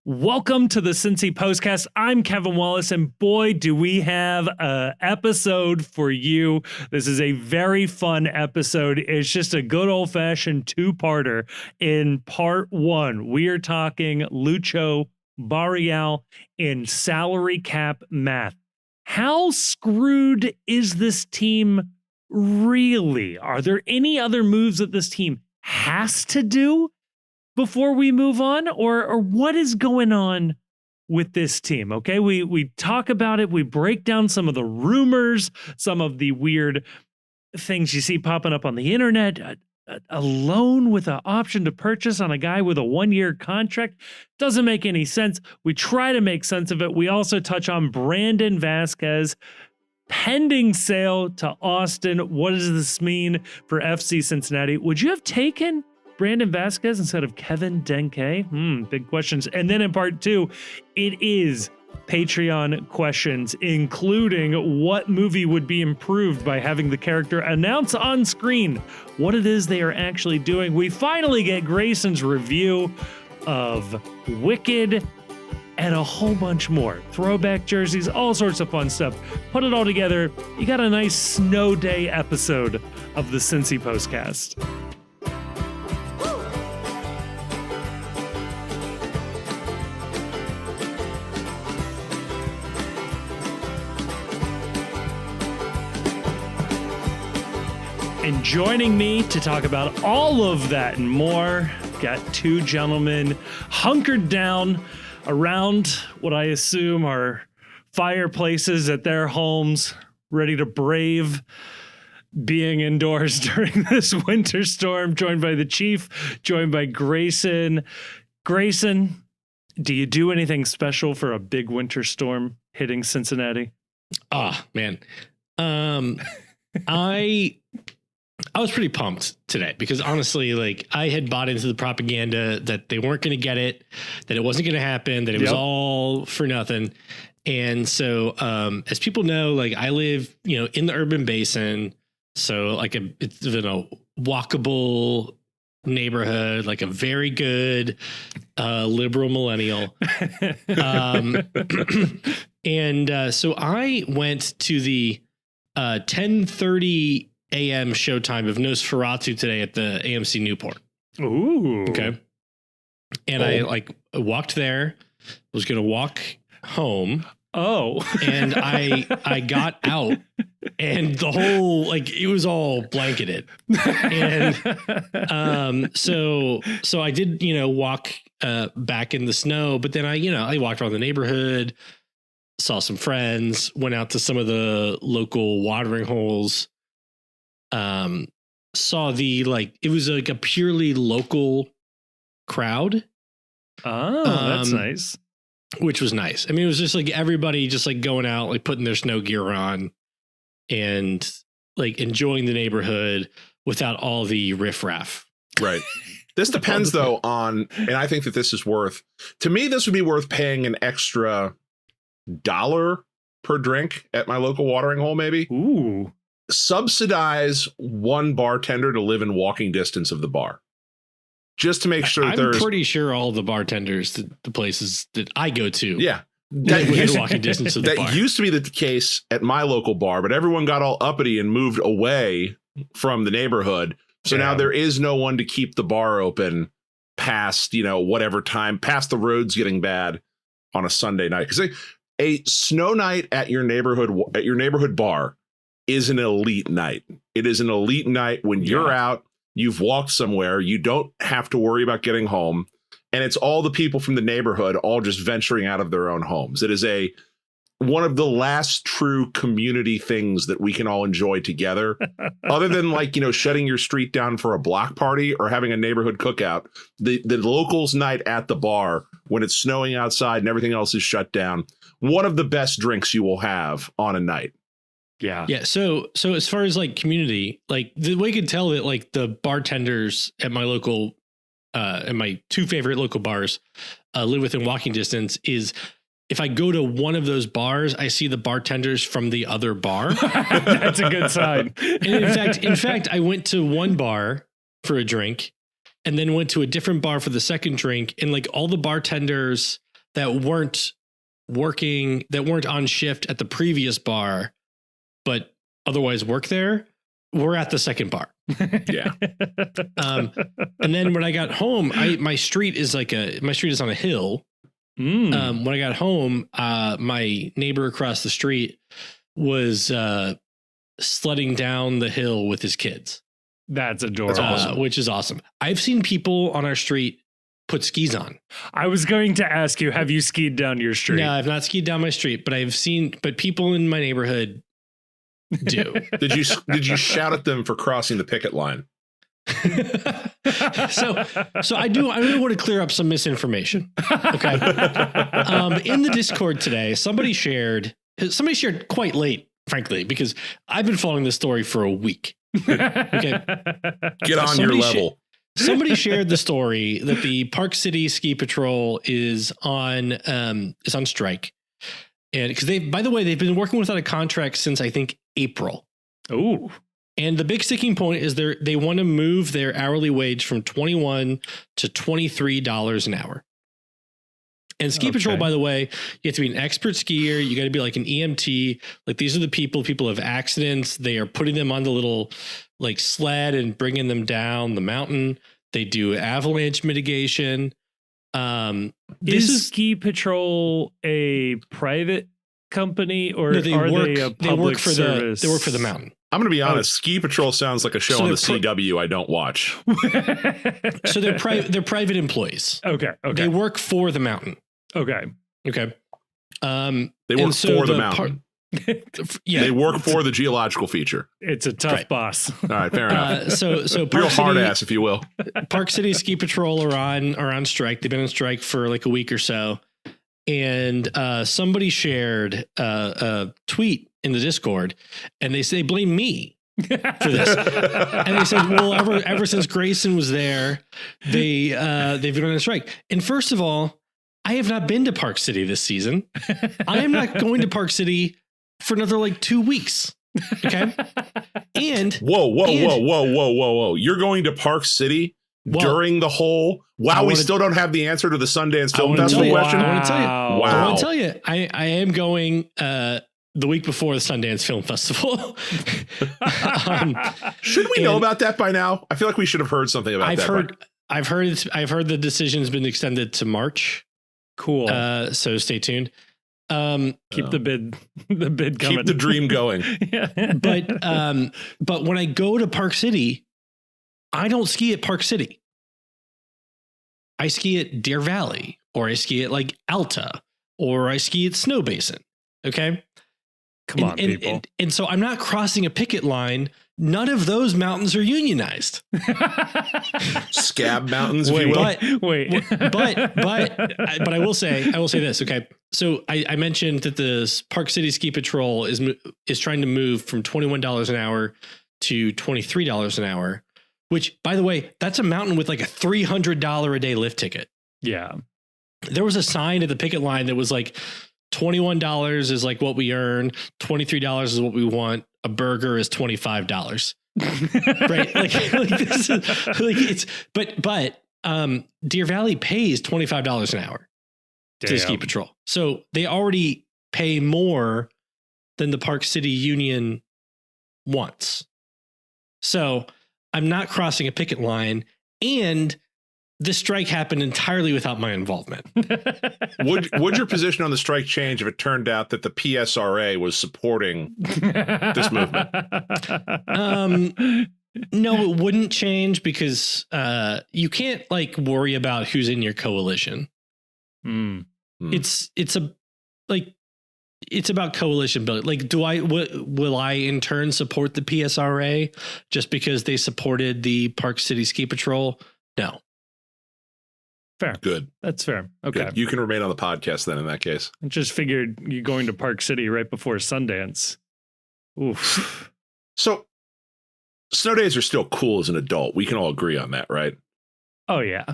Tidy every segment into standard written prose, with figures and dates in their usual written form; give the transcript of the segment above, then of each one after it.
Welcome to the Cincy Postcast. I'm Kevin Wallace, and boy, do we have an episode for you. This is a very fun episode. It's just a good old-fashioned two-parter. In part one, we are talking Lucho, Barreal, and salary cap math. How screwed is this team really? Are there any other moves that this team has to do before we move on, or what is going on with this team? Okay, we talk about it. We break down some of the rumors, some of the weird things you see popping up on the internet. A loan with an option to purchase on a guy with a 1-year contract doesn't make any sense. We try to make sense of it. We also touch on Brandon Vazquez pending sale to Austin. What does this mean for FC Cincinnati? Would you have taken Brandon Vazquez instead of Kevin Denke? Big questions. And then in part two, it is Patreon questions, including what movie would be improved by having the character announce on screen what it is they are actually doing. We finally get Grayson's review of Wicked and a whole bunch more. Throwback jerseys, all sorts of fun stuff. Put it all together, you got a nice snow day episode of the Cincy Postcast. And joining me to talk about all of that and more, got two gentlemen hunkered down around what I assume are fireplaces at their homes, ready to brave being indoors during this winter storm, joined by the Chief, joined by Grayson. Grayson, do you do anything special for a big winter storm hitting Cincinnati? Man. I was pretty pumped today because honestly, like I had bought into the propaganda that they weren't going to get it, that it wasn't going to happen, that it was all for nothing. And so, as people know, like I live, in the urban basin. So like it's a walkable neighborhood, like a very good, liberal millennial. So I went to the, 10:30 a.m. showtime of Nosferatu today at the AMC Newport. Ooh. Okay. And I walked there, was going to walk home. Oh. And I got out and the whole, it was all blanketed. And, so I did, walk, back in the snow, but then I walked around the neighborhood, saw some friends, went out to some of the local watering holes. Saw it was like a purely local crowd. Oh, that's nice. Which was nice. I mean, it was just like everybody just like going out, like putting their snow gear on and like enjoying the neighborhood without all the riffraff. Right. This depends though on, and I think that this is to me, this would be worth paying an extra $1 per drink at my local watering hole, maybe. Ooh. Subsidize one bartender to live in walking distance of the bar, just to make sure I'm pretty sure all the bartenders, the places that I go to, that walking distance of the bar. Used to be the case at my local bar, but everyone got all uppity and moved away from the neighborhood. So now there is no one to keep the bar open past whatever time, past the roads getting bad on a Sunday night. Because a snow night at your neighborhood bar is an elite night. It is an elite night when you're out, you've walked somewhere, you don't have to worry about getting home, and it's all the people from the neighborhood all just venturing out of their own homes. It is one of the last true community things that we can all enjoy together, other than shutting your street down for a block party or having a neighborhood cookout. The locals night at the bar when it's snowing outside and everything else is shut down, one of the best drinks you will have on a night. Yeah. So as far as community, the way you can tell that the bartenders at my local, at my two favorite local bars, live within walking distance is if I go to one of those bars, I see the bartenders from the other bar. That's a good sign. And in fact, I went to one bar for a drink and then went to a different bar for the second drink. And all the bartenders that weren't working, that weren't on shift at the previous bar, but otherwise work there, were at the second bar. Yeah. And then when I got home, my street is on a hill. When I got home, my neighbor across the street was sledding down the hill with his kids. That's adorable. That's awesome. Which is awesome. I've seen people on our street put skis on. I was going to ask you, have you skied down your street? No, I've not skied down my street, but people in my neighborhood do. Did you shout at them for crossing the picket line? So I really want to clear up some misinformation. Okay. In the Discord today, somebody shared quite late, frankly, because I've been following this story for a week. Okay. Get on your level. Somebody shared the story that the Park City Ski Patrol is on strike. And because they've been working without a contract since I think April. Oh. And the big sticking point is they want to move their hourly wage from $21 to $23 an hour. And Ski Patrol, by the way, you have to be an expert skier. You got to be like an EMT. Like these are the people have accidents. They are putting them on the little like sled and bringing them down the mountain. They do avalanche mitigation. Is Ski Patrol a private company or no, they are work, they a public service? They work for the mountain. I'm going to be honest. Ski Patrol sounds like a show on the CW I don't watch. So they're private employees. Okay. They work for the mountain. Okay. They work for the mountain. Yeah. They work for the geological feature. It's a tough boss. All right, fair enough. So real hard ass, if you will. Park City Ski Patrol are on strike. They've been on strike for like a week or so. And somebody shared a tweet in the Discord, and they blame me for this. And they said, well, ever since Grayson was there, they've been on a strike. And first of all, I have not been to Park City this season. I am not going to Park City for another like 2 weeks. Okay. And whoa. You're going to Park City during the whole. Wow, we still don't have the answer to the Sundance Film Festival question. I want to tell you. Wow. I want to tell you. I am going the week before the Sundance Film Festival. Should we know about that by now? I feel like we should have heard something about that. I've heard the decision has been extended to March. Cool. So stay tuned. Keep the bid coming. Keep the dream going. Yeah. But when I go to Park City, I don't ski at Park City. I ski at Deer Valley, or I ski at like Alta, or I ski at Snow Basin. Okay. Come on, people. And so I'm not crossing a picket line. None of those mountains are unionized. Scab mountains, if you will. But I will say this. Okay. So I mentioned that the Park City Ski Patrol is trying to move from $21 an hour to $23 an hour, which, by the way, that's a mountain with like a $300 a day lift ticket. Yeah. There was a sign at the picket line that was like, $21 is like what we earn. $23 is what we want. A burger is $25. Right. Like this is like it's, but Deer Valley pays $25 an hour to Ski Patrol. So they already pay more than the Park City Union wants. So I'm not crossing a picket line, and the strike happened entirely without my involvement. Would your position on the strike change if it turned out that the PSRA was supporting this movement? No, it wouldn't change because you can't like worry about who's in your coalition. It's about coalition building. Like, will I in turn support the PSRA just because they supported the Park City Ski Patrol? No. Fair. Good. That's fair. Okay. Good. You can remain on the podcast then in that case. I just figured you going to Park City right before Sundance. Oof. So snow days are still cool as an adult. We can all agree on that, right? Oh yeah.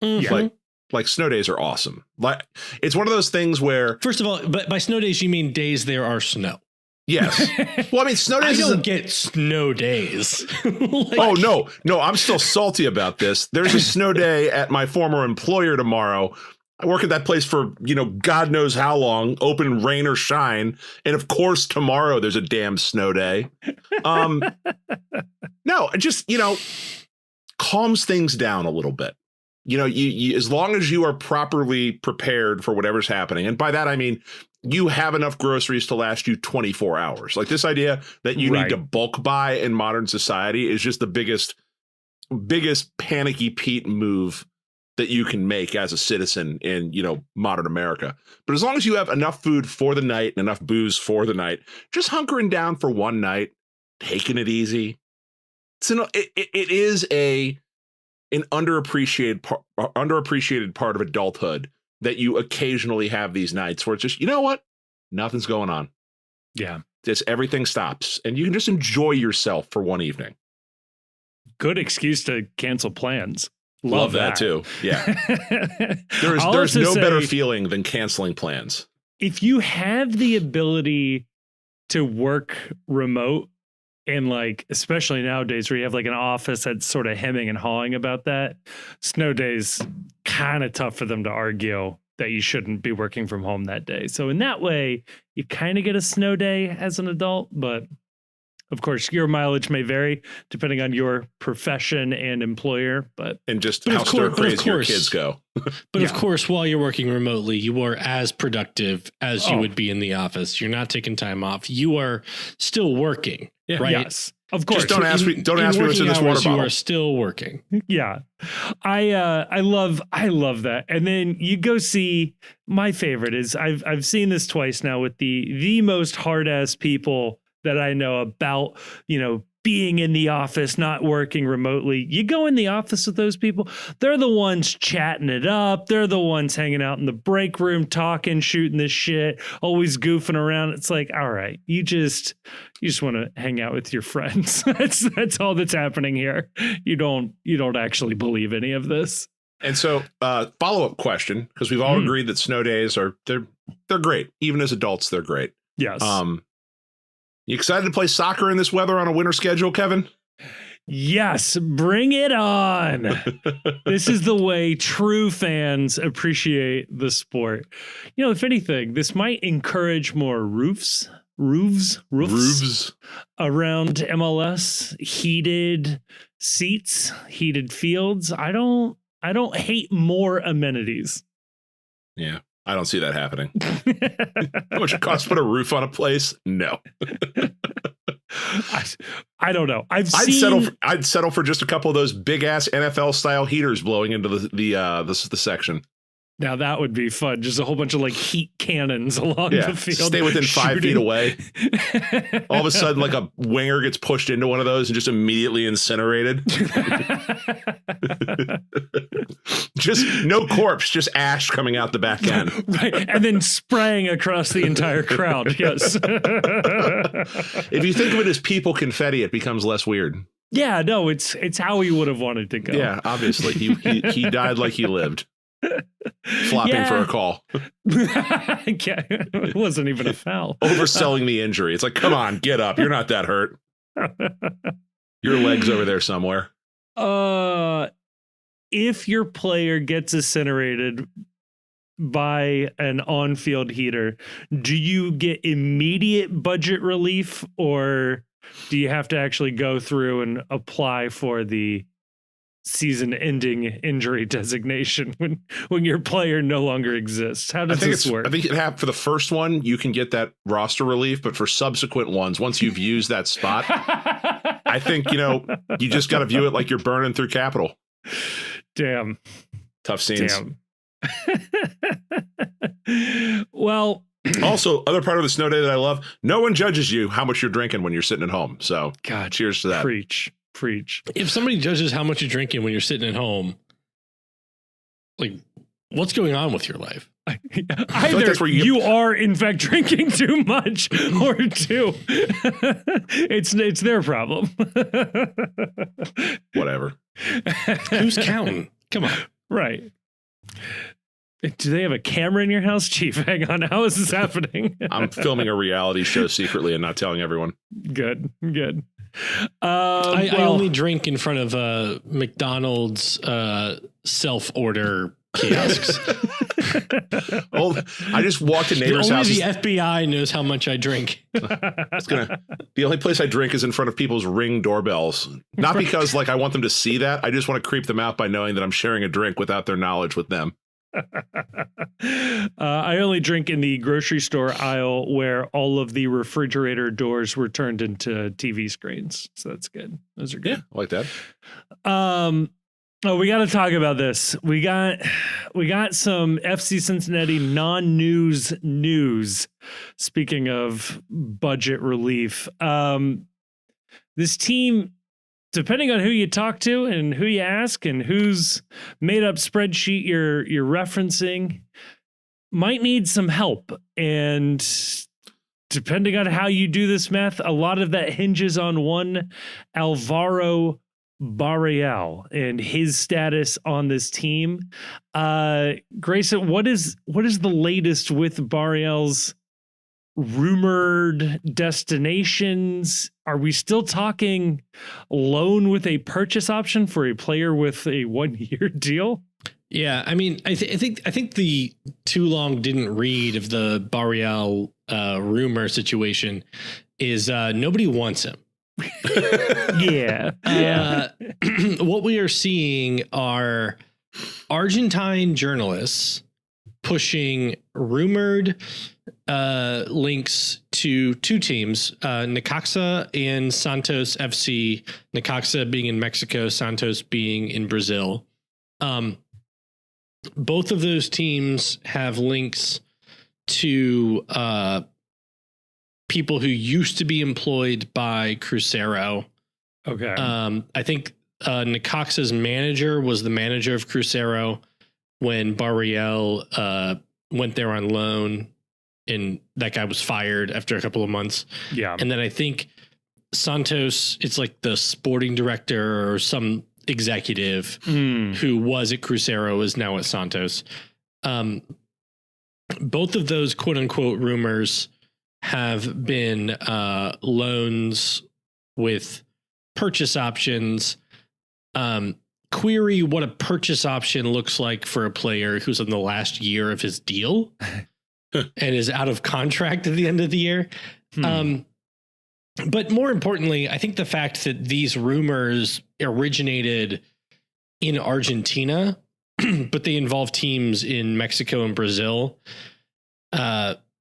Mm-hmm. Like snow days are awesome. Like it's one of those things where, first of all, but by snow days you mean days there are snow. Yes. Well, I mean, snow days. I don't get snow days. Oh, no, I'm still salty about this. There's a snow day at my former employer tomorrow. I work at that place for, God knows how long, open rain or shine. And of course, tomorrow there's a damn snow day. No, it just, calms things down a little bit. You as long as you are properly prepared for whatever's happening. And by that, I mean, you have enough groceries to last you 24 hours. Like this idea that you need to bulk buy in modern society is just the biggest panicky Pete move that you can make as a citizen in, modern America. But as long as you have enough food for the night and enough booze for the night, just hunkering down for one night, taking it easy. It is an underappreciated part of adulthood that you occasionally have these nights where it's just, you know what? Nothing's going on. Yeah. Just everything stops and you can just enjoy yourself for one evening. Good excuse to cancel plans. Love that too. Yeah. There's no better feeling than canceling plans. If you have the ability to work remote, and like, especially nowadays where you have like an office that's sort of hemming and hawing about that, snow days, kind of tough for them to argue that you shouldn't be working from home that day. So in that way, you kind of get a snow day as an adult, but of course, your mileage may vary depending on your profession and employer, and just how stir crazy your kids go. But of course, while you're working remotely, you are as productive as you would be in the office. You're not taking time off. You are still working, right? Yes, of course. Just don't ask me what's in this water bottle. You are still working. Yeah, I love that. And then you go see, my favorite is I've seen this twice now with the most hard ass people that I know about, being in the office, not working remotely. You go in the office with those people, they're the ones chatting it up. They're the ones hanging out in the break room, talking, shooting the shit, always goofing around. It's like, all right, you just want to hang out with your friends. That's all that's happening here. You don't actually believe any of this. And so follow-up question, because we've all agreed that snow days they're great. Even as adults, they're great. Yes. You excited to play soccer in this weather on a winter schedule, Kevin? Yes, bring it on. This is the way true fans appreciate the sport. If anything, this might encourage more roofs around MLS, heated seats, heated fields. I don't hate more amenities. Yeah. I don't see that happening. How much it costs to put a roof on a place? No. I don't know. I'd settle for just a couple of those big ass NFL style heaters blowing into the section. Now that would be fun. Just a whole bunch of like heat cannons along the field. Stay within 5 feet away. All of a sudden, like a winger gets pushed into one of those and just immediately incinerated. Just no corpse, just ash coming out the back end. Right. And then spraying across the entire crowd. Yes. If you think of it as people confetti, it becomes less weird. Yeah, no, it's how he would have wanted to go. Yeah, obviously. He died like he lived. Flopping for a call. It wasn't even a foul. Overselling the injury. It's like, come on, get up. You're not that hurt. Your leg's over there somewhere. If your player gets incinerated by an on-field heater, do you get immediate budget relief, or do you have to actually go through and apply for the season-ending injury designation when your player no longer exists? How does this work? I think for the first one, you can get that roster relief, but for subsequent ones, once you've used that spot, I think, you just got to view it like you're burning through capital. Damn. Tough scenes. Damn. Well, also, other part of the snow day that I love, no one judges you how much you're drinking when you're sitting at home. So, God, cheers to that. Preach. If somebody judges how much you're drinking when you're sitting at home, like, what's going on with your life? Either that's where you are in fact drinking too much, or two, it's their problem. Whatever. Who's counting? Come on. Right. Do they have a camera in your house, Chief? Hang on. How is this happening? I'm filming a reality show secretly and not telling everyone. Good. I only drink in front of McDonald's self-order kiosks. Oh, I just walked to neighbors' Only houses. the FBI knows how much I drink. The only place I drink is in front of people's Ring doorbells. Not because like I want them to see that. I just want to creep them out by knowing that I'm sharing a drink without their knowledge with them. I only drink in the grocery store aisle where all of the refrigerator doors were turned into TV screens. So that's good. Those are good. Yeah, I like that. Oh, we got to talk about this. We got some FC Cincinnati non-news news. Speaking of budget relief, this team, depending on who you talk to and who you ask and whose made up spreadsheet you're referencing, might need some help. And depending on how you do this math, a lot of that hinges on one Alvaro Barreal and his status on this team. Grayson, what is the latest with Barreal's rumored destinations? Are we still talking loan with a purchase option for a player with a 1-year deal? Yeah, I mean, I think the too long didn't read of the Barreal rumor situation is nobody wants him. Yeah. What we are seeing are Argentine journalists pushing rumored links to two teams, Necaxa and Santos FC. Necaxa being in Mexico, Santos being in Brazil. Both of those teams have links to people who used to be employed by Cruzeiro. Okay. I think Necaxa's manager was the manager of Cruzeiro when Barreal went there on loan, and that guy was fired after a couple of months. Yeah. And then I think Santos, it's like the sporting director or some executive who was at Cruzeiro is now at Santos. Both of those quote unquote rumors have been loans with purchase options. Query what a purchase option looks like for a player who's in the last year of his deal and is out of contract at the end of the year. But more importantly, I think the fact that these rumors originated in Argentina, but they involve teams in Mexico and Brazil,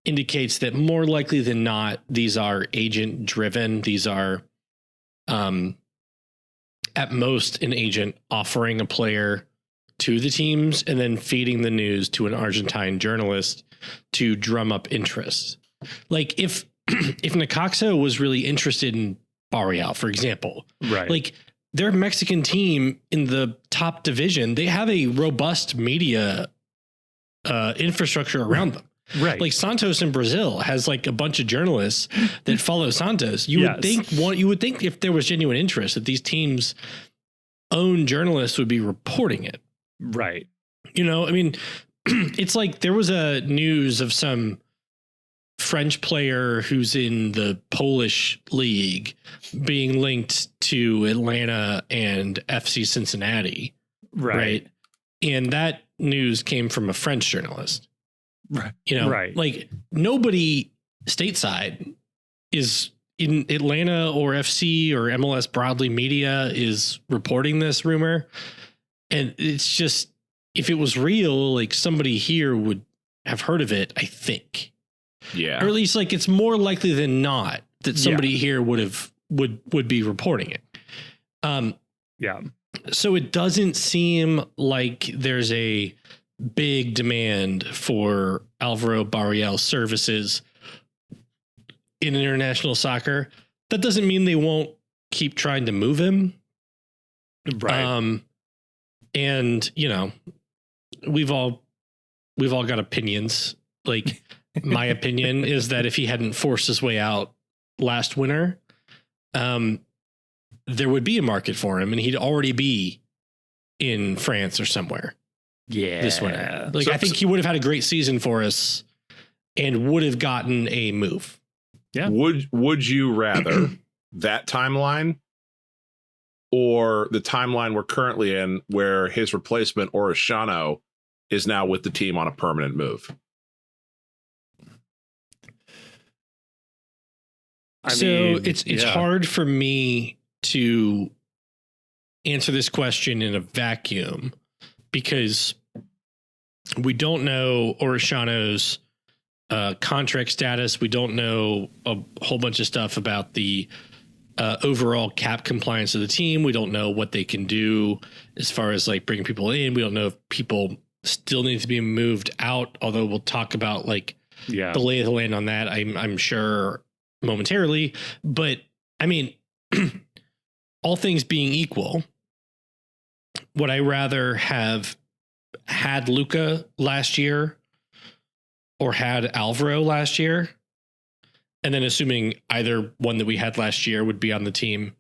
indicates that more likely than not, these are agent driven. These are, at most, an agent offering a player to the teams and then feeding the news to an Argentine journalist to drum up interest. Like if Necaxa was really interested in Barreal, for example, right? Like their Mexican team in the top division, they have a robust media infrastructure around them. Right. Like Santos in Brazil has like a bunch of journalists that follow Santos. You would think if there was genuine interest that these teams' own journalists would be reporting it. Right. You know, I mean, it's like there was a news of some French player who's in the Polish league being linked to Atlanta and FC Cincinnati. Right. And that news came from a French journalist. Right. You know, like nobody stateside is in Atlanta or FC or MLS Broadly Media is reporting this rumor. And it's just, if it was real, like somebody here would have heard of it, I think. Yeah. Or at least like it's more likely than not that somebody here would be reporting it. Yeah. So it doesn't seem like there's a big demand for Alvaro Barreal services in international soccer. That doesn't mean they won't keep trying to move him. Right. And you know, we've all got opinions. Like my opinion is that if he hadn't forced his way out last winter, there would be a market for him and he'd already be in France or somewhere. Yeah. This winter. Like I think he would have had a great season for us and would have gotten a move. Yeah. Would you rather that timeline or the timeline we're currently in where his replacement, Orishano, is now with the team on a permanent move. It's hard for me to answer this question in a vacuum because we don't know Orishano's contract status. We don't know a whole bunch of stuff about the overall cap compliance of the team. We don't know what they can do as far as like bringing people in. We don't know if people still need to be moved out, although we'll talk about like the lay of the land on that. I'm sure momentarily, but I mean, all things being equal, would I rather have had Luca last year or had Alvaro last year? And then assuming either one that we had last year would be on the team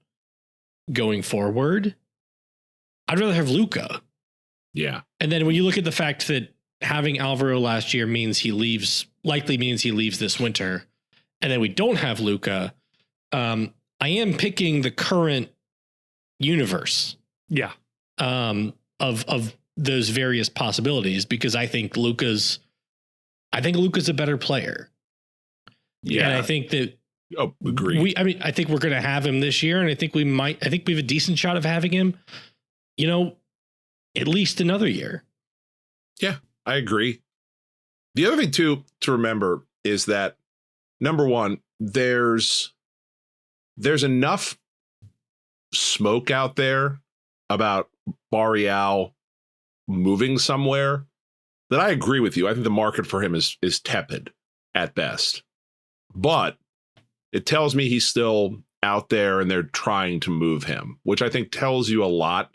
going forward, I'd rather have Luca. Yeah. And then when you look at the fact that having Alvaro last year likely means he leaves this winter, and then we don't have Luca, I am picking the current universe. Yeah. Of those various possibilities, because I think Luca's a better player. Yeah. And I think that agree. I think we're going to have him this year, and I think we have a decent shot of having him, at least another year. Yeah, I agree. The other thing too to remember is that, number one, there's enough smoke out there about Barreal moving somewhere that I agree with you. I think the market for him is tepid at best, but it tells me he's still out there and they're trying to move him, which I think tells you a lot.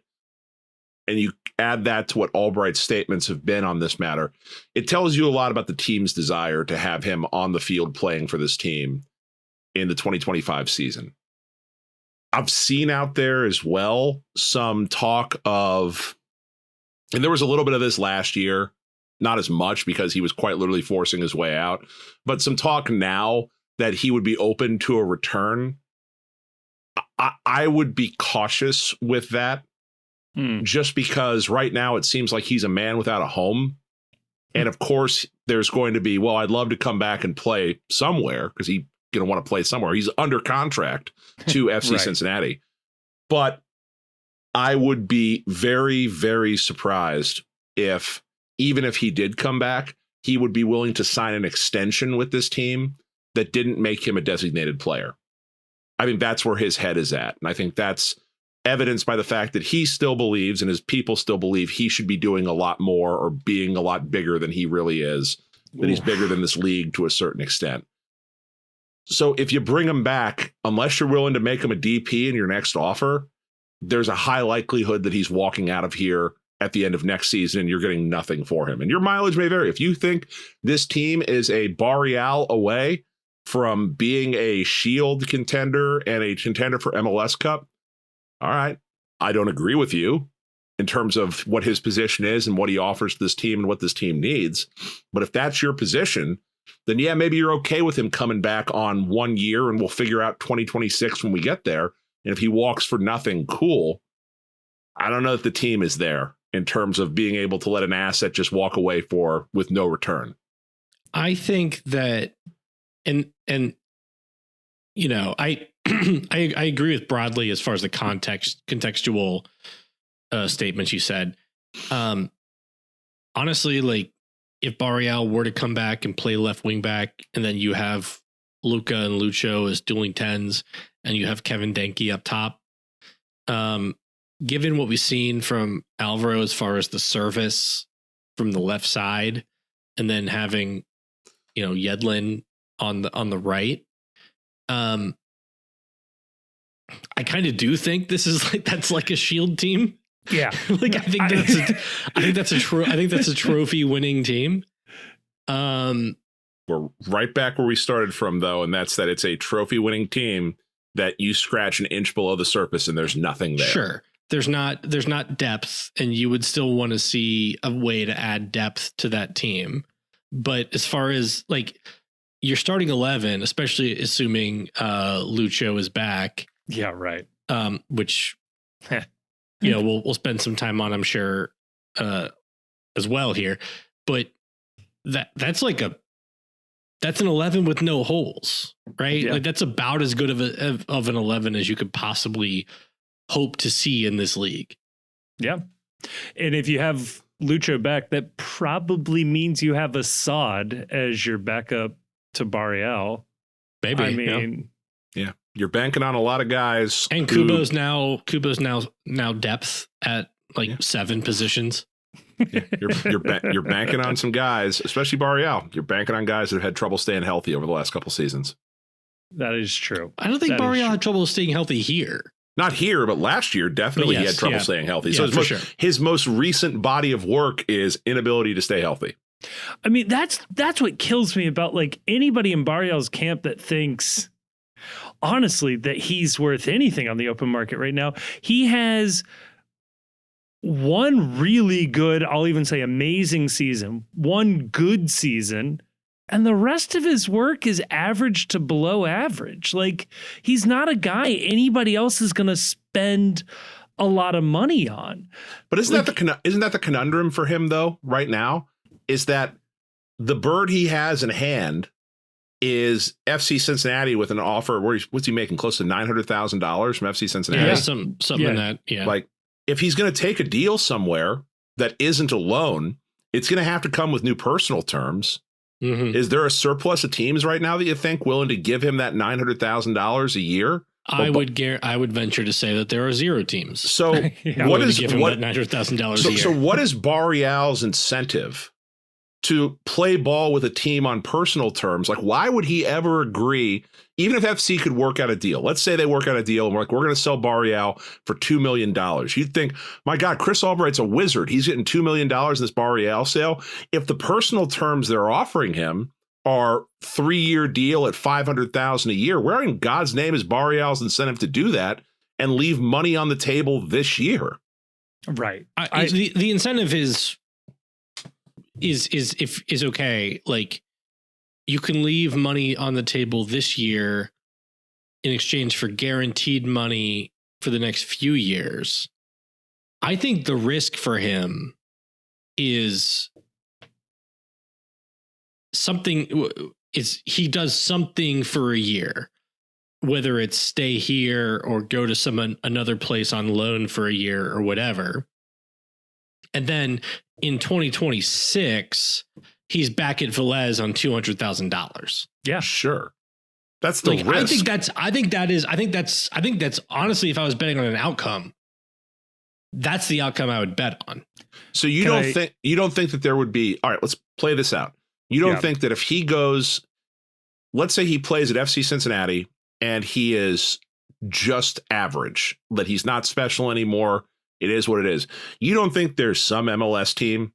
And you add that to what Albright's statements have been on this matter. It tells you a lot about the team's desire to have him on the field playing for this team in the 2025 season. I've seen out there as well some talk of, and there was a little bit of this last year, not as much because he was quite literally forcing his way out, but some talk now that he would be open to a return. I would be cautious with that. Just because right now it seems like he's a man without a home. And of course, there's going to be, well, I'd love to come back and play somewhere because he's going to want to play somewhere. He's under contract to FC Right. Cincinnati. But I would be very, very surprised if, even if he did come back, he would be willing to sign an extension with this team that didn't make him a designated player. I think that's where his head is at. And I think that's evidenced by the fact that he still believes and his people still believe he should be doing a lot more or being a lot bigger than he really is, that he's bigger than this league to a certain extent. So if you bring him back, unless you're willing to make him a DP in your next offer, there's a high likelihood that he's walking out of here at the end of next season and you're getting nothing for him. And your mileage may vary. If you think this team is a Barreal away from being a Shield contender and a contender for MLS Cup, all right, I don't agree with you in terms of what his position is and what he offers to this team and what this team needs. But if that's your position, then yeah, maybe you're okay with him coming back on 1 year and we'll figure out 2026 when we get there. And if he walks for nothing, cool. I don't know if the team is there in terms of being able to let an asset just walk away with no return. I think that, and I agree with Broadly as far as the contextual statements you said. Honestly, like if Barreal were to come back and play left wing back, and then you have Luca and Lucho as dueling 10s, and you have Kevin Denke up top, given what we've seen from Alvaro as far as the service from the left side, and then having Yedlin on the right. I kind of do think this is that's like a Shield team. Yeah. I think that's a trophy winning team. We're right back where we started from though, and that's that it's a trophy winning team that you scratch an inch below the surface and there's nothing there. Sure. There's not depth, and you would still want to see a way to add depth to that team. But as far as your starting 11, especially assuming Lucho is back. Yeah, right. Which we'll spend some time on, I'm sure, as well here, but that's an 11 with no holes, right? Yeah. Like that's about as good of an 11 as you could possibly hope to see in this league. Yeah. And if you have Lucho back, that probably means you have Assad as your backup to Barreal. Maybe. I mean, Yeah. You're banking on a lot of guys. And Kubo's now depth at like 7 positions. Yeah, you're banking on some guys, especially Barreal. You're banking on guys that have had trouble staying healthy over the last couple seasons. that is true. I don't think That is Barreal true. had trouble staying healthy here. Not here, but last year, definitely But yes, he had trouble yeah. staying healthy. Yeah, So for his most recent body of work is inability to stay healthy. I mean, that's what kills me about like anybody in Barrial's camp that thinks, honestly, that he's worth anything on the open market right now. He has one really good, I'll even say amazing season, one good season, and the rest of his work is average to below average. Like, he's not a guy anybody else is going to spend a lot of money on. But isn't that the conundrum for him though? Right now, is that the bird he has in hand is FC Cincinnati with an offer where what's he making, close to $900,000 from FC Cincinnati? Yeah, something in that. Yeah, Like, if he's going to take a deal somewhere that isn't a loan, it's going to have to come with new personal terms. Mm-hmm. Is there a surplus of teams right now that you think willing to give him that $900,000 a year? I would venture to say that there are 0 teams. So Yeah. what is give him what that $900,000 a year? so what is Barreal's incentive to play ball with a team on personal terms? Like, why would he ever agree, even if FC could work out a deal? Let's say they work out a deal and we're going to sell Barreal for $2 million. You'd think, my God, Chris Albright's a wizard. He's getting $2 million in this Barreal sale. If the personal terms they're offering him are 3-year deal at $500,000 a year, where in God's name is Barreal's incentive to do that and leave money on the table this year? Right. The incentive is okay. Like, you can leave money on the table this year in exchange for guaranteed money for the next few years. I think the risk for him is he does something for a year, whether it's stay here or go to another place on loan for a year or whatever. And then in 2026, he's back at Velez on $200,000. Yeah, sure. That's the risk. I think that's honestly, if I was betting on an outcome, that's the outcome I would bet on. So you don't think that there would be, all right, let's play this out. You don't think that if he goes, let's say he plays at FC Cincinnati and he is just average, that he's not special anymore. It is what it is. You don't think there's some MLS team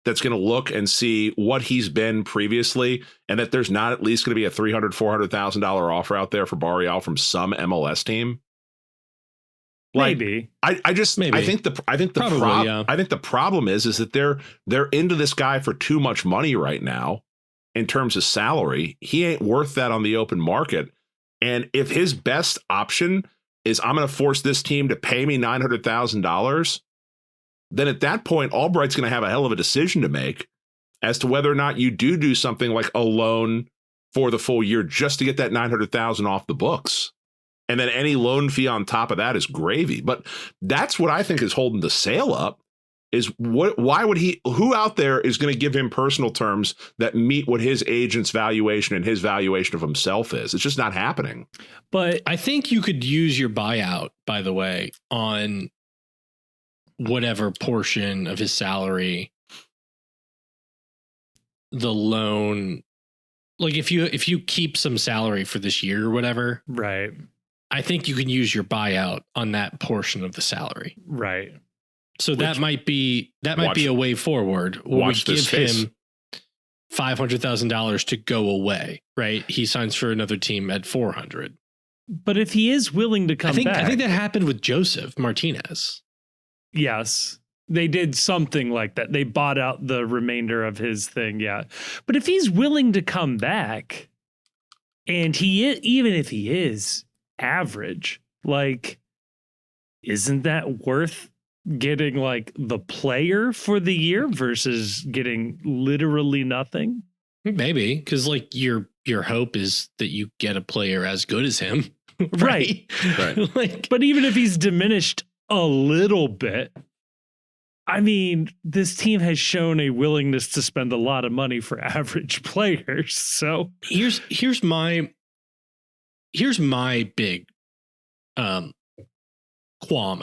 that's going to look and see what he's been previously, and that there's not at least going to be a $300,000, $400,000 offer out there for Barreal from some MLS team? Like, Maybe. I think the problem is that they're into this guy for too much money right now in terms of salary. He ain't worth that on the open market. And if his best option is I'm going to force this team to pay me $900,000, then at that point, Albright's going to have a hell of a decision to make as to whether or not you do something like a loan for the full year just to get that $900,000 off the books. And then any loan fee on top of that is gravy. But that's what I think is holding the sale up, is who out there is going to give him personal terms that meet what his agent's valuation and his valuation of himself is? It's just not happening. But I think you could use your buyout, by the way, on whatever portion of his salary the loan, like if you keep some salary for this year or whatever, Right. I think you can use your buyout on that portion of the salary. Right. So that might be a way forward. Watch we this give space. him $500,000 to go away, right? He signs for another team at 400. But if he is willing to come back. I think that happened with Joseph Martinez. Yes. They did something like that. They bought out the remainder of his thing. Yeah. But if he's willing to come back, and even if he is average, like, isn't that worth getting like the player for the year versus getting literally nothing? Maybe, because like your hope is that you get a player as good as him. Right. Like, but even if he's diminished a little bit, I mean, this team has shown a willingness to spend a lot of money for average players. So here's my big qualm,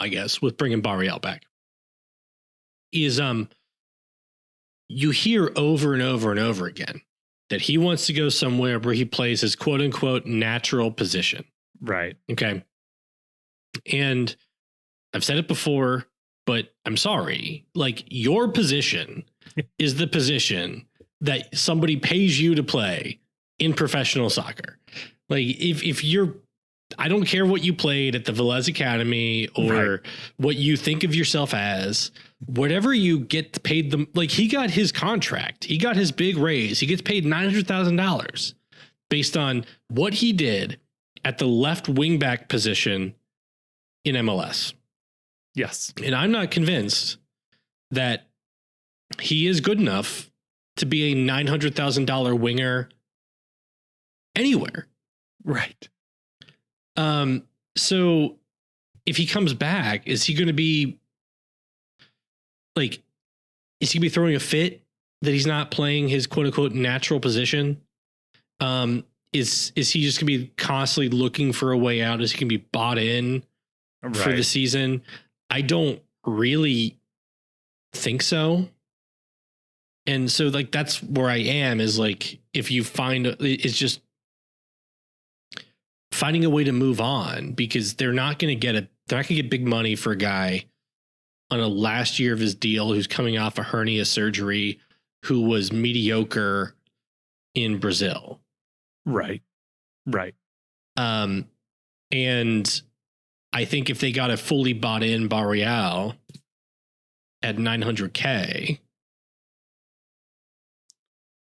I guess, with bringing Barreal back is you hear over and over and over again that he wants to go somewhere where he plays his quote unquote natural position. Right. Okay. And I've said it before, but I'm sorry. Like, your position is the position that somebody pays you to play in professional soccer. Like, if you're, I don't care what you played at the Velez Academy or what you think of yourself as, whatever you get paid them. Like, he got his contract, he got his big raise. He gets paid $900,000 based on what he did at the left wingback position in MLS. Yes. And I'm not convinced that he is good enough to be a $900,000 winger anywhere. Right. So if he comes back, is he going to be like, is he going to be throwing a fit that he's not playing his quote unquote natural position? Is he just going to be constantly looking for a way out? Is he going to be bought in for the season? I don't really think so. And so like, that's where I am, is like, if you find, it's just finding a way to move on, because they're not going to get big money for a guy on a last year of his deal who's coming off a hernia surgery, who was mediocre in Brazil. Right. And I think if they got a fully bought in Barreal at $900K,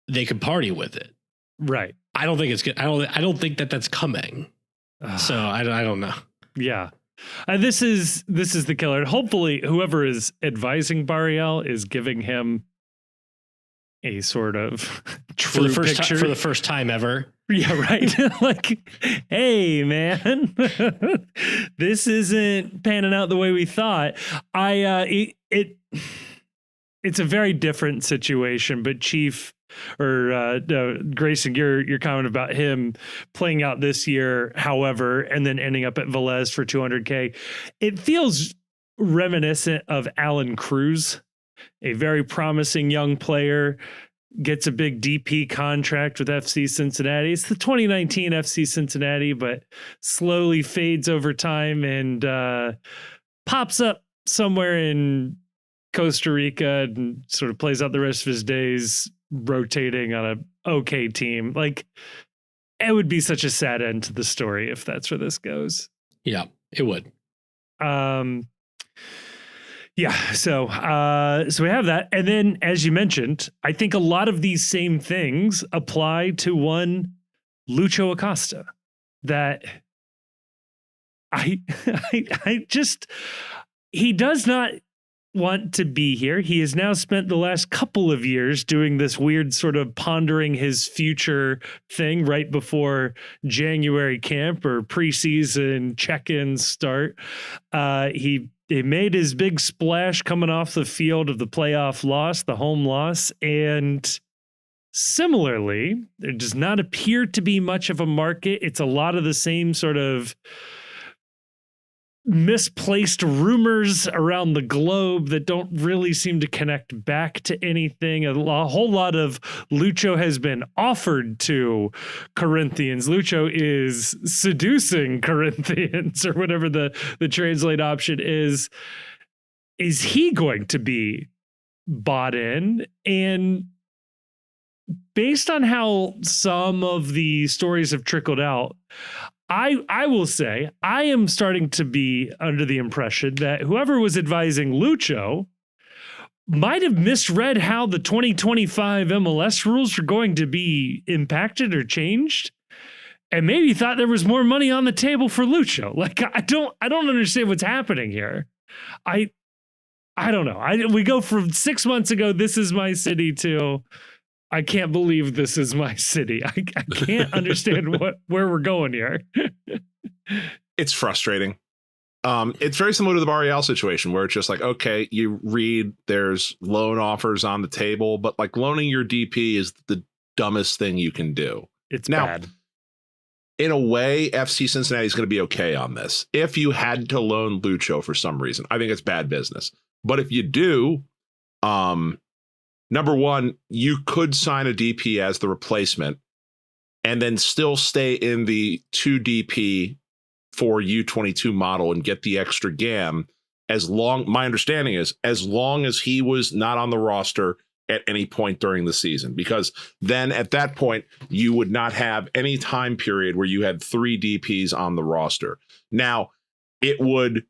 they could party with it. Right. I don't think it's good. I don't think that that's coming. So I don't know. Yeah. This is the killer. Hopefully whoever is advising Barreal is giving him a sort of true picture for the first time ever. Yeah, right. Like, hey, man, this isn't panning out the way we thought. It's a very different situation, but Chief or Grayson, your comment about him playing out this year, however, and then ending up at Velez for $200K, it feels reminiscent of Alan Cruz, a very promising young player, gets a big DP contract with FC Cincinnati. It's the 2019 FC Cincinnati, but slowly fades over time and pops up somewhere in Costa Rica and sort of plays out the rest of his days rotating on a okay team. Like, it would be such a sad end to the story if that's where this goes. Yeah, it would. Yeah, so we have that. And then, as you mentioned, I think a lot of these same things apply to one Lucho Acosta, that I just, he does not want to be here. He has now spent the last couple of years doing this weird sort of pondering his future thing right before January camp or preseason check-ins start. He made his big splash coming off the field of the playoff loss, the home loss. And similarly, there does not appear to be much of a market. It's a lot of the same sort of misplaced rumors around the globe that don't really seem to connect back to anything. A whole lot of Lucho has been offered to Corinthians. Lucho is seducing Corinthians, or whatever the translate option is. Is he going to be bought in? And based on how some of the stories have trickled out, I will say I am starting to be under the impression that whoever was advising Lucho might have misread how the 2025 MLS rules are going to be impacted or changed, and maybe thought there was more money on the table for Lucho. Like, I don't understand what's happening here. I don't know. We go from 6 months ago, this is my city, to I can't believe this is my city. I can't understand where we're going here. It's frustrating. It's very similar to the Barreal situation where it's just like, okay, you read there's loan offers on the table, but like loaning your DP is the dumbest thing you can do. It's now, bad. In a way, FC Cincinnati is going to be okay on this. If you had to loan Lucho for some reason, I think it's bad business. But if you do, number one, you could sign a DP as the replacement and then still stay in the 2 DP for U22 model and get the extra GAM my understanding is as long as he was not on the roster at any point during the season, because then at that point you would not have any time period where you had 3 DPs on the roster. Now, it would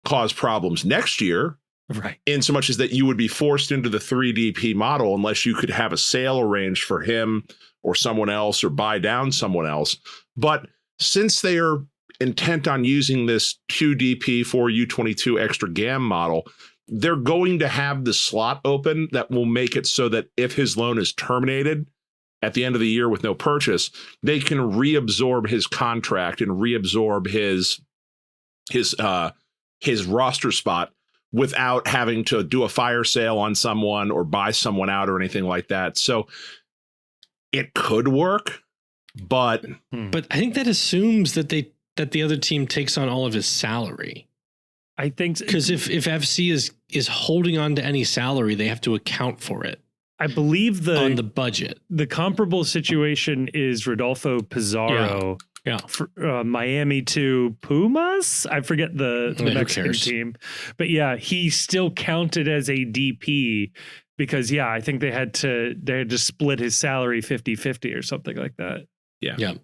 cause problems next year, right? In so much as that you would be forced into the 3 DP model unless you could have a sale arranged for him or someone else or buy down someone else. But since they are intent on using this 2 DP for U22 extra GAM model, they're going to have the slot open that will make it so that if his loan is terminated at the end of the year with no purchase, they can reabsorb his contract and reabsorb his roster spot without having to do a fire sale on someone or buy someone out or anything like that. So it could work, but I think that assumes that the other team takes on all of his salary. I think because if FC is holding on to any salary, they have to account for it. I believe on the budget. The comparable situation is Rodolfo Pizarro. Yeah. For, Miami to Pumas. I forget the Mexican team, but yeah, he still counted as a DP because I think they had to split his salary 50-50 or something like that. Yeah.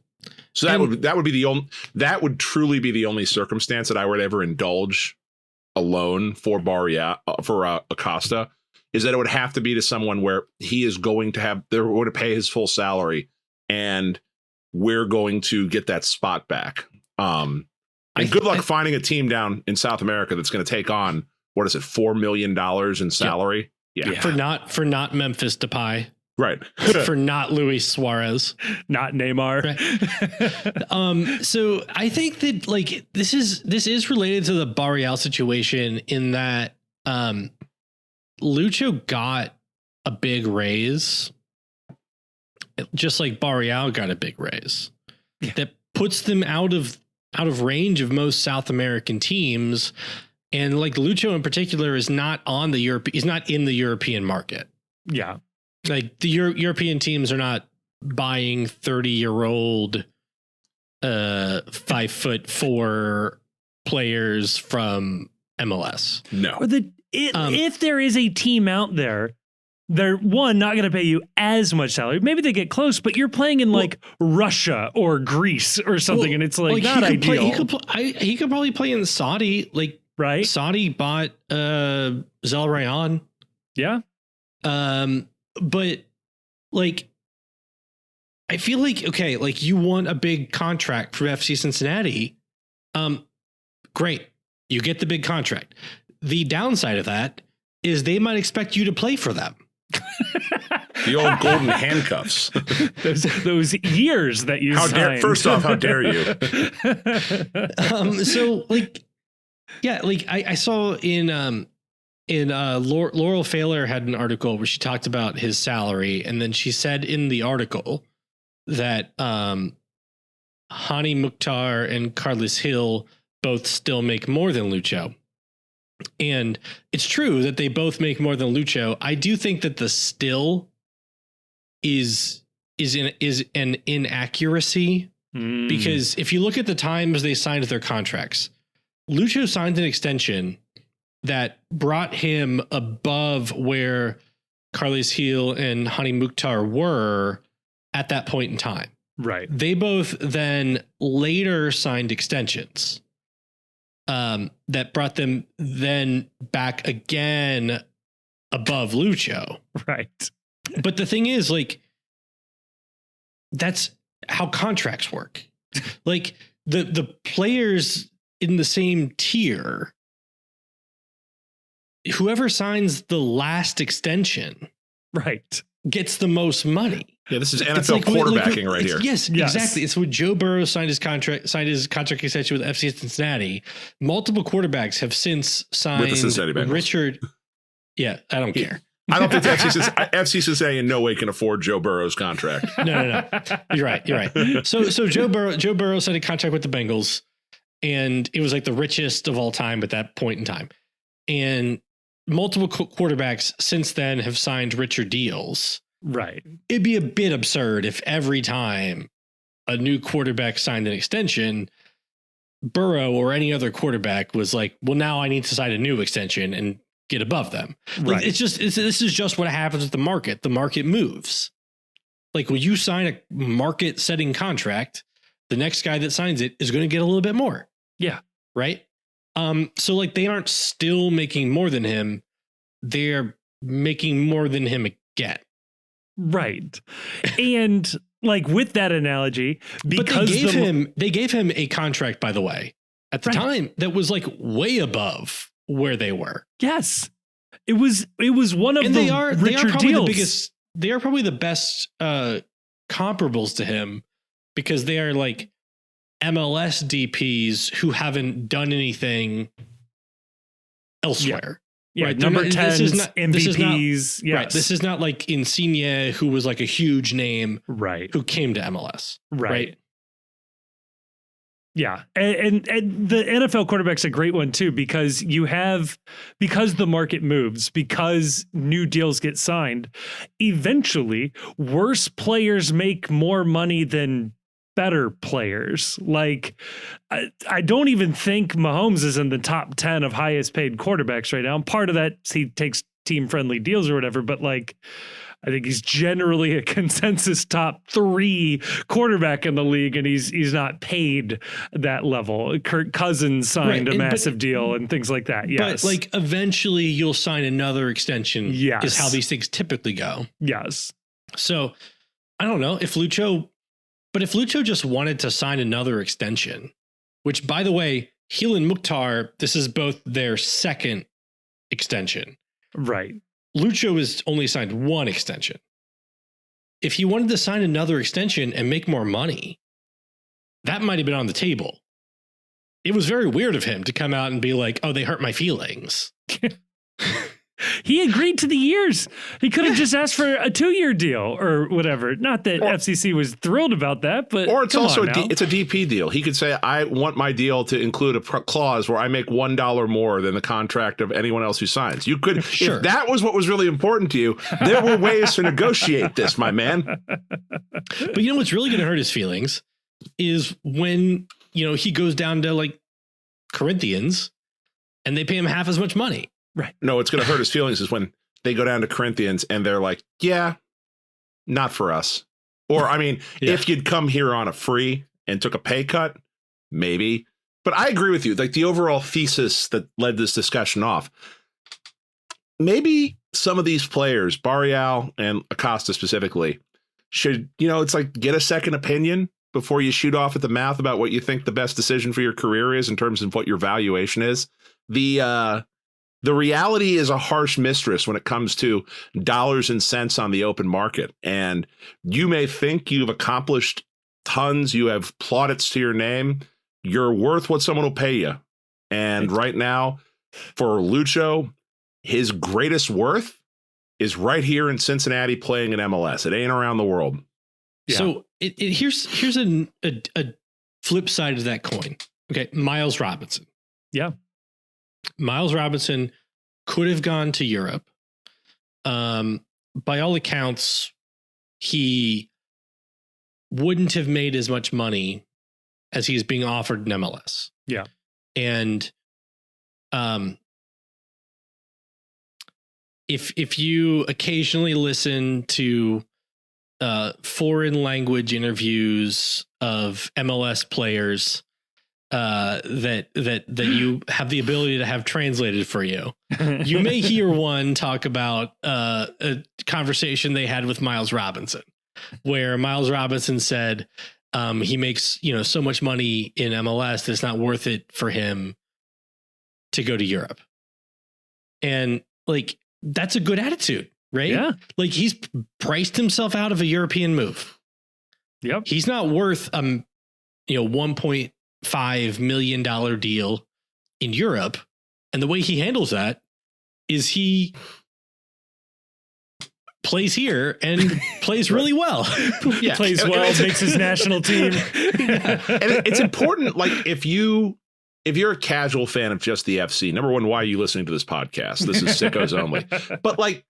So that would truly be the only circumstance that I would ever indulge a loan for Barreal for Acosta, is that it would have to be to someone where he is going to they're going to pay his full salary and we're going to get that spot back. And good luck finding a team down in South America that's going to take on, what is it, $4 million in salary? Yeah. For not Memphis Depay. Right. For not Luis Suarez, not Neymar. Right. So I think that like this is related to the Barreal situation in that Lucho got a big raise, just like Barreal got a big raise. That puts them out of range of most South American teams, and like Lucho in particular is not on the he's not in the European market. Yeah. Like the European teams are not buying 30-year-old 5'4" players from MLS. No. Or if there is a team out there, they're not going to pay you as much salary. Maybe they get close, but you're playing in like Russia or Greece or something, and it's like not ideal. He could probably play in Saudi, like right. Saudi bought Zel Rayan. Yeah. But like, I feel like, okay, like you want a big contract from FC Cincinnati. Great. You get the big contract. The downside of that is they might expect you to play for them. The old golden handcuffs. those years that you signed. First off, how dare you? So like, yeah, like I saw in Laurel Failer had an article where she talked about his salary, and then she said in the article that Hani Mukhtar and Carlos Hill both still make more than Lucho. And it's true that they both make more than Lucho. I do think that the still is an inaccuracy, because if you look at the times they signed their contracts, Lucho signed an extension that brought him above where Carlos Hill and Hani Mukhtar were at that point in time. Right. They both then later signed extensions that brought them then back again above Lucho. Right. But the thing is, like, that's how contracts work. Like the players in the same tier, whoever signs the last extension Right. gets the most money. Yeah, this is NFL quarterbacking right here. Yes, exactly. It's when Joe Burrow signed his contract extension with FC Cincinnati. Multiple quarterbacks have since signed With the Cincinnati Bengals. Richard. Yeah, I don't care. I don't think FC Cincinnati in no way can afford Joe Burrow's contract. No. You're right. So Joe Burrow signed a contract with the Bengals, and it was like the richest of all time at that point in time. And multiple quarterbacks since then have signed richer deals. Right. It'd be a bit absurd if every time a new quarterback signed an extension, Burrow or any other quarterback was like, well, now I need to sign a new extension and get above them. Like, Right. this is just what happens with the market. The market moves. Like when you sign a market setting contract, the next guy that signs it is going to get a little bit more. Yeah. Right. So like they aren't still making more than him. They're making more than him again. Right. And like with that analogy, because they gave him a contract, by the way, at the time that was like way above where they were. Yes. It was one of the richer deals. They are probably the best comparables to him because they are like MLS DPs who haven't done anything elsewhere. Yeah, right? number 10s, MVPs. Yes. Right. This is not like Insigne, who was like a huge name, right, who came to MLS. Right. Yeah. And the NFL quarterback's a great one too, because because the market moves, because new deals get signed, eventually worse players make more money than better players. Like I don't even think Mahomes is in the top 10 of highest paid quarterbacks right now. And part of that he takes team friendly deals or whatever, but like I think he's generally a consensus top 3 quarterback in the league, and he's not paid that level. Kirk Cousins signed a massive deal and things like that. Yes. But like eventually you'll sign another extension. Yes. Is how these things typically go. Yes. So I don't know if Lucho just wanted to sign another extension, which by the way, Heel and Mukhtar, this is both their second extension. Right. Lucho has only signed one extension. If he wanted to sign another extension and make more money, that might have been on the table. It was very weird of him to come out and be like, oh, they hurt my feelings. He agreed to the years. He could have just asked for a 2-year deal or whatever. Not that FCC was thrilled about that, but or it's also it's a DP deal. He could say, I want my deal to include a clause where I make $1 more than the contract of anyone else who signs. You could, sure. If that was what was really important to you, there were ways to negotiate this, my man. But you know what's really going to hurt his feelings is when, he goes down to like Corinthians and they pay him half as much money. Right. No, what's going to hurt his feelings is when they go down to Corinthians and they're like, yeah, not for us. Or, I mean, if you'd come here on a free and took a pay cut, maybe. But I agree with you. Like the overall thesis that led this discussion off, maybe some of these players, Barreal and Acosta specifically, should, it's like get a second opinion before you shoot off at the mouth about what you think the best decision for your career is in terms of what your valuation is. The reality is a harsh mistress when it comes to dollars and cents on the open market. And you may think you've accomplished tons. You have plaudits to your name. You're worth what someone will pay you. And right now, for Lucho, his greatest worth is right here in Cincinnati playing in MLS. It ain't around the world. Yeah. So here's a flip side of that coin. Okay, Miles Robinson. Yeah. Miles Robinson could have gone to Europe. By all accounts, he wouldn't have made as much money as he's being offered in MLS. Yeah. And if you occasionally listen to foreign language interviews of MLS players, that you have the ability to have translated for you, you may hear one talk about a conversation they had with Miles Robinson, where Miles Robinson said he makes so much money in MLS that it's not worth it for him to go to Europe. And like, that's a good attitude, right? Yeah. Like he's priced himself out of a European move. Yep. He's not worth $1.5 million deal in Europe. And the way he handles that is he plays here and plays really well. Yeah. Plays well, makes his national team. And it's important, like if you're a casual fan of just the FC, number one, why are you listening to this podcast? This is sickos only. But like,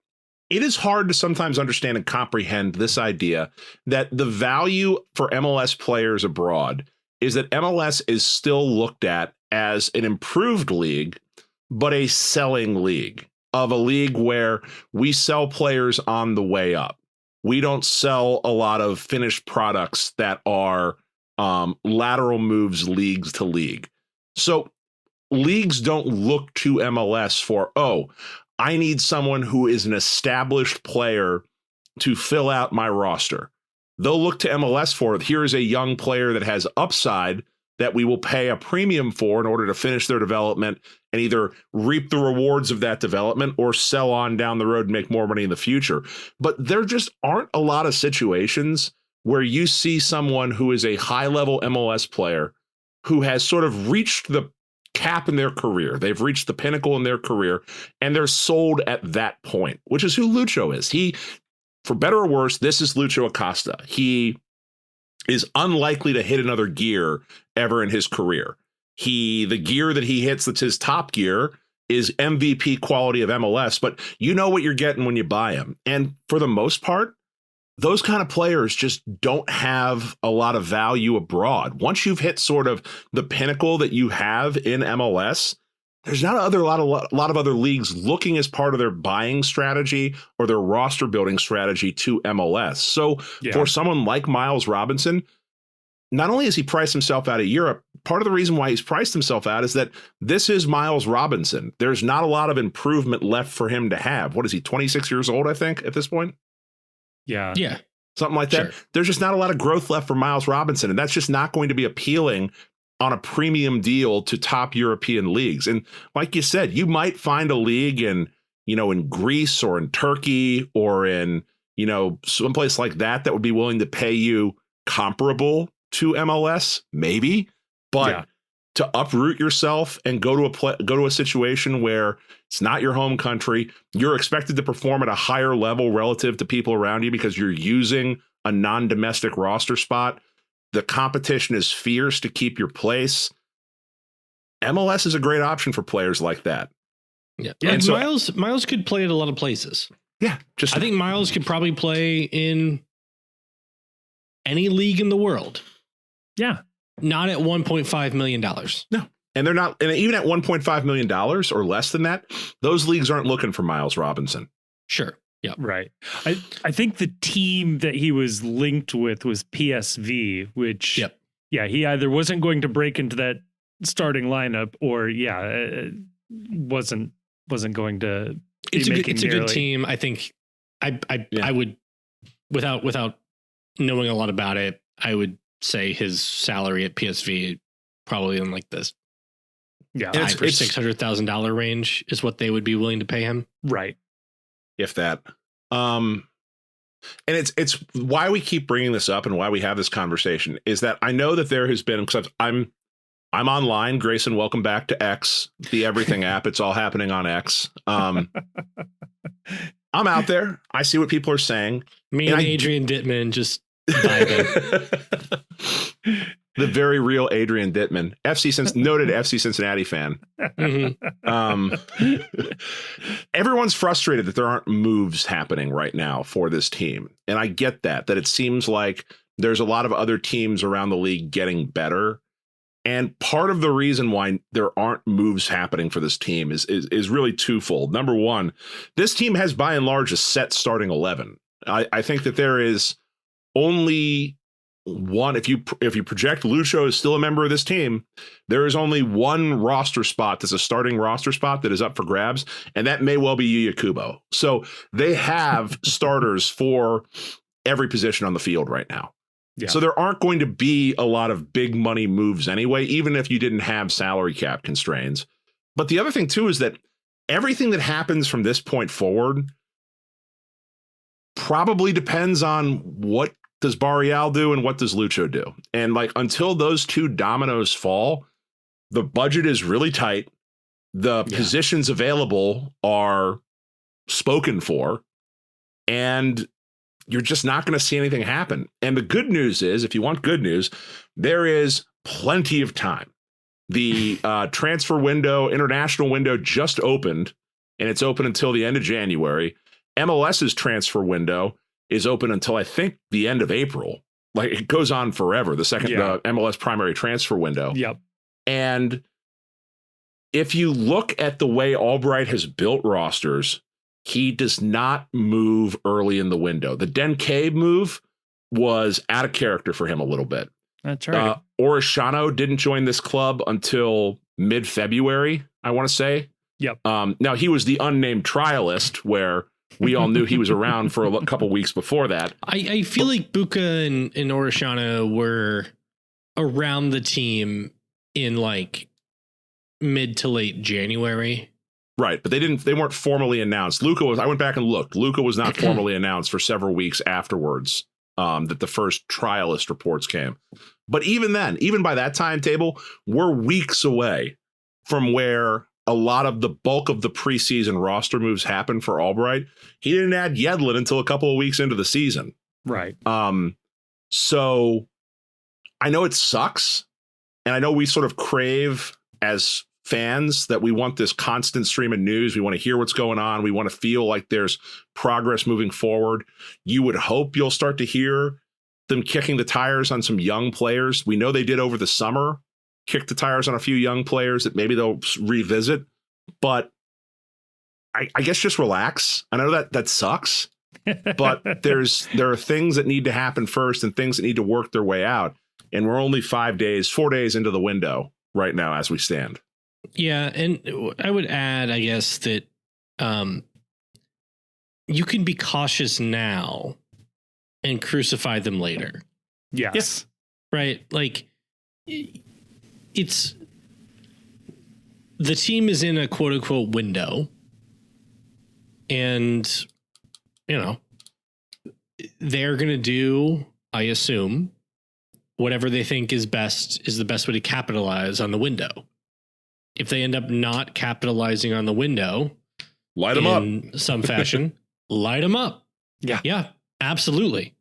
it is hard to sometimes understand and comprehend this idea that the value for MLS players abroad is that MLS is still looked at as an improved league, but a selling league, of a league where we sell players on the way up. We don't sell a lot of finished products that are lateral moves leagues to league. So leagues don't look to MLS for, I need someone who is an established player to fill out my roster. They'll look to MLS for, here is a young player that has upside that we will pay a premium for in order to finish their development and either reap the rewards of that development or sell on down the road and make more money in the future. But there just aren't a lot of situations where you see someone who is a high-level MLS player who has sort of reached the cap in their career. They've reached the pinnacle in their career, and they're sold at that point, which is who Lucho is. He, for better or worse, this is Lucho Acosta. He is unlikely to hit another gear ever in his career. The gear that he hits, that's his top gear, is MVP quality of MLS, but you know what you're getting when you buy him. And for the most part, those kind of players just don't have a lot of value abroad. Once you've hit sort of the pinnacle that you have in MLS, there's not a lot of other leagues looking as part of their buying strategy or their roster building strategy to MLS. So for someone like Miles Robinson, not only has he priced himself out of Europe, part of the reason why he's priced himself out is that this is Miles Robinson. There's not a lot of improvement left for him to have. What is he, 26 years old, I think, at this point? Yeah. Something like that. Sure. There's just not a lot of growth left for Miles Robinson, and that's just not going to be appealing on a premium deal to top European leagues. And like you said, you might find a league in Greece or in Turkey or in, someplace like that would be willing to pay you comparable to MLS, maybe. But to uproot yourself and go to a situation where it's not your home country, you're expected to perform at a higher level relative to people around you because you're using a non-domestic roster spot. The competition is fierce to keep your place. MLS is a great option for players like that. Yeah. And so Miles could play at a lot of places. Yeah. I think Miles could probably play in any league in the world. Yeah. Not at $1.5 million. No. And they're not, and even at $1.5 million or less than that, those leagues aren't looking for Miles Robinson. Sure. Yeah. Right. I think the team that he was linked with was PSV, which he either wasn't going to break into that starting lineup or wasn't going to it's a good team. I think I would, without knowing a lot about it, I would say his salary at PSV probably in like this $500,000 or $600,000 range is what they would be willing to pay him. Right. If that. And it's why we keep bringing this up and why we have this conversation is that I know that there has been, because I'm online. Grayson, welcome back to X, the everything app. It's all happening on X. I'm out there. I see what people are saying. Me and Adrian Dittman just vibing. The very real Adrian Dittman, noted FC Cincinnati fan. Everyone's frustrated that there aren't moves happening right now for this team. And I get that it seems like there's a lot of other teams around the league getting better. And part of the reason why there aren't moves happening for this team is really twofold. Number one, this team has by and large a set starting 11. I think that there is only one, if you project Lucho is still a member of this team, there is only one roster spot that's a starting roster spot that is up for grabs, and that may well be Yuya Kubo. So they have starters for every position on the field right now. Yeah. So there aren't going to be a lot of big money moves anyway, even if you didn't have salary cap constraints. But the other thing too is that everything that happens from this point forward probably depends on what does Barreal do and what does Lucho do. And like, until those two dominoes fall, the budget is really tight. The positions available are spoken for, and you're just not going to see anything happen. And the good news is, if you want good news, there is plenty of time. The transfer window, international window just opened, and it's open until the end of January. MLS's transfer window is open until I think the end of April. Like, it goes on forever. The second MLS primary transfer window. Yep. And if you look at the way Albright has built rosters, he does not move early in the window. The Denke move was out of character for him a little bit. That's right. Orishano didn't join this club until mid-February, I want to say. Yep. Now, he was the unnamed trialist, where we all knew he was around for a couple weeks before that. I feel like Buka and Orishano were around the team in like mid to late January. Right, but they weren't formally announced. I went back and looked. Luka was not formally announced for several weeks afterwards, that the first trialist reports came. But even then, even by that timetable, we're weeks away from where a lot of the bulk of the preseason roster moves happen for Albright. He didn't add Yedlin until a couple of weeks into the season. Right. So I know it sucks, and I know we sort of crave as fans that we want this constant stream of news. We want to hear what's going on. We want to feel like there's progress moving forward. You would hope you'll start to hear them kicking the tires on some young players. We know they did over the summer, kick the tires on a few young players that maybe they'll revisit. But I guess just relax. I know that sucks, but there are things that need to happen first and things that need to work their way out. And we're only 4 days into the window right now as we stand. Yeah, and I would add, I guess, that you can be cautious now and crucify them later. Yes. Right? Like, it's the team is in a quote unquote window, and they're going to do, I assume, whatever they think is the best way to capitalize on the window. If they end up not capitalizing on the window, light them up in some fashion, light them up. Yeah, absolutely.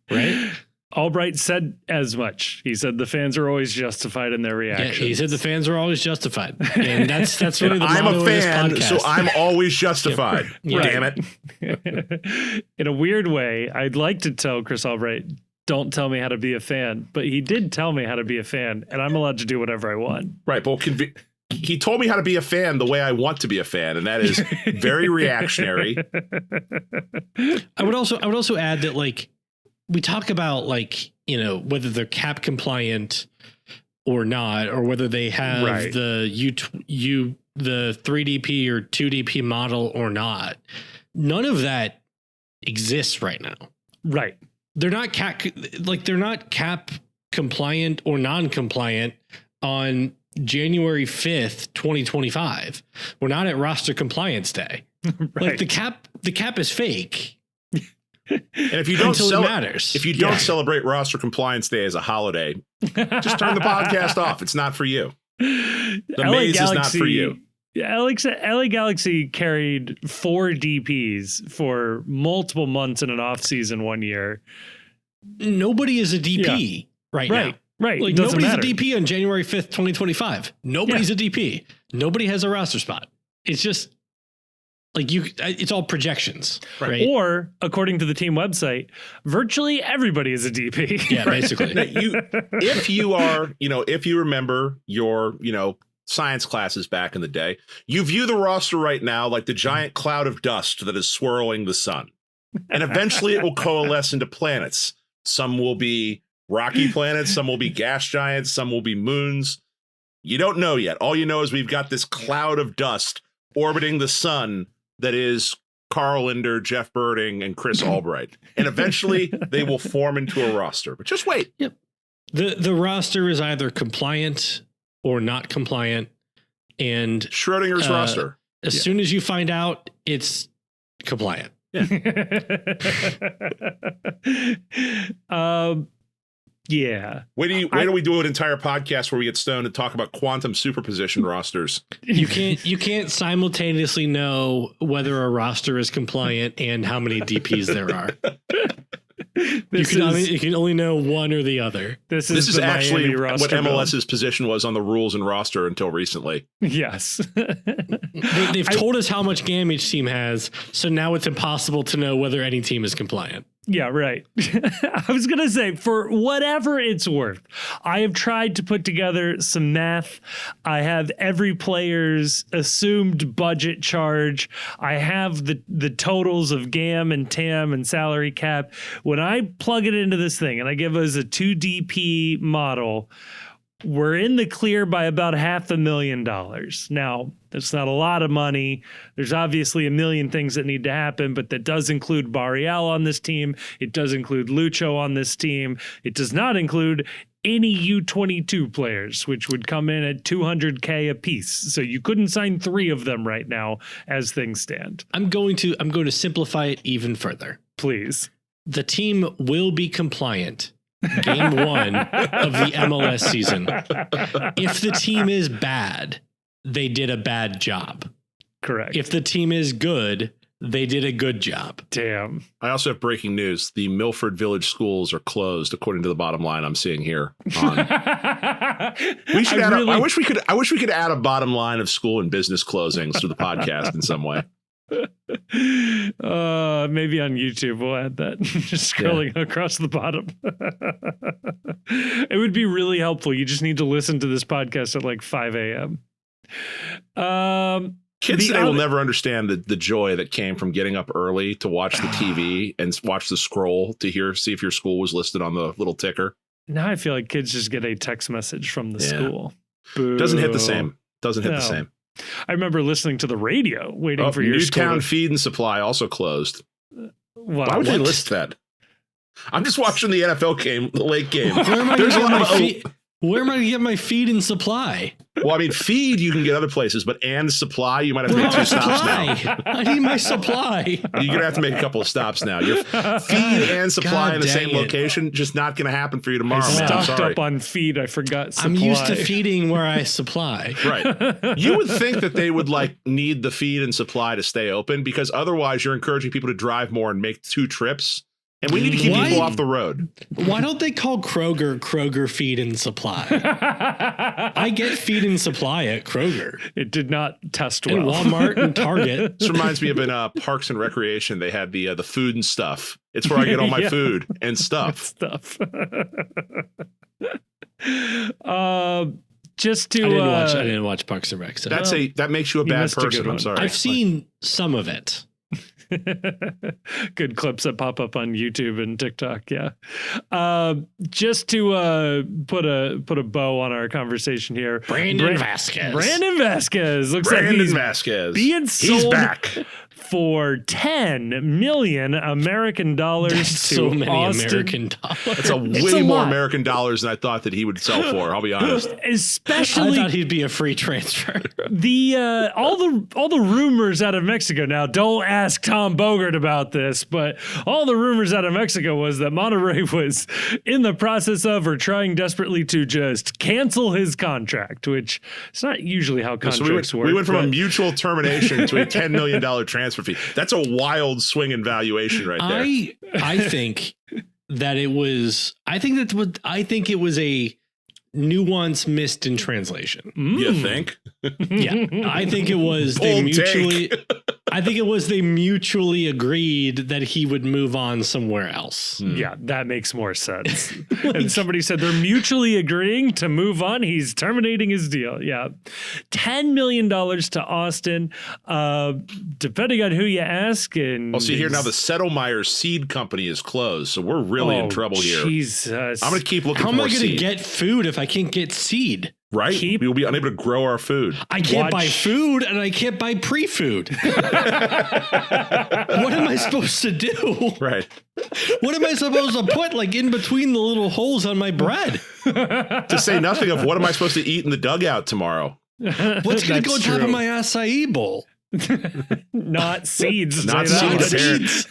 Right. Albright said as much. He said the fans are always justified in their reactions. Yeah, he said the fans are always justified. And that's really the I'm motto a fan, of this so podcast. I'm always justified. Yeah. Damn it. In a weird way, I'd like to tell Chris Albright, don't tell me how to be a fan, but he did tell me how to be a fan, and I'm allowed to do whatever I want. Right, but he told me how to be a fan the way I want to be a fan, and that is very reactionary. I would also add that, like, we talk about, like, whether they're cap compliant or not, or whether they have the 3DP or 2DP model or not. None of that exists right now. Right. They're not cap compliant or non-compliant on January 5th, 2025. We're not at roster compliance day. Like, the cap is fake. And if you don't matters. If you don't celebrate roster compliance day as a holiday, just turn the podcast off. It's not for you. The maze is not for you. LA Galaxy carried 4 DPs for multiple months in an off season one year. Nobody is a DP right now. Right. Like, nobody's a DP on January 5th, 2025. Nobody's a DP. Nobody has a roster spot. It's just like it's all projections. Right. Or, according to the team website, virtually everybody is a DP. Yeah, basically. If you remember your, science classes back in the day, you view the roster right now like the giant cloud of dust that is swirling the sun. And eventually it will coalesce into planets. Some will be rocky planets, some will be gas giants, some will be moons. You don't know yet. All you know is we've got this cloud of dust orbiting the sun that is Carl Linder, Jeff Birding, and Chris Albright. And eventually they will form into a roster. But just wait. Yep. The roster is either compliant or not compliant. And Schrodinger's roster. As soon as you find out, it's compliant. Yeah. Wait do we do an entire podcast where we get stoned and talk about quantum superposition rosters? You can't simultaneously know whether a roster is compliant and how many DPs there are. You can only know one or the other. This is actually what MLS's position was on the rules and roster until recently. Yes. They've told us how much game each team has, so now it's impossible to know whether any team is compliant. Yeah, right. I was going to say, for whatever it's worth, I have tried to put together some math. I have every player's assumed budget charge. I have the totals of GAM and TAM and salary cap. When I plug it into this thing and I give us a 2DP model, we're in the clear by about $500,000. Now, that's not a lot of money. There's obviously a million things that need to happen, but that does include Barreal on this team. It does include Lucho on this team. It does not include any U22 players, which would come in at $200K a piece. So you couldn't sign 3 of them right now as things stand. I'm going to simplify it even further. Please. The team will be compliant game 1 of the MLS season. If the team is bad, they did a bad job. Correct. If the team is good, they did a good job. Damn. I also have breaking news. The Milford Village schools are closed, according to the bottom line I'm seeing here. We should I wish we could add a bottom line of school and business closings to the podcast in some way. Maybe on YouTube we'll add that. Just scrolling across the bottom. It would be really helpful. You just need to listen to this podcast at like 5 a.m. Kids today will never understand the joy that came from getting up early to watch the TV and watch the scroll to see if your school was listed on the little ticker. Now I feel like kids just get a text message from the school. Boo. Doesn't hit the same. The same. I remember listening to the radio waiting for your Newtown Feed and Supply also closed. Why would they list that? I'm just watching the NFL game, the late game. Where am I going to get my feed and supply? Well, I mean, feed you can get other places, but and supply you might have to make 2 stops now. I need my supply. You're gonna have to make a couple of stops now. Your feed and supply in the same location, just not gonna happen for you tomorrow. I stocked up on feed. I forgot supply. I'm used to feeding where I supply. Right. You would think that they would need the feed and supply to stay open, because otherwise you're encouraging people to drive more and make 2 trips. And we need to keep people off the road. Why don't they call Kroger Feed and Supply? I get feed and supply at Kroger. It did not test well. And Walmart and Target. This reminds me of in Parks and Recreation. They had the food and stuff. It's where I get all my food and stuff. Just to I didn't watch Parks and Rec. So. That makes you a bad person. I'm sorry. I've seen some of it. Good clips that pop up on YouTube and TikTok. Yeah. Just to put a bow on our conversation here. Brandon Vasquez looks like being sold. He's back for $10 million American dollars. That's to so many Austin. American dollars. That's way more American dollars than I thought that he would sell for. I'll be honest. Especially, I thought he'd be a free transfer. All the rumors out of Mexico. Now, don't ask Tom Bogert about this, but all the rumors out of Mexico was that Monterrey was in the process of or trying desperately to just cancel his contract, which is not usually how contracts work. We went from a mutual termination to a $10 million transfer fee. That's a wild swing in valuation right there. I think that it was. I think it was a nuance missed in translation. You think? Yeah, I think it was they mutually agreed that he would move on somewhere else. Yeah, that makes more sense. And somebody said they're mutually agreeing to move on. He's terminating his deal. Yeah. $10 million to Austin. Depending on who you ask. And see here now, the Settlemyers seed company is closed, so we're really in trouble here. Jesus. I'm going to keep looking for seed. How am I going to get food if I can't get seed? Right? We will be unable to grow our food. I can't buy food and I can't buy pre-food. What am I supposed to do? Right. What am I supposed to put in between the little holes on my bread? To say nothing of what am I supposed to eat in the dugout tomorrow? What's going to go on top of my acai bowl? Not seeds. Not seeds.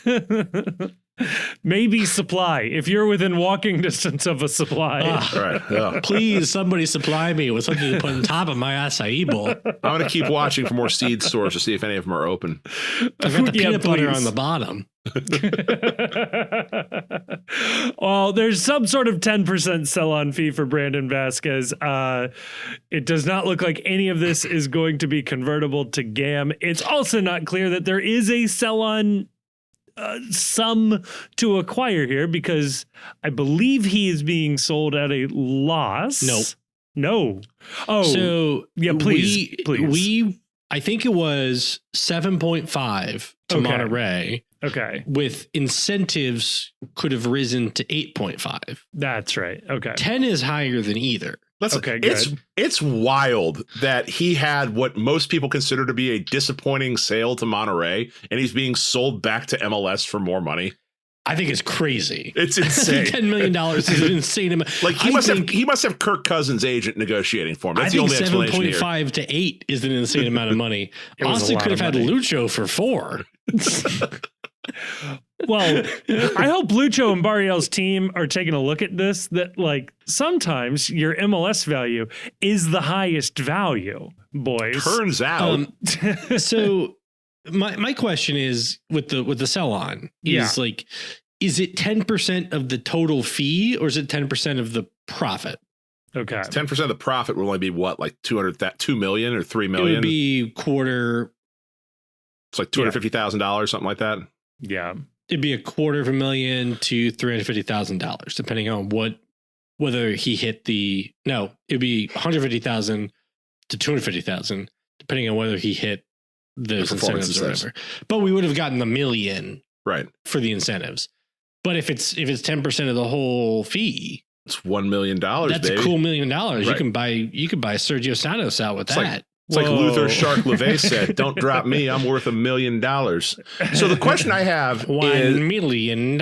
Maybe supply. If you're within walking distance of a supply. Right. Yeah. Please, somebody supply me with something to put on top of my acai bowl. I'm going to keep watching for more seed stores to see if any of them are open. I've got the peanut butter on the bottom. Well, there's some sort of 10% sell-on fee for Brandon Vasquez. It does not look like any of this is going to be convertible to GAM. It's also not clear that there is a sell-on sum to acquire here, because I believe he is being sold at a loss. No. Oh, so yeah, please. I think it was 7.5 to Monterey. Okay. With incentives could have risen to 8.5. That's right. Okay. 10 is higher than either. Okay, good. It's wild that he had what most people consider to be a disappointing sale to Monterey, and he's being sold back to MLS for more money. I think it's crazy. It's insane. $10 million is an insane amount. Like he must have Kirk Cousins' agent negotiating for him. That's the only explanation here. 7.5 to 8 is an insane amount of money. Austin could have had Lucho for 4. Well, I hope Lucho and Barreal's team are taking a look at this, that like sometimes your MLS value is the highest value, boys. Turns out. So my question is with the sell on is like, is it 10% of the total fee or is it 10% of the profit? Okay. 10% of the profit will only be what, like 2 million or 3 million? It would be quarter. It's like $250,000, something like that. Yeah. It'd be $250,000 to $350,000, depending on whether he hit it'd be $150,000 to $250,000, depending on whether he hit those incentives or whatever. But we would have gotten $1 million right for the incentives. But if it's 10% of the whole fee, it's $1 million. That's baby. a cool $1 million. Right. You can buy Sergio Santos out with that. It's like Luther Shark LeVay said, "Don't drop me. I'm worth $1 million." So the question I have is $1 million.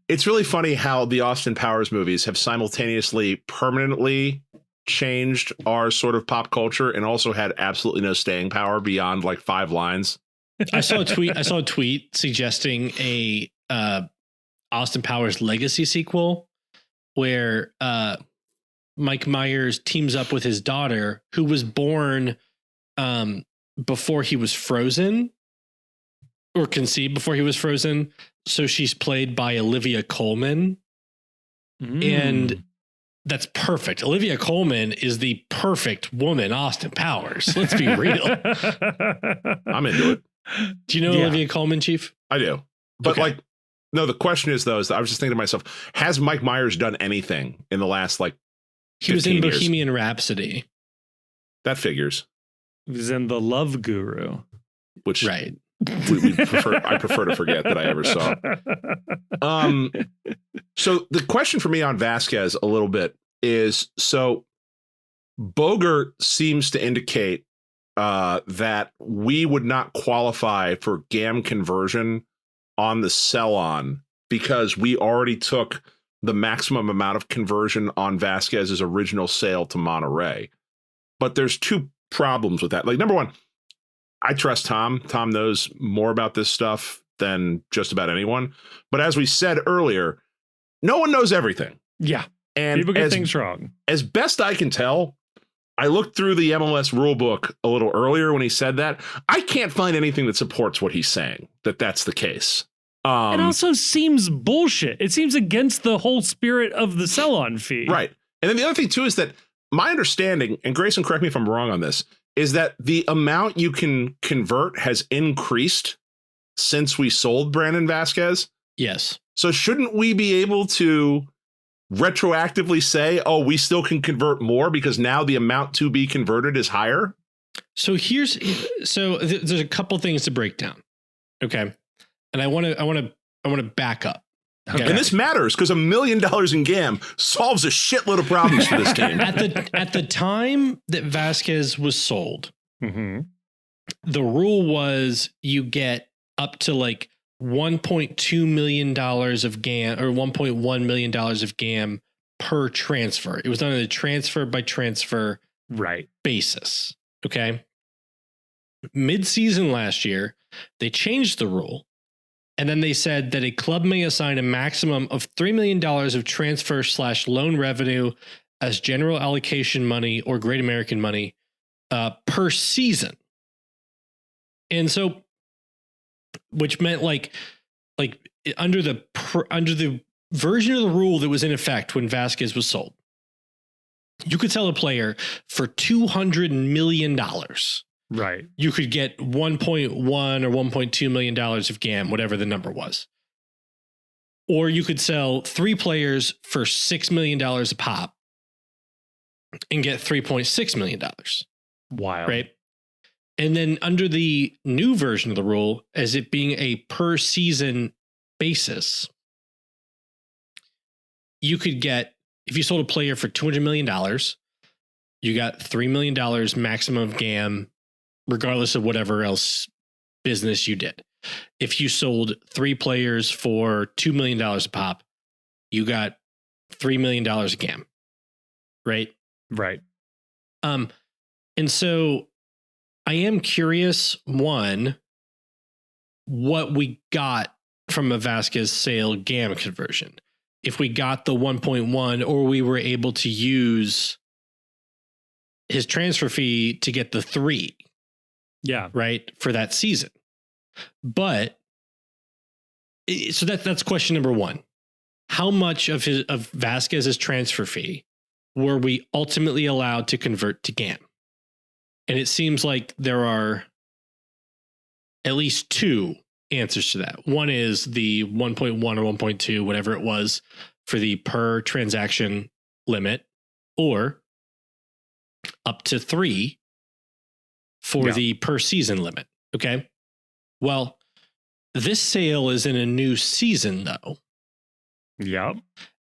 It's really funny how the Austin Powers movies have simultaneously permanently changed our sort of pop culture and also had absolutely no staying power beyond like 5 lines. I saw a tweet suggesting a Austin Powers Legacy sequel where Mike Myers teams up with his daughter, who was born before he was frozen, or conceived before he was frozen. So she's played by Olivia Colman. And that's perfect. Olivia Colman is the perfect woman, Austin Powers. Let's be real. I'm into it. Do you know Olivia Colman, Chief? I do. But no, the question is, though, I was just thinking to myself, has Mike Myers done anything in the last he was in years? Bohemian Rhapsody. That figures. He was in The Love Guru. Which right. I prefer to forget that I ever saw. So the question for me on Vasquez a little bit is, so Bogert seems to indicate that we would not qualify for GAM conversion on the sell-on because we already took the maximum amount of conversion on Vasquez's original sale to Monterey. But there's 2 problems with that. Like, number one, I trust Tom. Tom knows more about this stuff than just about anyone. But as we said earlier, no one knows everything. Yeah. And people get things wrong. As best I can tell, I looked through the MLS rulebook a little earlier when he said that. I can't find anything that supports what he's saying, that that's the case. It also seems bullshit. It seems against the whole spirit of the sell-on fee. Right. And then the other thing, too, is that my understanding, and Grayson, correct me if I'm wrong on this, is that the amount you can convert has increased since we sold Brandon Vasquez. Yes. So shouldn't we be able to retroactively say, oh, we still can convert more because now the amount to be converted is higher? So there's a couple things to break down. Okay. And I want to back up. Okay. And this matters because $1 million in GAM solves a shitload of problems for this team. At the time that Vasquez was sold, the rule was you get up to like $1.2 million of GAM or $1.1 million of GAM per transfer. It was on a transfer by transfer basis. Okay. Mid-season last year, they changed the rule. And then they said that a club may assign a maximum of $3 million of transfer/loan revenue as general allocation money or Great American money per season. And so, which meant like under the version of the rule that was in effect when Vasquez was sold, you could sell a player for $200 million. Right. You could get $1.1 or $1.2 million of GAM, whatever the number was. Or you could sell 3 players for $6 million a pop and get $3.6 million. Wild. Right. And then under the new version of the rule, as it being a per season basis, you could get, if you sold a player for $200 million, you got $3 million maximum of GAM, regardless of whatever else business you did. If you sold 3 players for $2 million a pop, you got $3 million of GAM. Right? Right. And so I am curious, one, what we got from a Vasquez sale GAM conversion. If we got the 1.1 or we were able to use his transfer fee to get the 3. Yeah. Right. For that season. But so that's question number 1. How much of Vasquez's transfer fee were we ultimately allowed to convert to GAM? And it seems like there are at least 2 answers to that. One is the 1.1 or 1.2, whatever it was, for the per transaction limit, or up to 3 for the per season limit. Okay. Well, this sale is in a new season, though. Yep.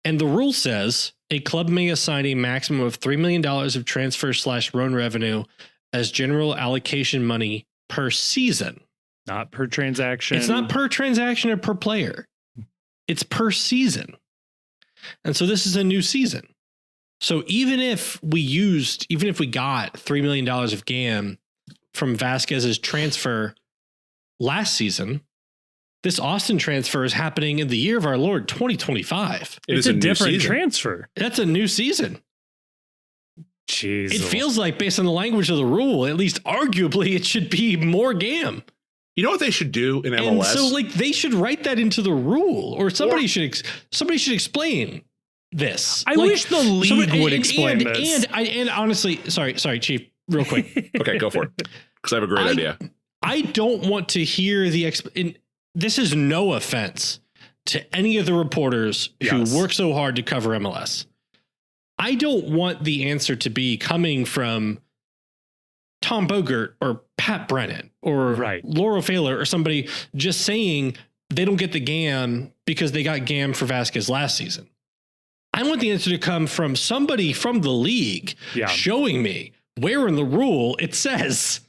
And the rule says a club may assign a maximum of $3 million of transfer/loan revenue as general allocation money per season. Not per transaction. It's not per transaction or per player. It's per season. And so this is a new season. So even if we got $3 million of GAM from Vasquez's transfer last season, this Austin transfer is happening in the year of our Lord 2025. It's a different transfer. That's a new season. Jeez. It feels like, based on the language of the rule, at least arguably, it should be more GAM. You know what they should do in MLS? And so, they should write that into the rule, or somebody should explain this. I wish the league would explain this. And honestly, sorry, Chief, real quick. Okay, go for it. Because I have a great idea. I don't want to hear this is no offense to any of the reporters who work so hard to cover MLS. I don't want the answer to be coming from Tom Bogert or Pat Brennan or Laura Failer or somebody just saying they don't get the GAM because they got GAM for Vasquez last season. I want the answer to come from somebody from the league showing me where in the rule it says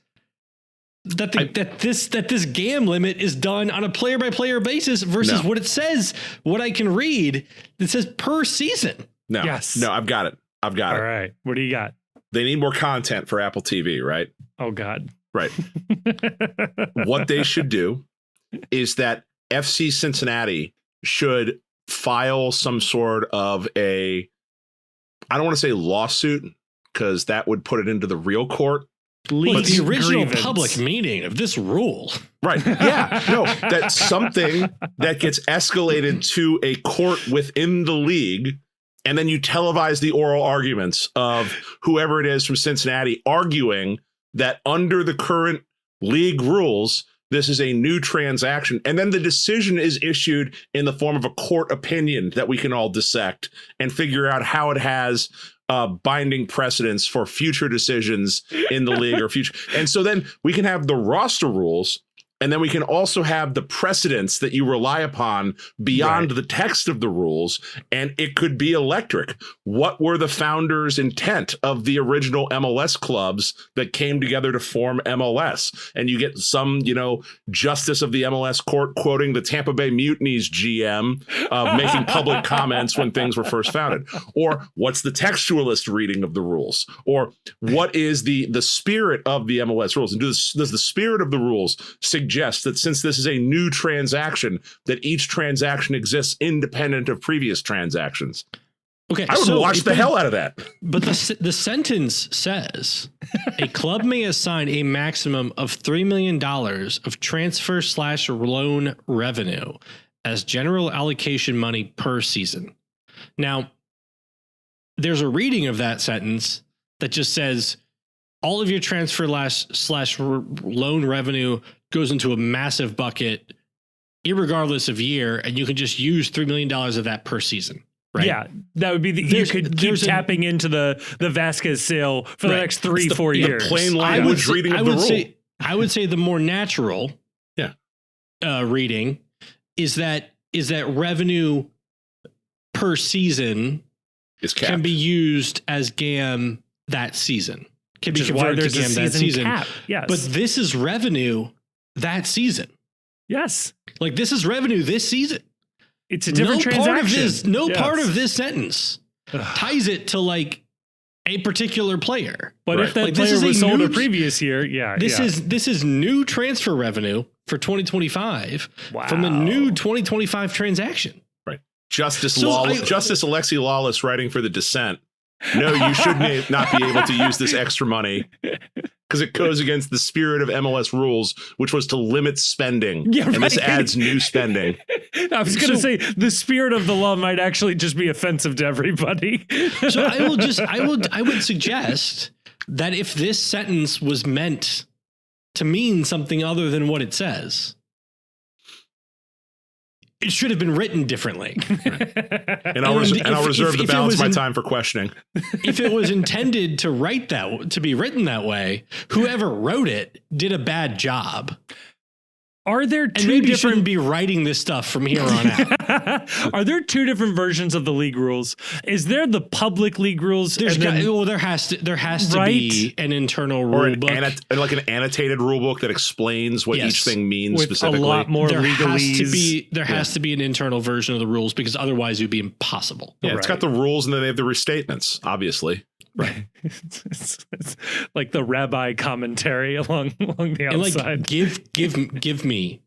that this GAM limit is done on a player by player basis versus what I can read that says per season. No, I've got it. All right. What do you got? They need more content for Apple TV, right? Oh, God. Right. What they should do is that FC Cincinnati should file some sort of I don't want to say lawsuit, because that would put it into the real court. But the original public meaning of this rule. Right. Yeah. No, that's something that gets escalated to a court within the league. And then you televise the oral arguments of whoever it is from Cincinnati arguing that under the current league rules, this is a new transaction. And then the decision is issued in the form of a court opinion that we can all dissect and figure out how it has binding precedence for future decisions in the league or future. And so then we can have the roster rules And then we can also have the precedents that you rely upon beyond the text of the rules. And it could be electric. What were the founders' intent of the original MLS clubs that came together to form MLS? And you get some, justice of the MLS court quoting the Tampa Bay Mutiny's GM making public comments when things were first founded. Or what's the textualist reading of the rules? Or what is the spirit of the MLS rules? And does the spirit of the rules suggest that since this is a new transaction, that each transaction exists independent of previous transactions? Okay, I would watch the hell out of that. But the sentence says a club may assign a maximum of $3 million of transfer/loan revenue as general allocation money per season. Now, there's a reading of that sentence that just says all of your transfer/loan revenue goes into a massive bucket, irregardless of year, and you can just use $3 million of that per season. Right? Yeah, that would be you could keep tapping into the Vasquez sale for the next 3-4 years. The plain language reading of the rule. I would say the more natural reading is that revenue per season can be used as GAM that season. Can be converted to GAM that season. Cap. Yes. But this is revenue that season. Yes. Like this is revenue this season. It's a different transaction. Part of this sentence ties it to like a particular player. But if that player was sold a previous year, this is new transfer revenue for 2025 from a new 2025 transaction. Right. Justice Alexi Lawless writing for The Dissent. No, you should not be able to use this extra money because it goes against the spirit of MLS rules, which was to limit spending. Yeah, and this adds new spending. I was going to say the spirit of the law might actually just be offensive to everybody. So I would suggest that if this sentence was meant to mean something other than what it says, it should have been written differently. And I'll reserve the balance of my time for questioning. If it was intended to be written that way, whoever wrote it did a bad job. Are there two maybe different shouldn't be writing this stuff from here on out? Are there two different versions of the league rules? Is there the public league rules? There has to be an internal rule book, like an annotated rule book that explains what each thing means with specifically. A lot more legalese. There has to be an internal version of the rules because otherwise it would be impossible. Yeah, it's got the rules and then they have the restatements, obviously. Right. It's like the rabbi commentary along the outside. Like, give me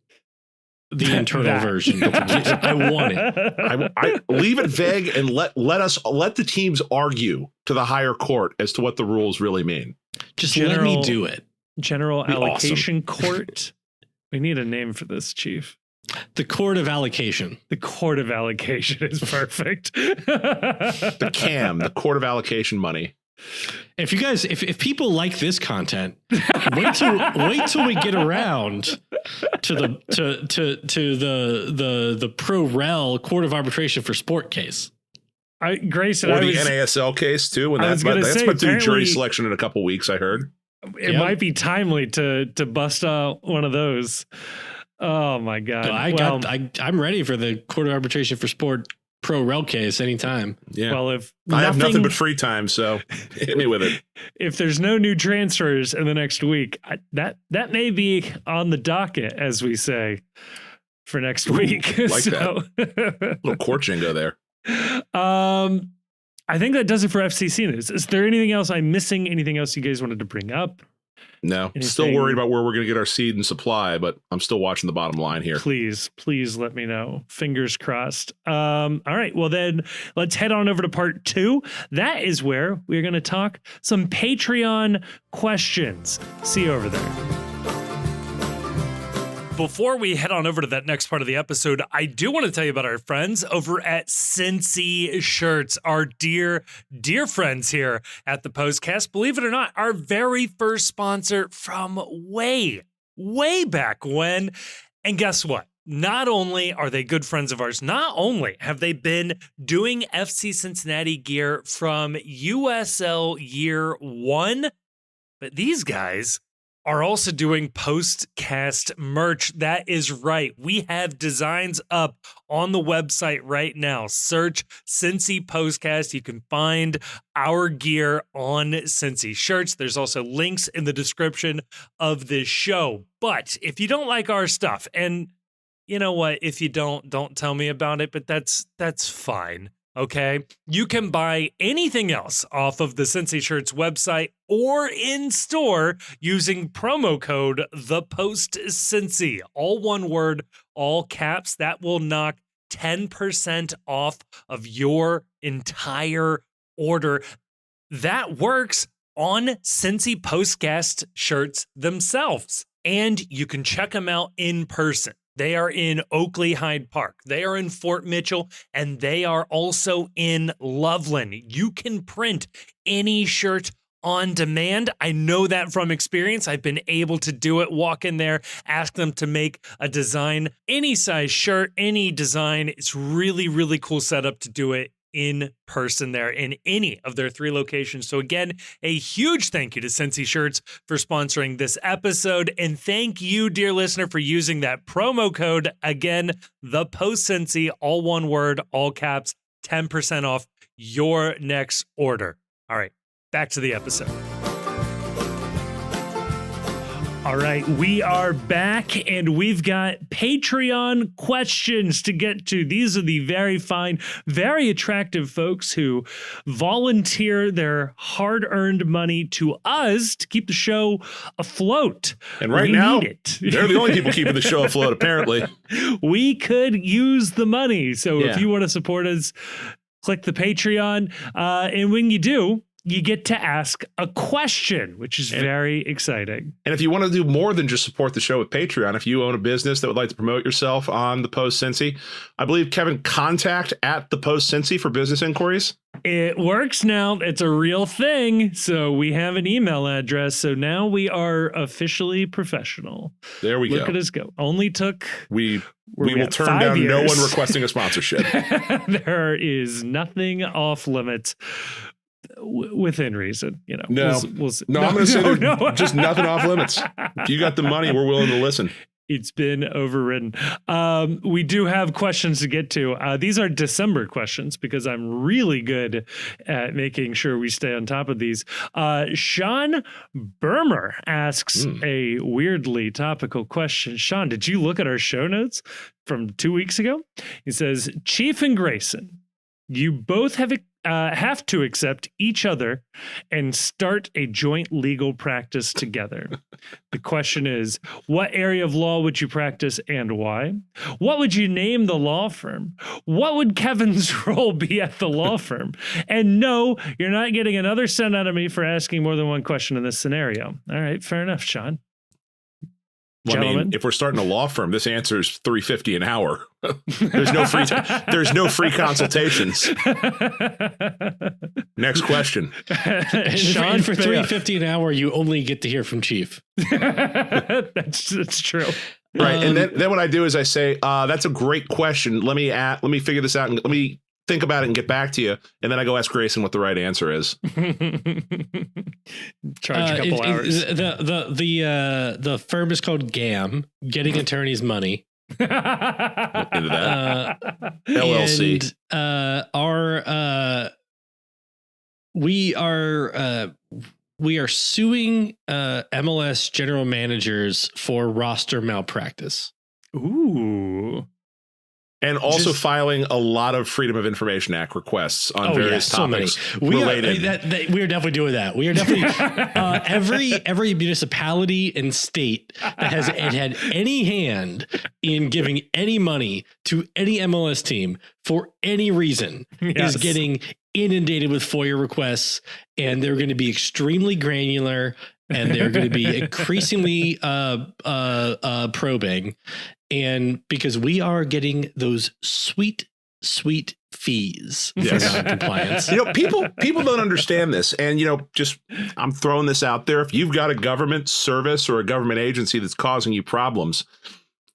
the internal version. I want it. I leave it vague and let the teams argue to the higher court as to what the rules really mean. Just let me do it. General Allocation Court. We need a name for this, Chief. The Court of Allocation. The Court of Allocation is perfect. The CAM, the Court of Allocation Money. If you guys, if people like this content, wait till we get around to the Pro Rel Court of Arbitration for Sport case. Grayson, or the NASL case too. When that's put through jury selection in a couple weeks, I heard. It might be timely to bust out one of those. Oh my God! I'm ready for the Court of Arbitration for Sport Pro Rel case anytime. Yeah. Well, I have nothing but free time, so hit me with it. If there's no new transfers in the next week, that may be on the docket, as we say, for next week. Like that little court jingo there. I think that does it for FCC news. Is there anything else I'm missing? Anything else you guys wanted to bring up? No, still worried about where we're going to get our seed and supply, but I'm still watching the bottom line here. Please let me know. Fingers crossed. All right. Well, then let's head on over to part 2. That is where we're going to talk some Patreon questions. See you over there. Before we head on over to that next part of the episode, I do want to tell you about our friends over at Cincy Shirts, our dear, dear friends here at the Postcast. Believe it or not, our very first sponsor from way back when. And guess what? Not only are they good friends of ours, not only have they been doing FC Cincinnati gear from USL year 1, but these guys are also doing postcast merch. That is right. We have designs up on the website right now. Search Cincy Postcast. You can find our gear on Cincy shirts. There's also links in the description of this show. But if you don't like our stuff, and you know what, if you don't tell me about it, but that's fine. Okay, you can buy anything else off of the Cincy Shirts website or in store using promo code ThePostCincy. All one word, all caps. That will knock 10% off of your entire order. That works on Cincy Postcast shirts themselves. And you can check them out in person. They are in Oakley Hyde Park. They are in Fort Mitchell, and they are also in Loveland. You can print any shirt on demand. I know that from experience. I've been able to do it. Walk in there, ask them to make a design, any size shirt, any design. It's really, really cool setup to do it in person there in any of their 3 locations. So again, a huge thank you to Cincy Shirts for sponsoring this episode. And thank you, dear listener, for using that promo code. Again, ThePostCincy, all one word, all caps, 10% off your next order. All right, back to the episode. All right, we are back, and we've got Patreon questions to get to. These are the very fine, very attractive folks who volunteer their hard-earned money to us to keep the show afloat. And right now, they're the only people keeping the show afloat, apparently. We could use the money. So if you want to support us, click the Patreon. And when you do, you get to ask a question, which is very exciting. And if you want to do more than just support the show with Patreon, if you own a business that would like to promote yourself on The Post Cincy, I believe, Kevin, contact at The Post Cincy for business inquiries. It works now. It's a real thing. So we have an email address. So now we are officially professional. There we go. Look at us go. Only took... We will turn down years. No one requesting a sponsorship. There is nothing off limits. Within reason, you know. No, I'm going to say just nothing off limits. If you got the money, we're willing to listen. It's been overridden. We do have questions to get to. These are December questions because I'm really good at making sure we stay on top of these. Sean Burmer asks a weirdly topical question. Sean, did you look at our show notes from 2 weeks ago? He says, Chief and Grayson, you both have to accept each other and start a joint legal practice together. The question is, what area of law would you practice and why? What would you name the law firm? What would Kevin's role be at the law firm? And no, you're not getting another cent out of me for asking more than one question in this scenario. All right, fair enough, Sean. Well, I mean, if we're starting a law firm, this answer is $350 an hour. There's no free consultations. Next question. Sean, for $350 an hour, you only get to hear from Chief. That's true. Right, and then what I do is I say, "That's a great question. Let me figure this out and let me think about it and get back to you." And then I go ask Grayson what the right answer is. Charge a couple hours. The firm is called GAM, Getting Attorneys Money. Into that. LLC. And we are suing MLS general managers for roster malpractice. Ooh. And also filing a lot of Freedom of Information Act requests on various topics related. We are definitely doing that. We are definitely every municipality and state that has had any hand in giving any money to any MLS team for any reason is getting inundated with FOIA requests, and they're going to be extremely granular, and they're going to be increasingly probing. And because we are getting those sweet fees for non-compliance. People don't understand this. And, I'm throwing this out there. If you've got a government service or a government agency that's causing you problems,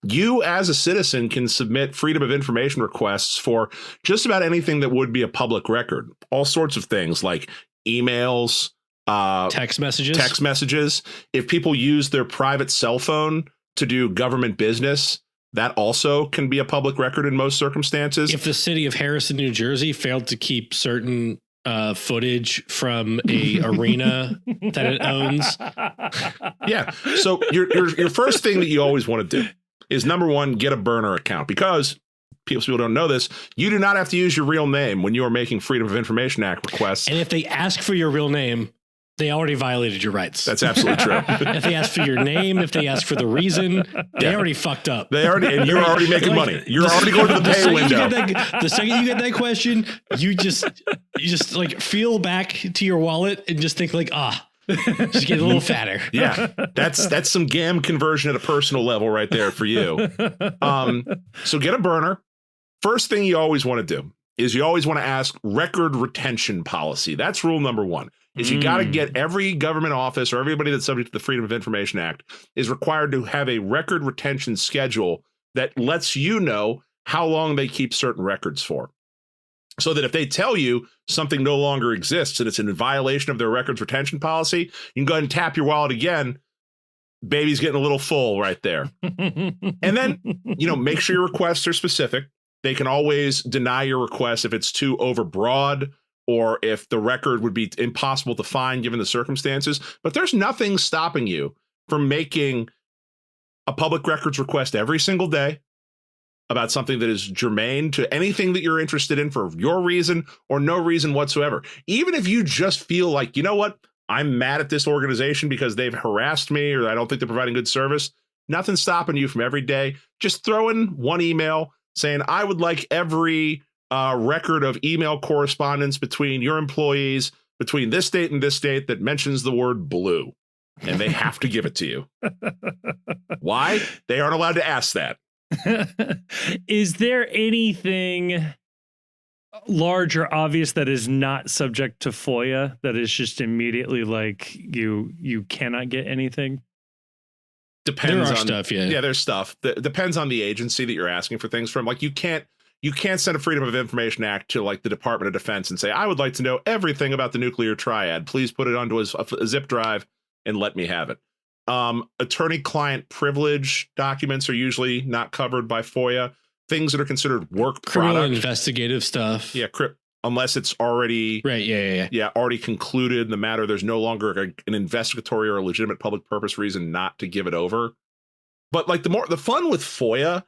you as a citizen can submit Freedom of Information requests for just about anything that would be a public record. All sorts of things like emails, text messages. If people use their private cell phone to do government business, that also can be a public record in most circumstances. If the city of Harrison, New Jersey failed to keep certain footage from a arena that it owns. Yeah. So your first thing that you always want to do is, number one, get a burner account, because people don't know this. You do not have to use your real name when you are making Freedom of Information Act requests. And if they ask for your real name, they already violated your rights. That's absolutely true. If they ask for your name, if they ask for the reason, they already fucked up. And you're already making money. You're already going to the pay window. The second you get that question, you just like feel back to your wallet and just think like, just get a little fatter. Yeah, that's some GAM conversion at a personal level right there for you. So get a burner. First thing you always want to do is you always want to ask record retention policy. That's rule number one. Is you got to get every government office or everybody that's subject to the Freedom of Information Act is required to have a record retention schedule that lets you know how long they keep certain records for. So that if they tell you something no longer exists and it's in violation of their records retention policy, you can go ahead and tap your wallet again. Baby's getting a little full right there. And then, make sure your requests are specific. They can always deny your request if it's too overbroad, or if the record would be impossible to find given the circumstances. But there's nothing stopping you from making a public records request every single day about something that is germane to anything that you're interested in for your reason or no reason whatsoever. Even if you just feel like, you know what, I'm mad at this organization because they've harassed me or I don't think they're providing good service, nothing's stopping you from every day just throw in one email saying, I would like every record of email correspondence between your employees between this date and this date that mentions the word blue, and they have to give it to you. Why? They aren't allowed to ask that. Is there anything large or obvious that is not subject to FOIA that is just immediately like you cannot get anything? Depends on stuff. Yeah, there's stuff that depends on the agency that you're asking for things from. Like you can't send a Freedom of Information Act to like the Department of Defense and say, I would like to know everything about the nuclear triad. Please put it onto a zip drive and let me have it. Attorney-client privilege documents are usually not covered by FOIA. Things that are considered work criminal product, investigative stuff. Yeah, unless it's already right. Yeah. Already concluded in the matter. There's no longer an investigatory or a legitimate public purpose reason not to give it over. But like the fun with FOIA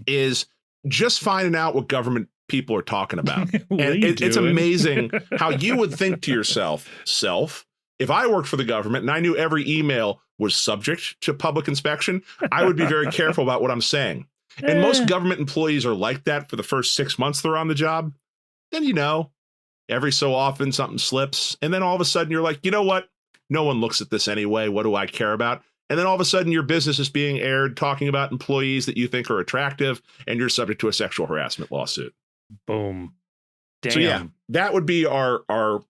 is just finding out what government people are talking about. And it's amazing how you would think to yourself, if I worked for the government and I knew every email was subject to public inspection, I would be very careful about what I'm saying. And most government employees are like that for the first 6 months they're on the job. Then, every so often something slips. And then all of a sudden you're like, you know what? No one looks at this anyway. What do I care about? And then all of a sudden your business is being aired talking about employees that you think are attractive and you're subject to a sexual harassment lawsuit. Boom. Damn. So yeah, that would be our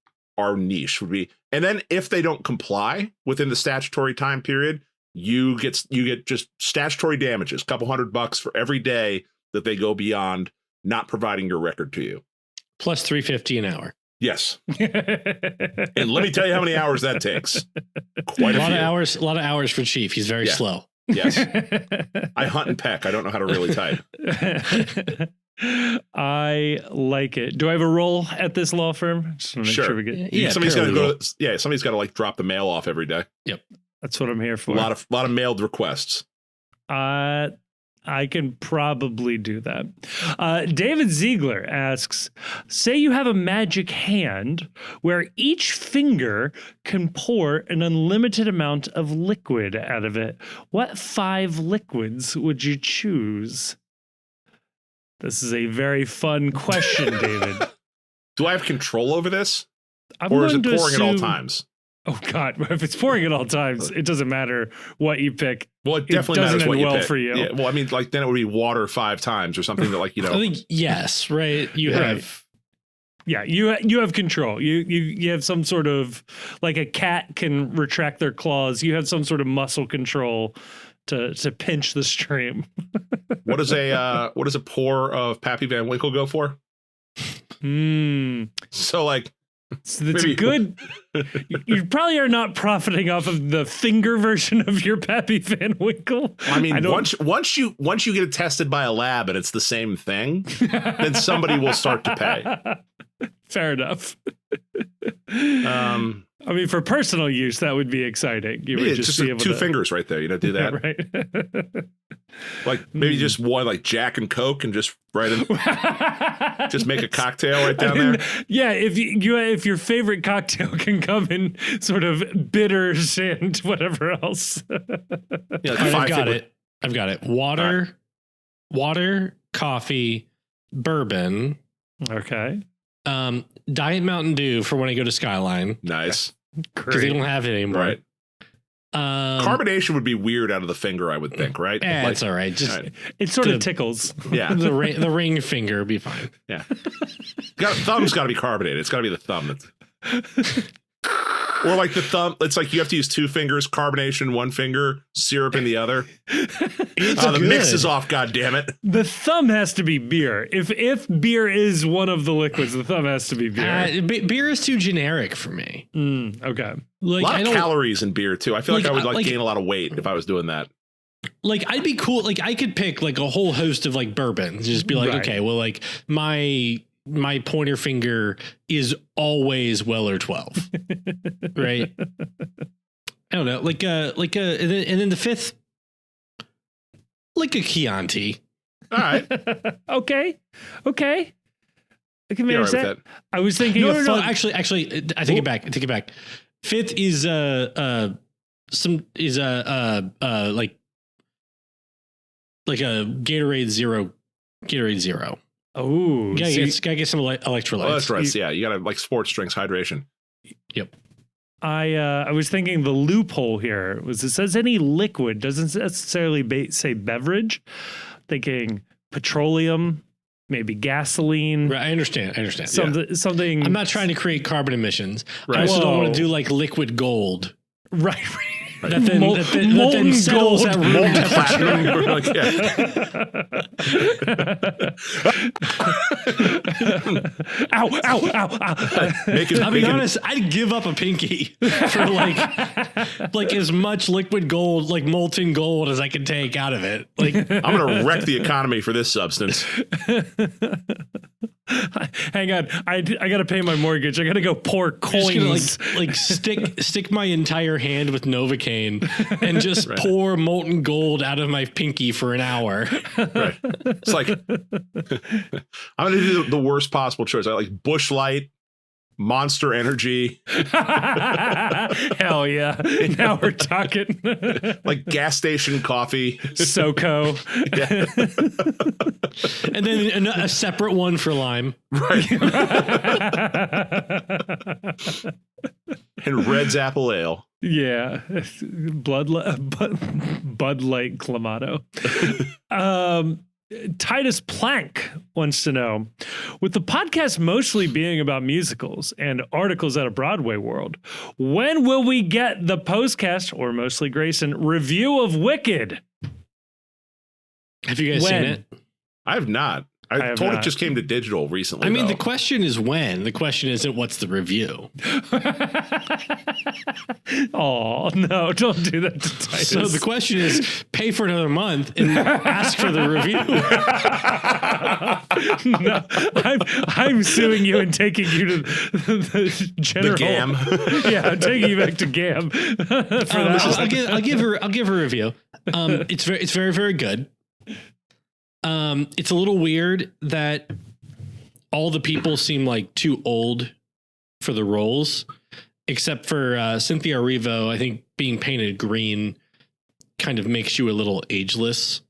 niche would be. And then if they don't comply within the statutory time period, you get just statutory damages, a couple $100 for every day that they go beyond not providing your record to you. Plus $3.50 an hour. Yes. And let me tell you how many hours that takes. Quite a lot of hours for Chief. He's very slow. Yes. I hunt and peck. I don't know how to really type. I like it. Do I have a role at this law firm? Just want to make sure we get. Somebody's got to like drop the mail off every day. Yep. That's what I'm here for. A lot of mailed requests. I can probably do that. David Ziegler asks, say you have a magic hand where each finger can pour an unlimited amount of liquid out of it. What 5 liquids would you choose? This is a very fun question, David. Do I have control over this? Or is it pouring at all times? Oh, God. If it's pouring at all times, it doesn't matter what you pick. Well, it definitely matters what you pick. For you. Yeah, well, I mean, like, then it would be water 5 times or something that, like, I think, yes, right? You have... Yeah, you have control. You have some sort of, like a cat can retract their claws. You have some sort of muscle control to pinch the stream. What does a pour of Pappy Van Winkle go for? So, like, So that's good. You probably are not profiting off of the finger version of your Pappy Van Winkle. I mean, once you get it tested by a lab and it's the same thing, then somebody will start to pay. Fair enough. I mean, for personal use, that would be exciting. You would just be able two fingers right there. You don't do that, right? Like maybe just one, like Jack and Coke, and just just make a cocktail right down there. Yeah, if your favorite cocktail can come in sort of bitters and whatever else. Yeah, I've got it. Water, coffee, bourbon. Okay. Diet Mountain Dew for when I go to Skyline. Nice. Because they don't have it anymore. Right. Carbonation would be weird out of the finger, I would think, right? It's all right. Just it sort of tickles. Yeah. the ring finger would be fine. Yeah. Thumb's got to be carbonated. It's got to be the thumb. Or like the thumb, it's like you have to use two fingers, carbonation in one finger, syrup in the other. The mix is off, goddammit. The thumb has to be beer. If beer is one of the liquids, the thumb has to be beer. Beer is too generic for me. Okay. Like, a lot of calories in beer too. I feel like I would gain a lot of weight if I was doing that. Like I'd be cool. Like I could pick like a whole host of like bourbons. Just be like, okay, well, like my pointer finger is always Weller 12, right? I don't know, and then the fifth, like a Chianti. All right. Okay. I can manage that. I was thinking no. Actually, I take it back. Fifth is like a Gatorade Zero. Oh, gotta get some electrolytes. Oh, that's right. Yeah, you gotta like sports drinks hydration. Yep. I was thinking the loophole here was it says any liquid, doesn't necessarily say beverage. Thinking petroleum, maybe gasoline. Right, I understand. Something. I'm not trying to create carbon emissions. Right. I also don't want to do like liquid gold. Right. That then settles at room temperature. Ow. I'll be honest, I'd give up a pinky for like as much liquid gold, like molten gold as I can take out of it. Like I'm going to wreck the economy for this substance. Hang on. I got to pay my mortgage. I got to go pour coins. Like stick my entire hand with Novocaine and just pour molten gold out of my pinky for an hour. Right. It's like I'm going to do the worst possible choice. I like Busch Light, Monster Energy. Hell yeah. Now we're talking. Like gas station coffee. SoCo. Yeah. And then a separate one for lime. Right. And Red's Apple Ale. Yeah. Bud Light Clamato. Titus Plank wants to know, with the podcast mostly being about musicals and articles out of Broadway world, when will we get the postcast, or mostly Grayson, review of Wicked? Have you guys seen it? I have not. I told it just came to digital recently. I mean, the question is when. The question isn't what's the review. Oh, no, don't do that to Titus. So the question is pay for another month and ask for the review. No, I'm suing you and taking you to the general. The GAM. Yeah, I'm taking you back to GAM. I'll give her a review. It's very, very good. It's a little weird that all the people seem like too old for the roles, except for Cynthia Erivo. I think being painted green kind of makes you a little ageless.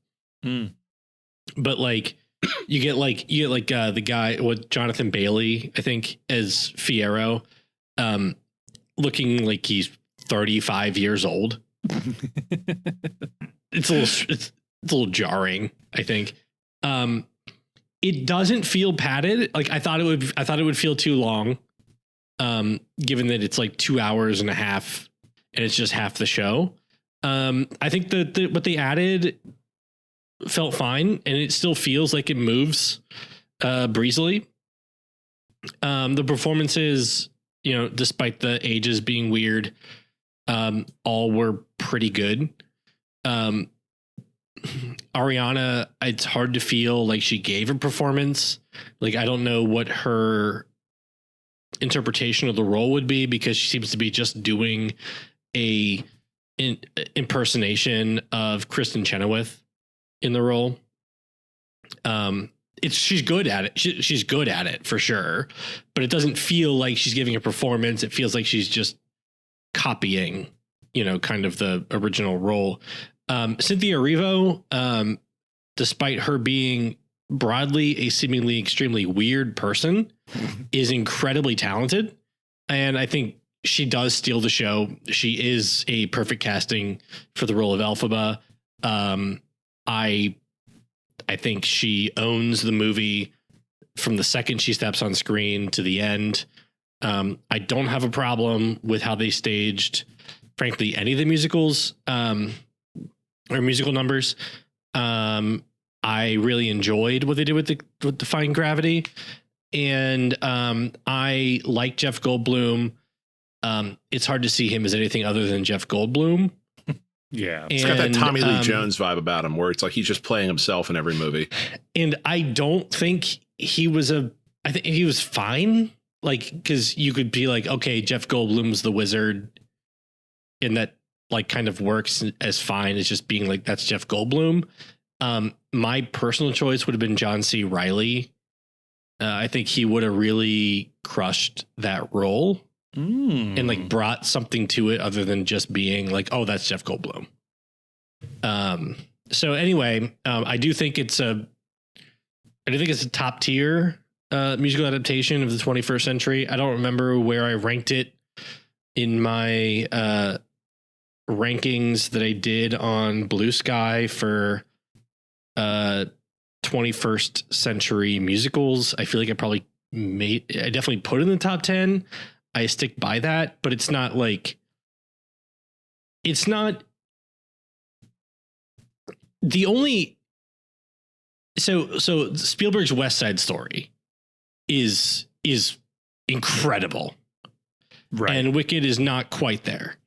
But like you get the guy, Jonathan Bailey, I think, as Fierro, looking like he's 35 years old. It's a little jarring, I think. It doesn't feel padded. Like I thought it would feel too long. Given that it's like 2 hours and a half and it's just half the show. I think that what they added felt fine, and it still feels like it moves breezily. The performances despite the ages being weird, all were pretty good. Ariana, it's hard to feel like she gave a performance. Like, I don't know what her interpretation of the role would be, because she seems to be just doing a impersonation of Kristen Chenoweth in the role. She's good at it. She's good at it for sure, but it doesn't feel like she's giving a performance. It feels like she's just copying, kind of the original role. Cynthia Erivo, despite her being broadly a seemingly extremely weird person, is incredibly talented. And I think she does steal the show. She is a perfect casting for the role of Elphaba. I think she owns the movie from the second she steps on screen to the end. I don't have a problem with how they staged, frankly, any of the musicals or musical numbers. I really enjoyed what they did with Defying Gravity. And I like Jeff Goldblum. It's hard to see him as anything other than Jeff Goldblum. Yeah. It's got that Tommy Lee Jones vibe about him, where it's like he's just playing himself in every movie. And I don't think he was I think he was fine. Like, because you could be like, okay, Jeff Goldblum's the wizard, and that like kind of works as fine as just being like, that's Jeff Goldblum. My personal choice would have been John C. Reilly. I think he would have really crushed that role. And like brought something to it other than just being like, oh, that's Jeff Goldblum. So anyway, I do think it's a top tier musical adaptation of the 21st century. I don't remember where I ranked it in my rankings that I did on Blue Sky for 21st century musicals. I feel like I definitely put it in the top 10. I stick by that, but it's not the only. So Spielberg's West Side Story is incredible, right? And Wicked is not quite there,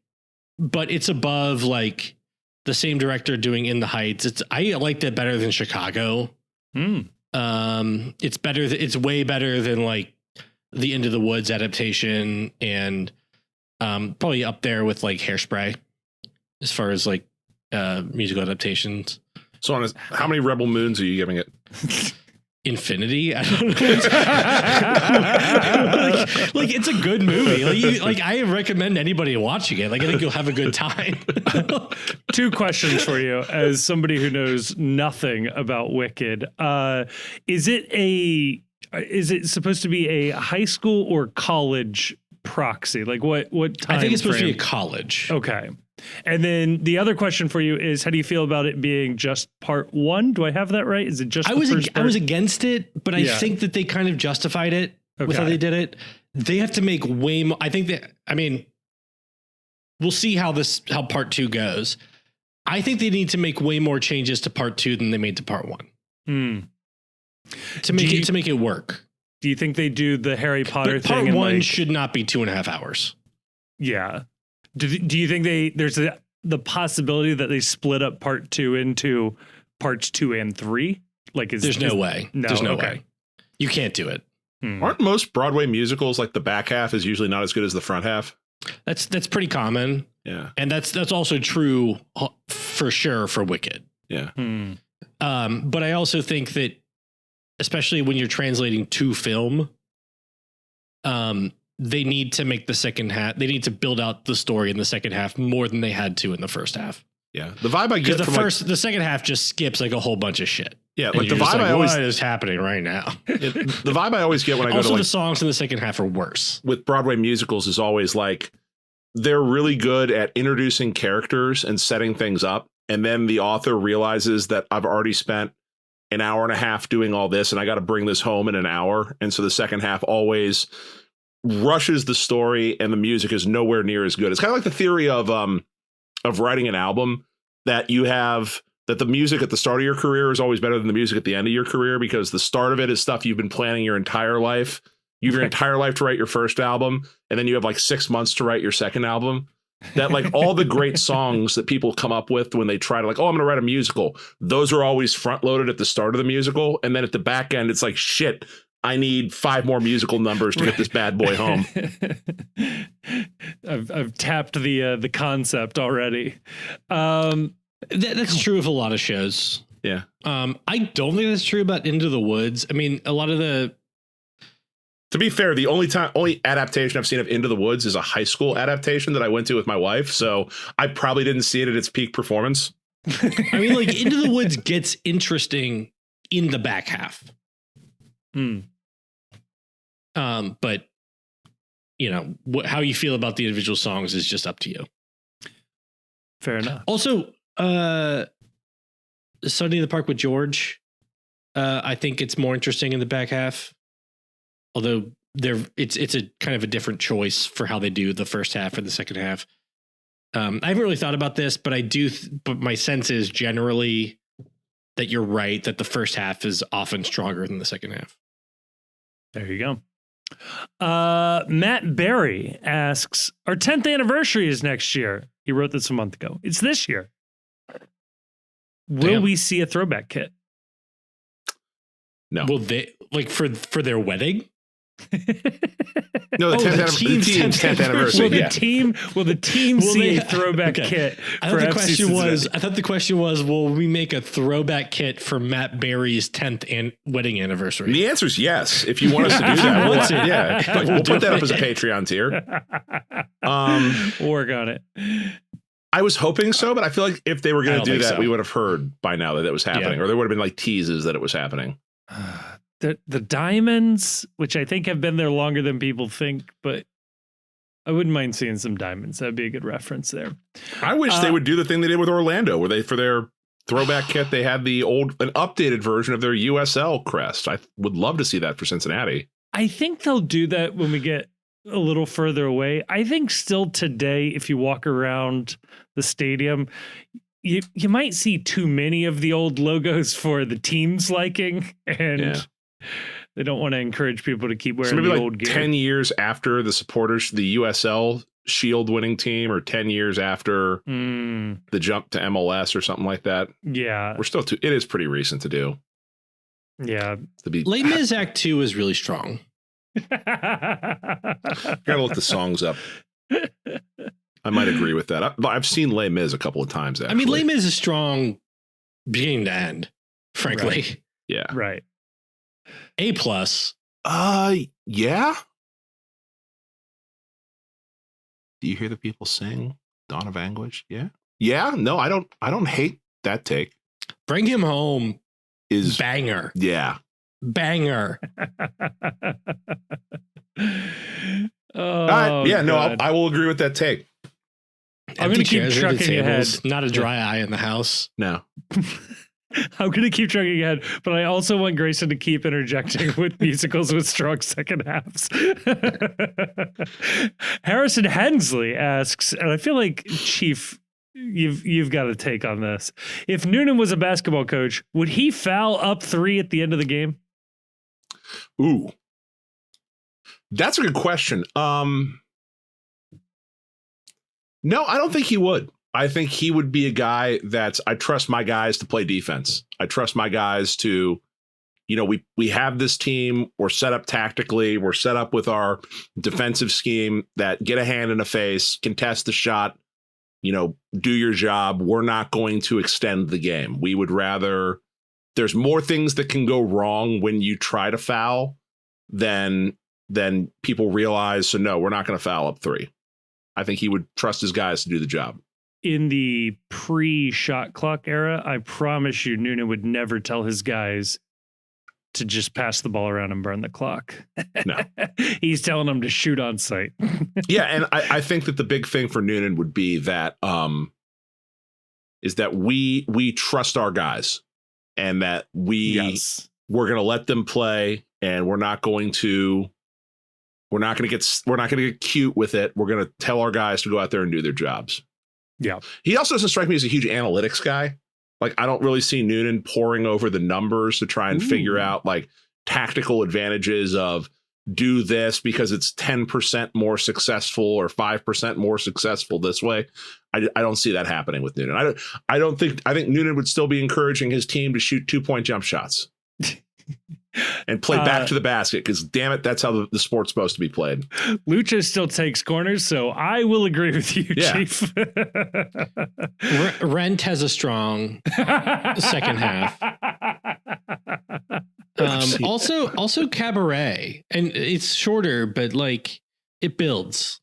but it's above like the same director doing In the Heights. I liked it better than Chicago. It's better. It's way better than like the Into the Woods adaptation, and probably up there with like Hairspray as far as like musical adaptations. So how many Rebel Moons are you giving it? Infinity. I don't know. like it's a good movie. Like I recommend anybody watching it. Like I think you'll have a good time. Two questions for you as somebody who knows nothing about Wicked. Is it supposed to be a high school or college proxy? Like what time? I think it's supposed to be a college. Okay. And then the other question for you is, how do you feel about it being just part one? Do I have that right? Is it just I was against it, but I think that they kind of justified it with how they did it. They have to make way more. I think we'll see how part two goes. I think they need to make way more changes to part two than they made to part one. To make it work. Do you think they do the Harry Potter thing? Part one should not be 2.5 hours. Yeah. Do you think there's the possibility that they split up part two into parts 2 and 3? Like, there's no way. No, there's no way. You can't do it. Aren't most Broadway musicals like the back half is usually not as good as the front half? That's pretty common. Yeah. And that's also true for sure for Wicked. Yeah. But I also think that, especially when you're translating to film, they need to make the second half. They need to build out the story in the second half more than they had to in the first half. Yeah, the vibe I get the second half just skips like a whole bunch of shit. Yeah, like the vibe what is happening right now? The vibe I always get when I go to the songs in the second half are worse. With Broadway musicals is always like they're really good at introducing characters and setting things up, and then the author realizes that I've already spent an hour and a half doing all this, and I got to bring this home in an hour, and so the second half always rushes the story, and the music is nowhere near as good. It's kind of like the theory of writing an album, that you have that the music at the start of your career is always better than the music at the end of your career, because the start of it is stuff you've been planning your entire life, You have your entire life to write your first album, and then you have like 6 months to write your second album. That like all the great songs that people come up with when they try to like, oh, I'm going to write a musical. Those are always front loaded at the start of the musical. And then at the back end, it's like, shit, I need 5 more musical numbers to get this bad boy home. I've tapped the concept already. That's true of a lot of shows. Yeah. I don't think that's true about Into the Woods. I mean, a lot of the. To be fair, the only adaptation I've seen of Into the Woods is a high school adaptation that I went to with my wife. So I probably didn't see it at its peak performance. I mean, like Into the Woods gets interesting in the back half. But you know, how you feel about the individual songs is just up to you. Fair enough. Also, Sunday in the Park with George. I think it's more interesting in the back half. Although it's a kind of a different choice for how they do the first half and the second half. I haven't really thought about this, but I do. But my sense is generally that you're right, that the first half is often stronger than the second half. There you go. Matt Berry asks, our 10th anniversary is next year. He wrote this a month ago. It's this year. Will we see a throwback kit? No. Will they like for their wedding? No, the 10th anniversary. Will the team see a throwback kit? I thought the question was, will we make a throwback kit for Matt Berry's 10th wedding anniversary? And the answer is yes. If you want us to do that, we'll put that up as a Patreon tier. Work on it. I was hoping so, but I feel like if they were going to do that, we would have heard by now that it was happening, or there would have been like teases that it was happening. The diamonds, which I think have been there longer than people think, but I wouldn't mind seeing some diamonds. That'd be a good reference there. I wish they would do the thing they did with Orlando, where they, for their throwback kit, they had an updated version of their USL crest. I would love to see that for Cincinnati. I think they'll do that when we get a little further away. I think still today, if you walk around the stadium, you might see too many of the old logos for the team's liking, and they don't want to encourage people to keep wearing the old gear. 10 years after the supporters, the USL Shield winning team, or 10 years after the jump to MLS or something like that. Yeah. We're still it is pretty recent to do. Yeah. Les Mis Act 2 is really strong. Gotta look the songs up. I might agree with that. I've seen Les Mis a couple of times, actually. I mean, Les Mis is strong beginning to end, frankly. Right. Yeah. Right. A+. Yeah. Do you hear the people sing Dawn of Anguish? Yeah. Yeah. No, I don't hate that take. Bring Him Home is banger. Yeah. Banger. I will agree with that take. I'm going to keep trucking ahead. Not a dry eye in the house. No. I'm going to keep trucking ahead, but I also want Grayson to keep interjecting with musicals with strong second halves. Harrison Hensley asks, and I feel like, Chief, you've got a take on this. If Noonan was a basketball coach, would he foul up 3 at the end of the game? Ooh. That's a good question. No, I don't think he would. I think he would be a guy I trust my guys to play defense. I trust my guys to, we have this team. We're set up tactically. We're set up with our defensive scheme that get a hand in a face, contest the shot, do your job. We're not going to extend the game. We would rather, there's more things that can go wrong when you try to foul than people realize. So no, we're not going to foul up 3. I think he would trust his guys to do the job. In the pre-shot clock era, I promise you, Noonan would never tell his guys to just pass the ball around and burn the clock. No. He's telling them to shoot on sight. Yeah, and I think that the big thing for Noonan would be that is that we trust our guys, and that we're going to let them play, and we're not going to get cute with it. We're going to tell our guys to go out there and do their jobs. Yeah. He also doesn't strike me as a huge analytics guy. Like, I don't really see Noonan poring over the numbers to try and figure out like tactical advantages of do this because it's 10% more successful or 5% more successful this way. I don't see that happening with Noonan. I think Noonan would still be encouraging his team to shoot 2-point jump shots and play back to the basket, because damn it, that's how the sport's supposed to be played. Lucha still takes corners, so I will agree with you, Chief. Rent has a strong second half. Also Cabaret, and it's shorter, but like it builds.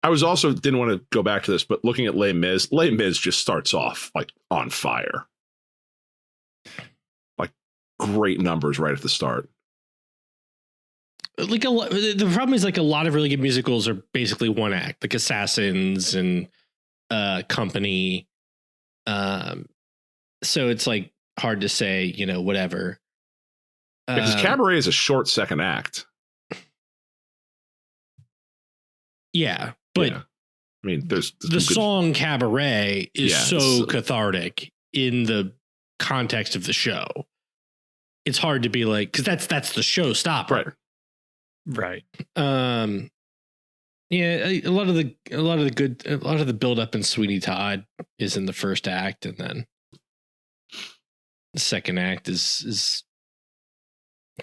I was also didn't want to go back to this, but looking at Les Mis just starts off like on fire. Like great numbers right at the start. Like the problem is like a lot of really good musicals are basically one act, like Assassins and Company. So it's like hard to say, you know, whatever. Because Cabaret is a short second act. Yeah, but yeah. I mean, there's the song Cabaret is so cathartic in the context of the show. It's hard to be like, because that's the showstopper, right? Yeah, a lot of the build up in Sweeney Todd is in the first act, and then the second act is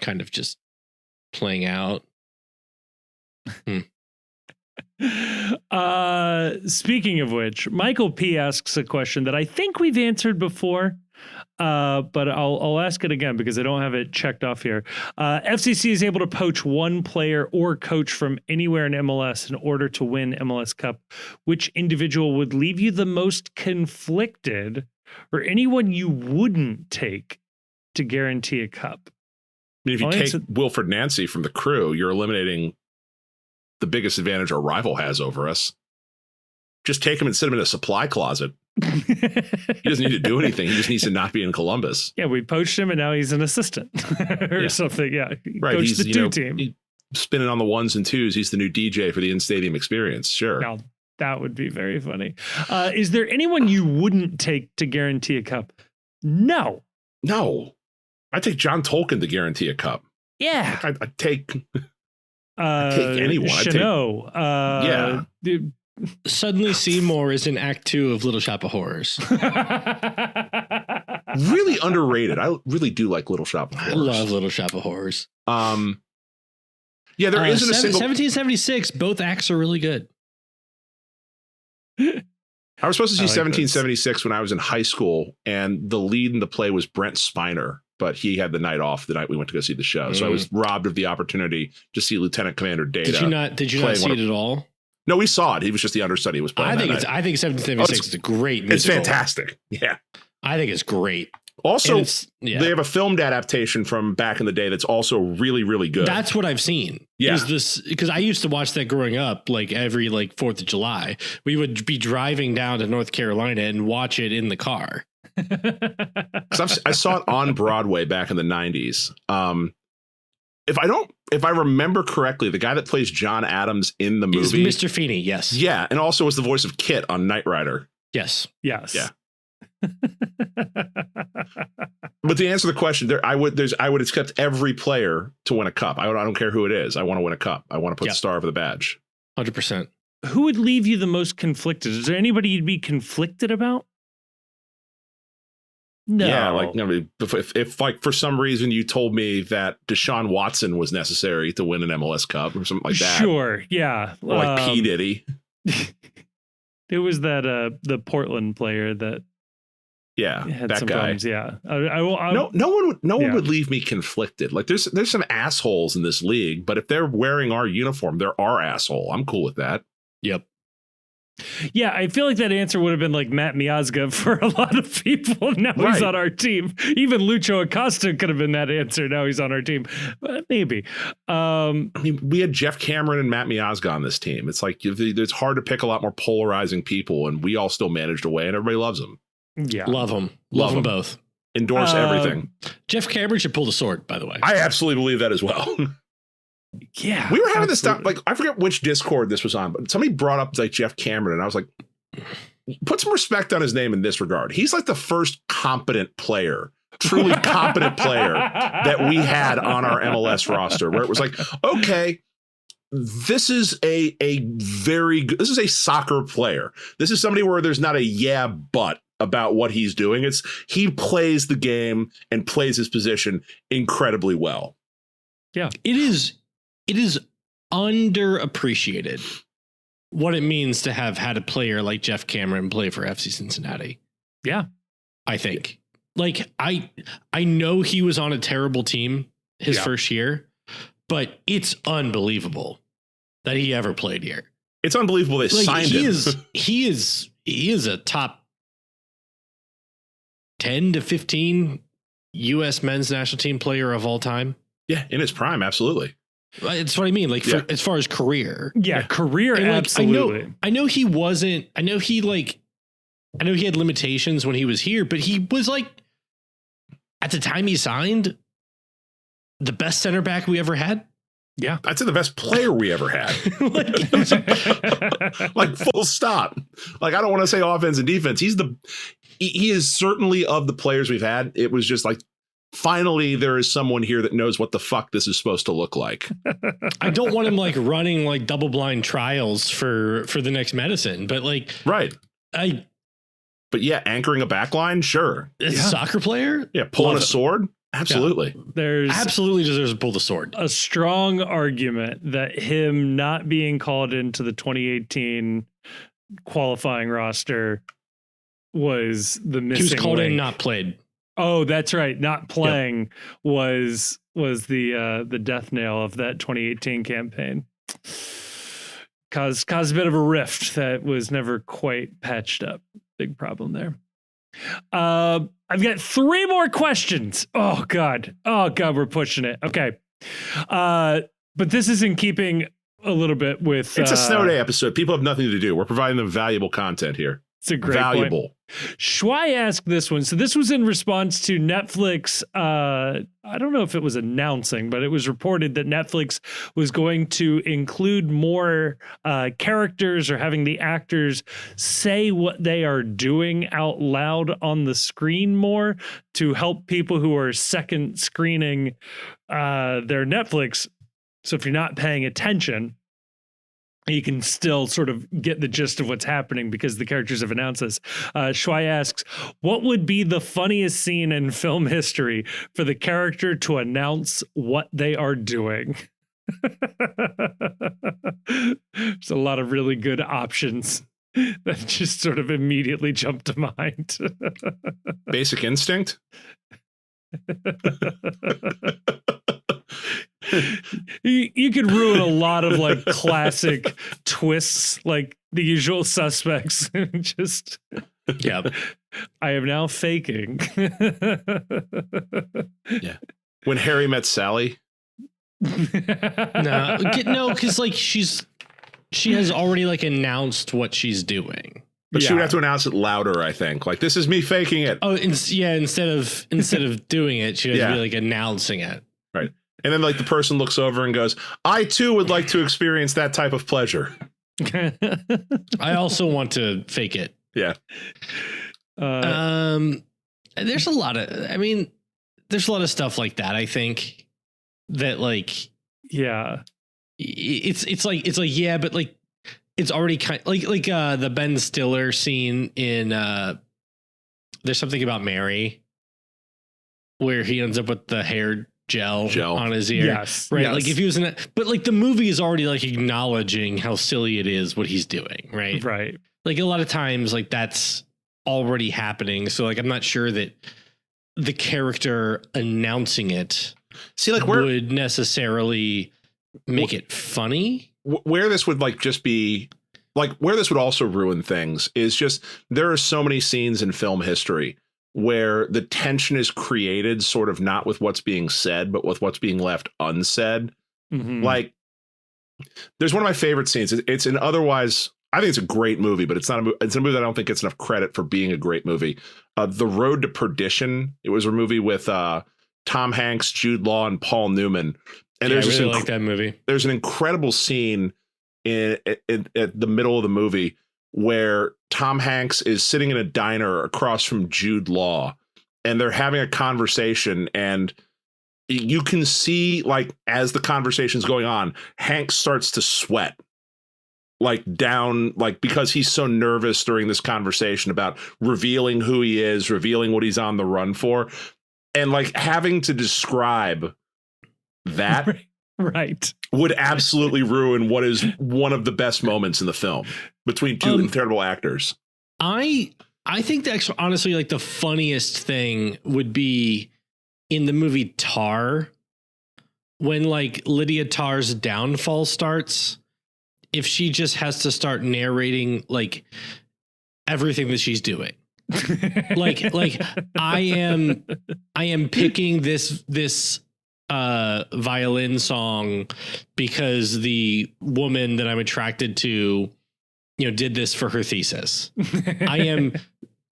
kind of just playing out. Speaking of which, Michael P asks a question that I think we've answered before, but I'll ask it again because I don't have it checked off here. FCC is able to poach one player or coach from anywhere in MLS in order to win MLS Cup. Which individual would leave you the most conflicted, or anyone you wouldn't take to guarantee a cup? I mean, if you take Wilfred Nancy from the Crew, you're eliminating the biggest advantage our rival has over us. Just take him and sit him in a supply closet. He doesn't need to do anything. He just needs to not be in Columbus. Yeah, we poached him and now he's an assistant or something. Yeah, right. He's the two team. Spinning on the ones and twos. He's the new DJ for the in-stadium experience. Sure. Now, that would be very funny. Is there anyone you wouldn't take to guarantee a cup? No. I take John Tolkien to guarantee a cup. Yeah. I'd take anyone. Chanot. Suddenly Seymour is in Act 2 of Little Shop of Horrors. Really underrated. I really do like Little Shop of Horrors. I love Little Shop of Horrors. Yeah, there isn't a single 1776. Both acts are really good. I was supposed to see 1776 when I was in high school, and the lead in the play was Brent Spiner, but he had the night off the night we went to go see the show. So I was robbed of the opportunity to see Lieutenant Commander Data. Did you not see it at all? No, we saw it. He was just the understudy who was playing. I think 1776 is a great musical. It's fantastic. Yeah. I think it's great. Also, they have a filmed adaptation from back in the day that's also really, really good. That's what I've seen. Yeah. Is this because I used to watch that growing up, like every 4th of July. We would be driving down to North Carolina and watch it in the car. I saw it on Broadway back in the 90s. If I remember correctly, the guy that plays John Adams in the movie is Mr. Feeney. Yes. Yeah. And also was the voice of Kit on Knight Rider. Yes. Yeah. But to answer the question, I would accept every player to win a cup. I don't care who it is. I want to win a cup. I want to put the star over the badge. 100%. Who would leave you the most conflicted? Is there anybody you'd be conflicted about? No. Yeah, if for some reason you told me that Deshaun Watson was necessary to win an MLS Cup or something like that. Sure, yeah. Or like P. Diddy. It was that the Portland player that had that some guy. problems. Yeah. No one would leave me conflicted. Like there's some assholes in this league, but if they're wearing our uniform, they're our asshole. I'm cool with that. Yep. Yeah, I feel like that answer would have been like Matt Miazga for a lot of people. Now he's on our team. Even Lucho Acosta could have been that answer. Now he's on our team. Maybe. I mean, we had Jeff Cameron and Matt Miazga on this team. It's like it's hard to pick a lot more polarizing people, and we all still managed away, and everybody loves them. Yeah, love them. Love them both. Endorse everything. Jeff Cameron should pull the sword, by the way. I absolutely believe that as well. Yeah, we were having this stuff. Like, I forget which Discord this was on, but somebody brought up like Jeff Cameron, and I was like, put some respect on his name in this regard. He's like the first competent player truly competent player that we had on our MLS roster, where it was like, okay, this is a very good, this is a soccer player. This is somebody where there's not a yeah, but about what he's doing. It's he plays the game and plays his position incredibly well. Yeah, it is underappreciated what it means to have had a player like Jeff Cameron play for FC Cincinnati. Yeah, I think. Like I know he was on a terrible team his first year, but it's unbelievable that he ever played here. It's unbelievable they signed him. He is a top 10 to 15 U.S. men's national team player of all time. Yeah, in his prime, absolutely. It's what I mean. Like as far as career, career, and absolutely. I know he wasn't. I know he had limitations when he was here, but he was like, at the time he signed, the best center back we ever had. Yeah, I'd say the best player we ever had. Like full stop. Like I don't want to say offense and defense. He is certainly of the players we've had. It was just like, finally, there is someone here that knows what the fuck this is supposed to look like. I don't want him like running like double blind trials for the next medicine, but like, right. But yeah, anchoring a back line, sure. A soccer player? Yeah, pulling a sword? Absolutely. Yeah. There's absolutely deserves to pull the sword. A strong argument that him not being called into the 2018 qualifying roster was the missing. He was called link. in, not played. Oh, that's right. Not playing was the death nail of that 2018 campaign. Caused a bit of a rift that was never quite patched up. Big problem there. I've got 3 more questions. Oh God, we're pushing it. Okay. But this is in keeping a little bit with. It's a snow day episode. People have nothing to do. We're providing them valuable content here. It's a great valuable point. Shwai asked this one. So this was in response to Netflix. I don't know if it was announcing, but it was reported that Netflix was going to include more characters or having the actors say what they are doing out loud on the screen more to help people who are second screening their Netflix. So if you're not paying attention, you can still sort of get the gist of what's happening because the characters have announced this. Shwai asks, what would be the funniest scene in film history for the character to announce what they are doing? There's a lot of really good options that just sort of immediately jump to mind. Basic Instinct? You could ruin a lot of like classic twists, like The Usual Suspects. Just I am now faking. Yeah. When Harry Met Sally. No, because like she has already like announced what she's doing. But she would have to announce it louder, I think. Like, this is me faking it. Oh, instead of doing it, she has to be like announcing it. Right. And then like the person looks over and goes, I too would like to experience that type of pleasure. I also want to fake it. Yeah. There's a lot of stuff like that, I think, that like, it's like, yeah, but like, it's already kind of like the Ben Stiller scene in There's Something About Mary, where he ends up with the hair gel on his ear. Yes. Right. Yes. Like if he was in it, but like the movie is already like acknowledging how silly it is what he's doing. Right. Right. Like a lot of times, like that's already happening. So like, I'm not sure that the character announcing it would necessarily make it funny. Where this would like just be like where this would also ruin things is just there are so many scenes in film history where the tension is created sort of not with what's being said, but with what's being left unsaid. Mm-hmm. Like there's one of my favorite scenes. It's an otherwise, I think it's a great movie, but it's not it's a movie that I don't think gets enough credit for being a great movie. The Road to Perdition. It was a movie with Tom Hanks, Jude Law, and Paul Newman. And I really like that movie. There's an incredible scene at the middle of the movie where Tom Hanks is sitting in a diner across from Jude Law, and they're having a conversation, and you can see, like, as the conversation's going on, Hank starts to sweat, like down, like, because he's so nervous during this conversation about revealing who he is, revealing what he's on the run for, and like having to describe that right would absolutely ruin what is one of the best moments in the film between two incredible actors. I think that honestly, like, the funniest thing would be in the movie Tar, when like Lydia Tar's downfall starts, if she just has to start narrating like everything that she's doing. like I am picking this violin song because the woman that I'm attracted to, did this for her thesis. I am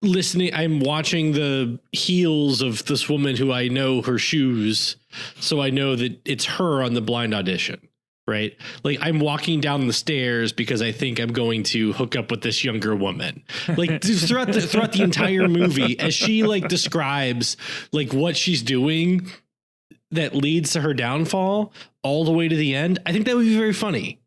listening. I'm watching the heels of this woman who I know her shoes. So I know that it's her on the blind audition, right? Like, I'm walking down the stairs because I think I'm going to hook up with this younger woman. Like, throughout the entire movie, as she like describes like what she's doing that leads to her downfall all the way to the end, I think that would be very funny.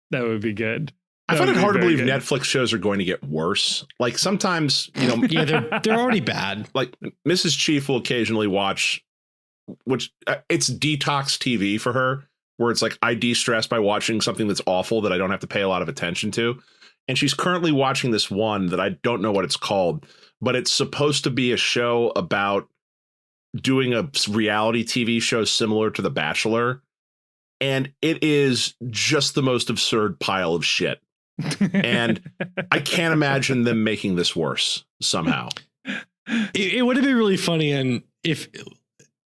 That would be good. I find it hard to believe Netflix shows are going to get worse. Like, sometimes, yeah, they're already bad. Like, Mrs. Chief will occasionally watch, which it's detox TV for her, where it's like, I de-stress by watching something that's awful that I don't have to pay a lot of attention to. And she's currently watching this one that I don't know what it's called, but it's supposed to be a show about doing a reality TV show similar to The Bachelor. And it is just the most absurd pile of shit. And I can't imagine them making this worse somehow. It would have been really funny, and if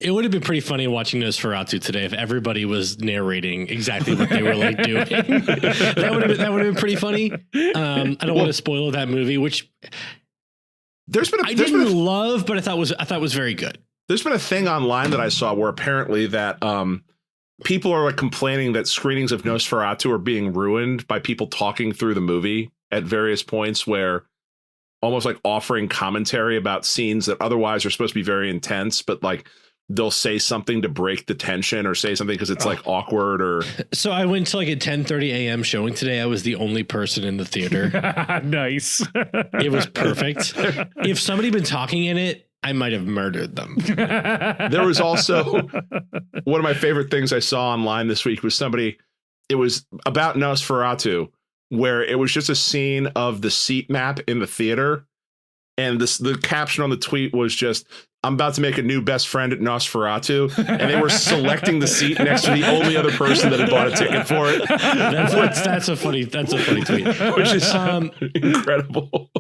it would have been pretty funny watching Nosferatu today if everybody was narrating exactly what they were like doing. that would have been pretty funny. I don't want to spoil that movie, which I didn't love, but I thought was very good. There's been a thing online that I saw where apparently that people are like complaining that screenings of Nosferatu are being ruined by people talking through the movie at various points, where almost like offering commentary about scenes that otherwise are supposed to be very intense, but like they'll say something to break the tension or say something because it's like awkward or. So I went to like a 10:30 a.m. showing today. I was the only person in the theater. Nice. It was perfect. If somebody had been talking in it, I might have murdered them. There was also one of my favorite things I saw online this week was it was about Nosferatu, where it was just a scene of the seat map in the theater. And the caption on the tweet was just, "I'm about to make a new best friend at Nosferatu." And they were selecting the seat next to the only other person that had bought a ticket for it. That's a funny tweet. Which is incredible.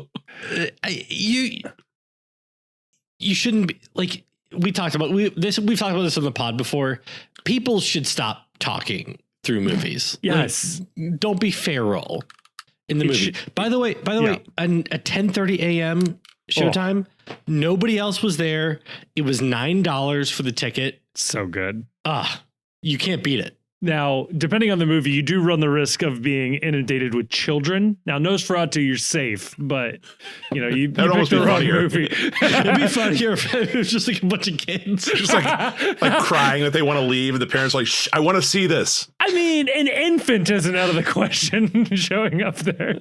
You shouldn't be like, we've talked about this on the pod before. People should stop talking through movies. Yes. Like, don't be feral in the movie. By the way, at 10:30 a.m. showtime, nobody else was there. It was $9 for the ticket. So good. You can't beat it. Now, depending on the movie, you do run the risk of being inundated with children. Now, Nosferatu, you're safe, but you picked the wrong movie. It'd be funnier if it was just like a bunch of kids, just like crying that they want to leave, and the parents are like, "Shh, I want to see this." I mean, an infant isn't out of the question showing up there.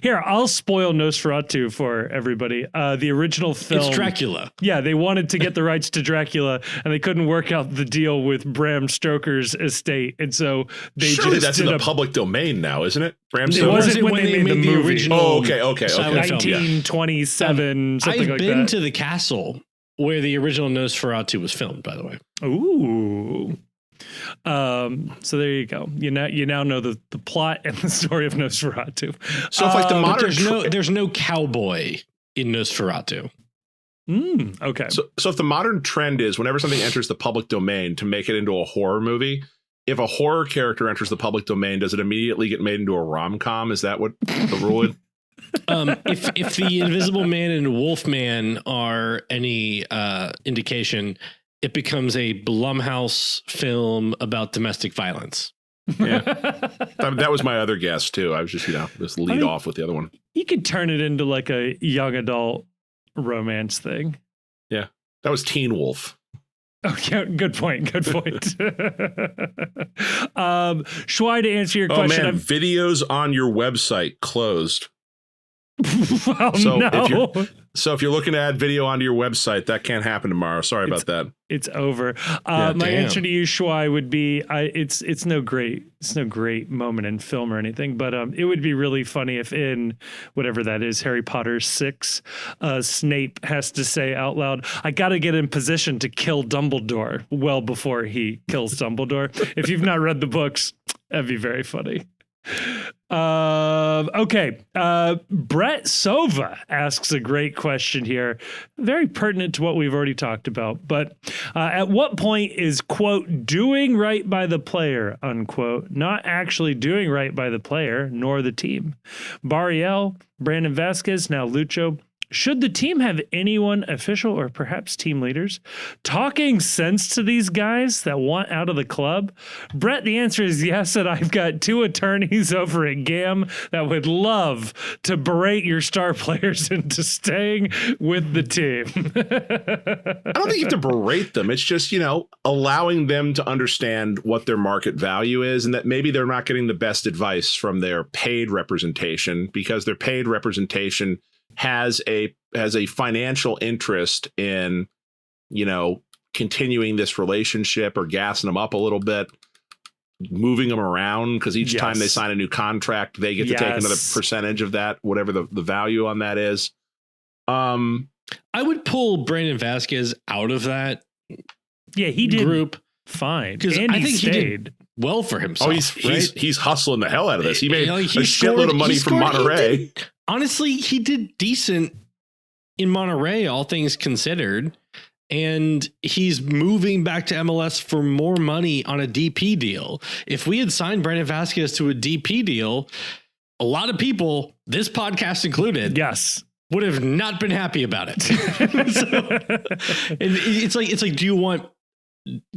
Here, I'll spoil Nosferatu for everybody. The original film, it's Dracula. Yeah, they wanted to get the rights to Dracula, and they couldn't work out the deal with Bram Stoker's estate, and so they surely that's in the public domain now, isn't it? Bram Stoker? It wasn't when they made the original. Oh, okay. 1927, something like that. I've been to the castle where the original Nosferatu was filmed, by the way. Ooh. So there you go. You now know the plot and the story of Nosferatu. So if like the modern there's no cowboy in Nosferatu. Okay. So if the modern trend is whenever something enters the public domain to make it into a horror movie, if a horror character enters the public domain, does it immediately get made into a rom-com? Is that what the rule is? If the Invisible Man and Wolfman are any indication, it becomes a Blumhouse film about domestic violence. Yeah, that was my other guess too. I was just lead off with the other one. You could turn it into like a young adult romance thing. Yeah, that was Teen Wolf. Oh, yeah, good point. Good point. Schwei, to answer your question, man, videos on your website closed. Oh, so no. if you're looking to add video onto your website, that can't happen tomorrow. Sorry about that. It's over. My answer to you, Schwei, would be it's no great moment in film or anything, but it would be really funny if in whatever that is, Harry Potter 6, Snape has to say out loud, "I got to get in position to kill Dumbledore," well before he kills Dumbledore. If you've not read the books, that'd be very funny. Okay. Brett Sova asks a great question here, very pertinent to what we've already talked about. But at what point is, quote, doing right by the player, unquote, not actually doing right by the player nor the team? Barreal, Brandon Vasquez, now Lucho. Should the team have anyone, official or perhaps team leaders, talking sense to these guys that want out of the club? Brett, the answer is yes, and I've got 2 attorneys over at GAM that would love to berate your star players into staying with the team. I don't think you have to berate them. It's just, allowing them to understand what their market value is and that maybe they're not getting the best advice from their paid representation because their paid representation has a financial interest in, continuing this relationship or gassing them up a little bit, moving them around because each time they sign a new contract, they get to take another percentage of that, whatever the value on that is. I would pull Brandon Vasquez out of that. Yeah, he did group fine because I think he did well for himself. Oh, he's hustling the hell out of this. He made a shitload of money from Monterey. Honestly, he did decent in Monterey, all things considered, and he's moving back to MLS for more money on a DP deal. If we had signed Brandon Vasquez to a DP deal, a lot of people, this podcast included, would have not been happy about it. It's like, do you want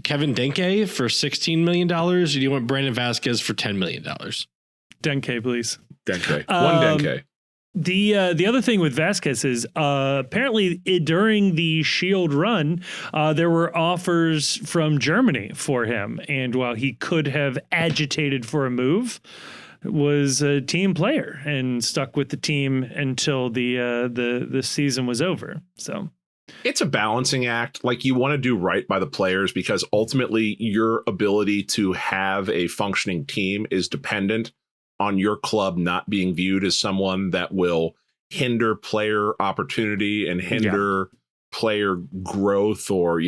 Kevin Denke for $16 million, or do you want Brandon Vasquez for $10 million? Denke, please. Denke. One Denke. The other thing with Vasquez is apparently during the Shield run, there were offers from Germany for him. And while he could have agitated for a move, was a team player and stuck with the team until the season was over. So it's a balancing act. Like, you want to do right by the players because ultimately your ability to have a functioning team is dependent on your club not being viewed as someone that will hinder player opportunity and hinder player growth or,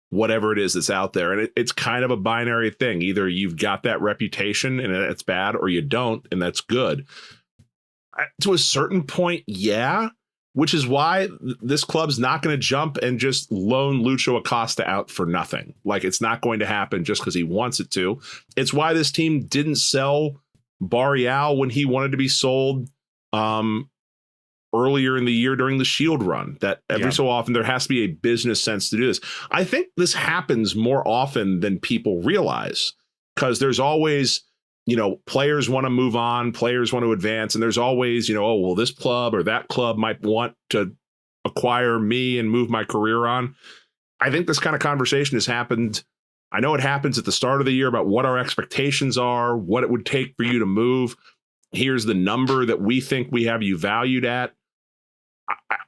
whatever it is that's out there. And it's kind of a binary thing. Either you've got that reputation and it's bad, or you don't, and that's good. To a certain point, which is why this club's not going to jump and just loan Lucho Acosta out for nothing. Like, it's not going to happen just because he wants it to. It's why this team didn't sell Barreal when he wanted to be sold earlier in the year during the Shield run. That every so often there has to be a business sense to do this. I think this happens more often than people realize because there's always, players want to move on, players want to advance, and there's always, this club or that club might want to acquire me and move my career on. I think this kind of conversation has happened. I know it happens at the start of the year about what our expectations are, what it would take for you to move. Here's the number that we think we have you valued at.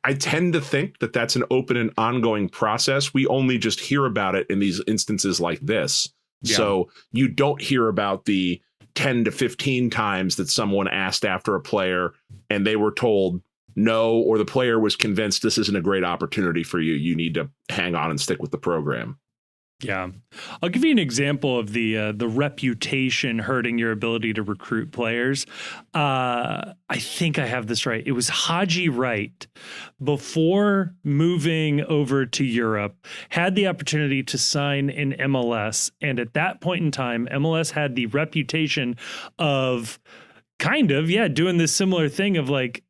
I tend to think that that's an open and ongoing process. We only just hear about it in these instances like this. Yeah. So you don't hear about the 10 to 15 times that someone asked after a player and they were told no, or the player was convinced this isn't a great opportunity for you. You need to hang on and stick with the program. Yeah. I'll give you an example of the reputation hurting your ability to recruit players. I think I have this right. It was Haji Wright, before moving over to Europe, had the opportunity to sign in MLS. And at that point in time, MLS had the reputation of doing this similar thing of like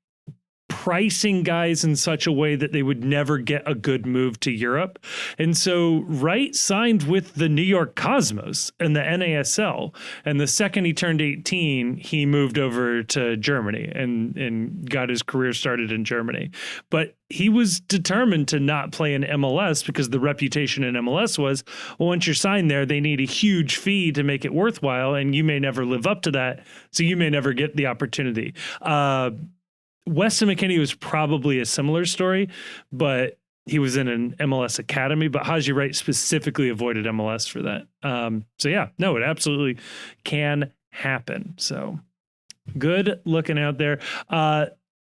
pricing guys in such a way that they would never get a good move to Europe. And so Wright signed with the New York Cosmos and the NASL. And the second he turned 18, he moved over to Germany and got his career started in Germany. But he was determined to not play in MLS because the reputation in MLS was, well, once you're signed there, they need a huge fee to make it worthwhile, and you may never live up to that, so you may never get the opportunity. Weston McKennie was probably a similar story, but he was in an MLS academy, but Haji Wright specifically avoided MLS for that. So yeah, no, it absolutely can happen. So good looking out there.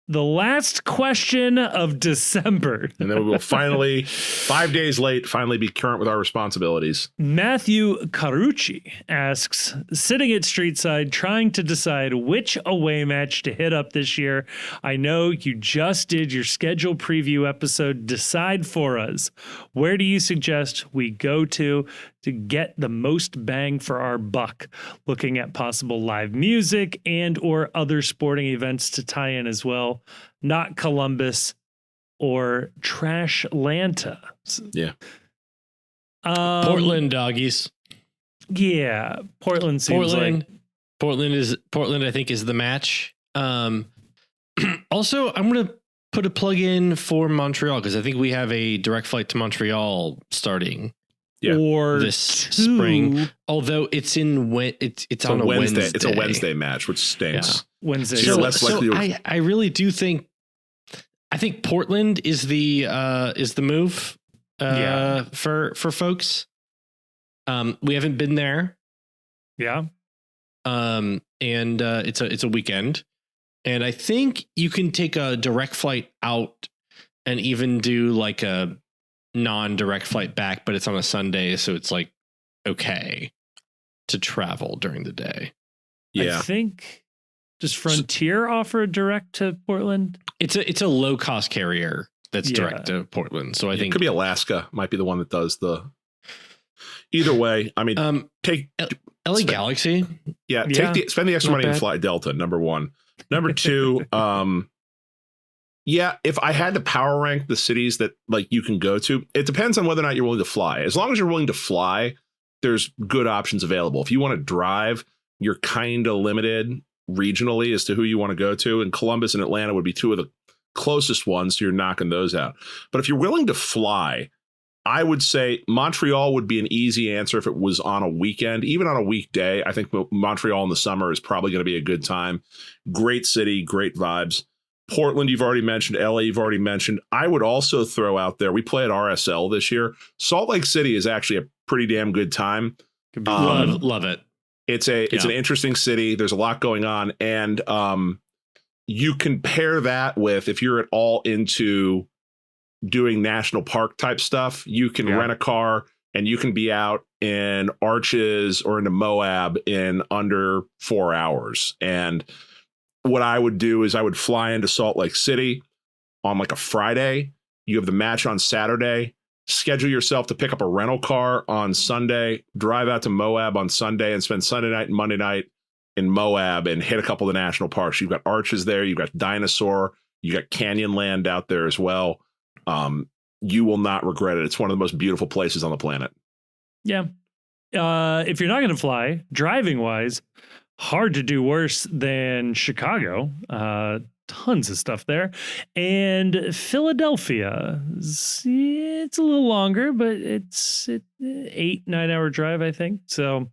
The last question of December. And then we will finally, 5 days late, finally be current with our responsibilities. Matthew Carucci asks, sitting at Streetside, trying to decide which away match to hit up this year. I know you just did your schedule preview episode. Decide for us. Where do you suggest we go to get the most bang for our buck? Looking at possible live music and or other sporting events to tie in as well. Not Columbus or Trashlanta. Yeah. Portland doggies. Yeah. Portland seems like. Portland, I think, is the match. Also, I'm going to put a plug in for Montreal because I think we have a direct flight to Montreal starting. Yeah. Or this spring, although it's on a Wednesday. It's a Wednesday match, which stinks. Yeah. Wednesday. So you're less likely I really do think. I think Portland is the move. For folks. We haven't been there. Yeah. And it's a weekend, and I think you can take a direct flight out and even do like a non-direct flight back, but it's on a Sunday, so it's like okay to travel during the day. Yeah. I think, does Frontier offer a direct to Portland? It's a low cost carrier that's direct to Portland. So I think it could be Alaska might be the one that does the. Either way, I mean, take LA Galaxy. Yeah, spend the extra money and fly Delta. Number one. Number two. Yeah, if I had to power rank the cities that like you can go to, it depends on whether or not you're willing to fly. As long as you're willing to fly, there's good options available. If you want to drive, you're kind of limited regionally as to who you want to go to. And Columbus and Atlanta would be two of the closest ones, so you're knocking those out. But if you're willing to fly, I would say Montreal would be an easy answer if it was on a weekend. Even on a weekday, I think Montreal in the summer is probably going to be a good time. Great city, great vibes. Portland, you've already mentioned. LA, you've already mentioned. I would also throw out there, we play at RSL this year. Salt Lake City is actually a pretty damn good time. Love it. It's an interesting city. There's a lot going on. And you can pair that with, if you're at all into doing national park type stuff, you can rent a car and you can be out in Arches or into Moab in under 4 hours. And what I would do is I would fly into Salt Lake City on like a Friday. You have the match on Saturday. Schedule yourself to pick up a rental car on Sunday, drive out to Moab on Sunday and spend Sunday night and Monday night in Moab and hit a couple of the national parks. You've got Arches there. You've got Dinosaur. You got Canyonland out there as well. You will not regret it. It's one of the most beautiful places on the planet. Yeah. If you're not going to fly, driving wise, hard to do worse than Chicago. Tons of stuff there. And Philadelphia, it's a little longer, but it's 8-9 hour drive, I think. So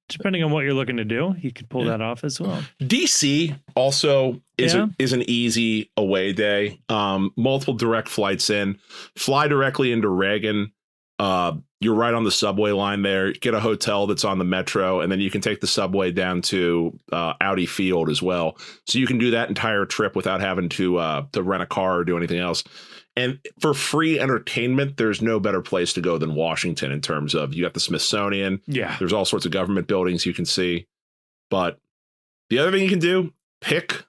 depending on what you're looking to do, you could pull that off as well. DC also is an easy away day. Multiple direct flights in. Fly directly into Reagan. You're right on the subway line there. Get a hotel that's on the metro, and then you can take the subway down to Audi Field as well. So you can do that entire trip without having to rent a car or do anything else. And for free entertainment, there's no better place to go than Washington in terms of you got the Smithsonian. Yeah. There's all sorts of government buildings you can see. But the other thing you can do, pick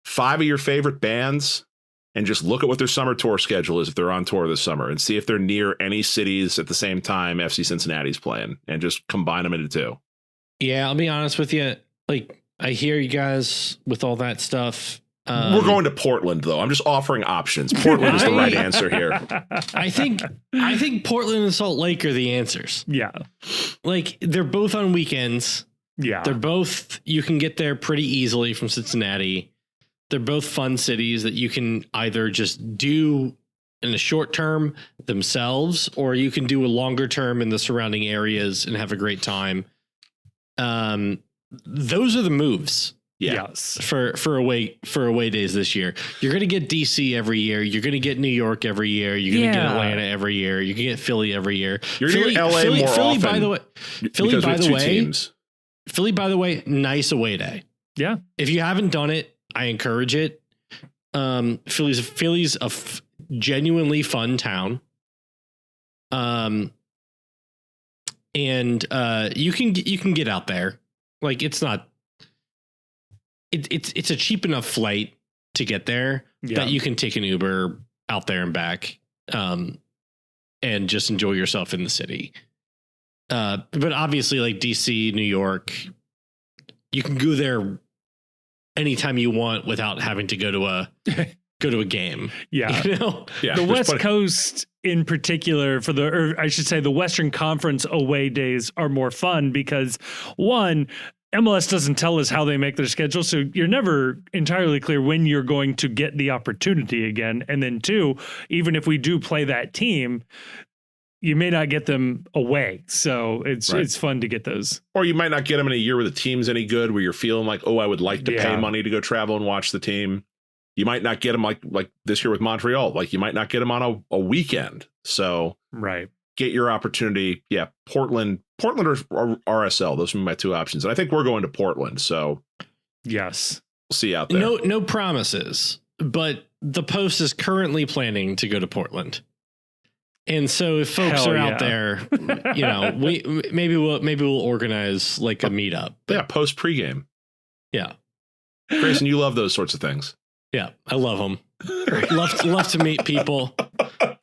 5 of your favorite bands and just look at what their summer tour schedule is if they're on tour this summer and see if they're near any cities at the same time FC Cincinnati's playing and just combine them into two. Yeah, I'll be honest with you. Like, I hear you guys with all that stuff. We're going to Portland, though. I'm just offering options. Portland is the right answer here. I think Portland and Salt Lake are the answers. Yeah. Like, they're both on weekends. Yeah. They're both, you can get there pretty easily from Cincinnati. They're both fun cities that you can either just do in the short term themselves, or you can do a longer term in the surrounding areas and have a great time. Those are the moves. Yeah. Yes. For away days this year. You're going to get DC every year. You're going to get New York every year. You're going to get Atlanta every year. You can get Philly every year. You're going to get LA more often. By the way, Philly, by the way, nice away day. Yeah. If you haven't done it, I encourage it. Philly's a genuinely fun town. And you can get out there. Like, it's not. It's a cheap enough flight to get there that you can take an Uber out there and back, and just enjoy yourself in the city. But obviously, like DC, New York, you can go there anytime you want without having to go to a game. Yeah. You know? Yeah. The West Coast in particular, or I should say the Western Conference away days are more fun because, one, MLS doesn't tell us how they make their schedule, so you're never entirely clear when you're going to get the opportunity again. And then two, even if we do play that team, you may not get them away. So it's fun to get those. Or you might not get them in a year where the team's any good, where you're feeling like, oh, I would like to pay money to go travel and watch the team. You might not get them like this year with Montreal. Like, you might not get them on a weekend. So get your opportunity. Yeah, Portland or RSL. Those would be my two options. And I think we're going to Portland. So yes, we'll see you out there. No promises, but the Post is currently planning to go to Portland. And so if folks are out there, you know, maybe we'll organize like a meetup. Yeah, Post pregame. Yeah, Grayson, you love those sorts of things. Yeah, I love them. love to meet people.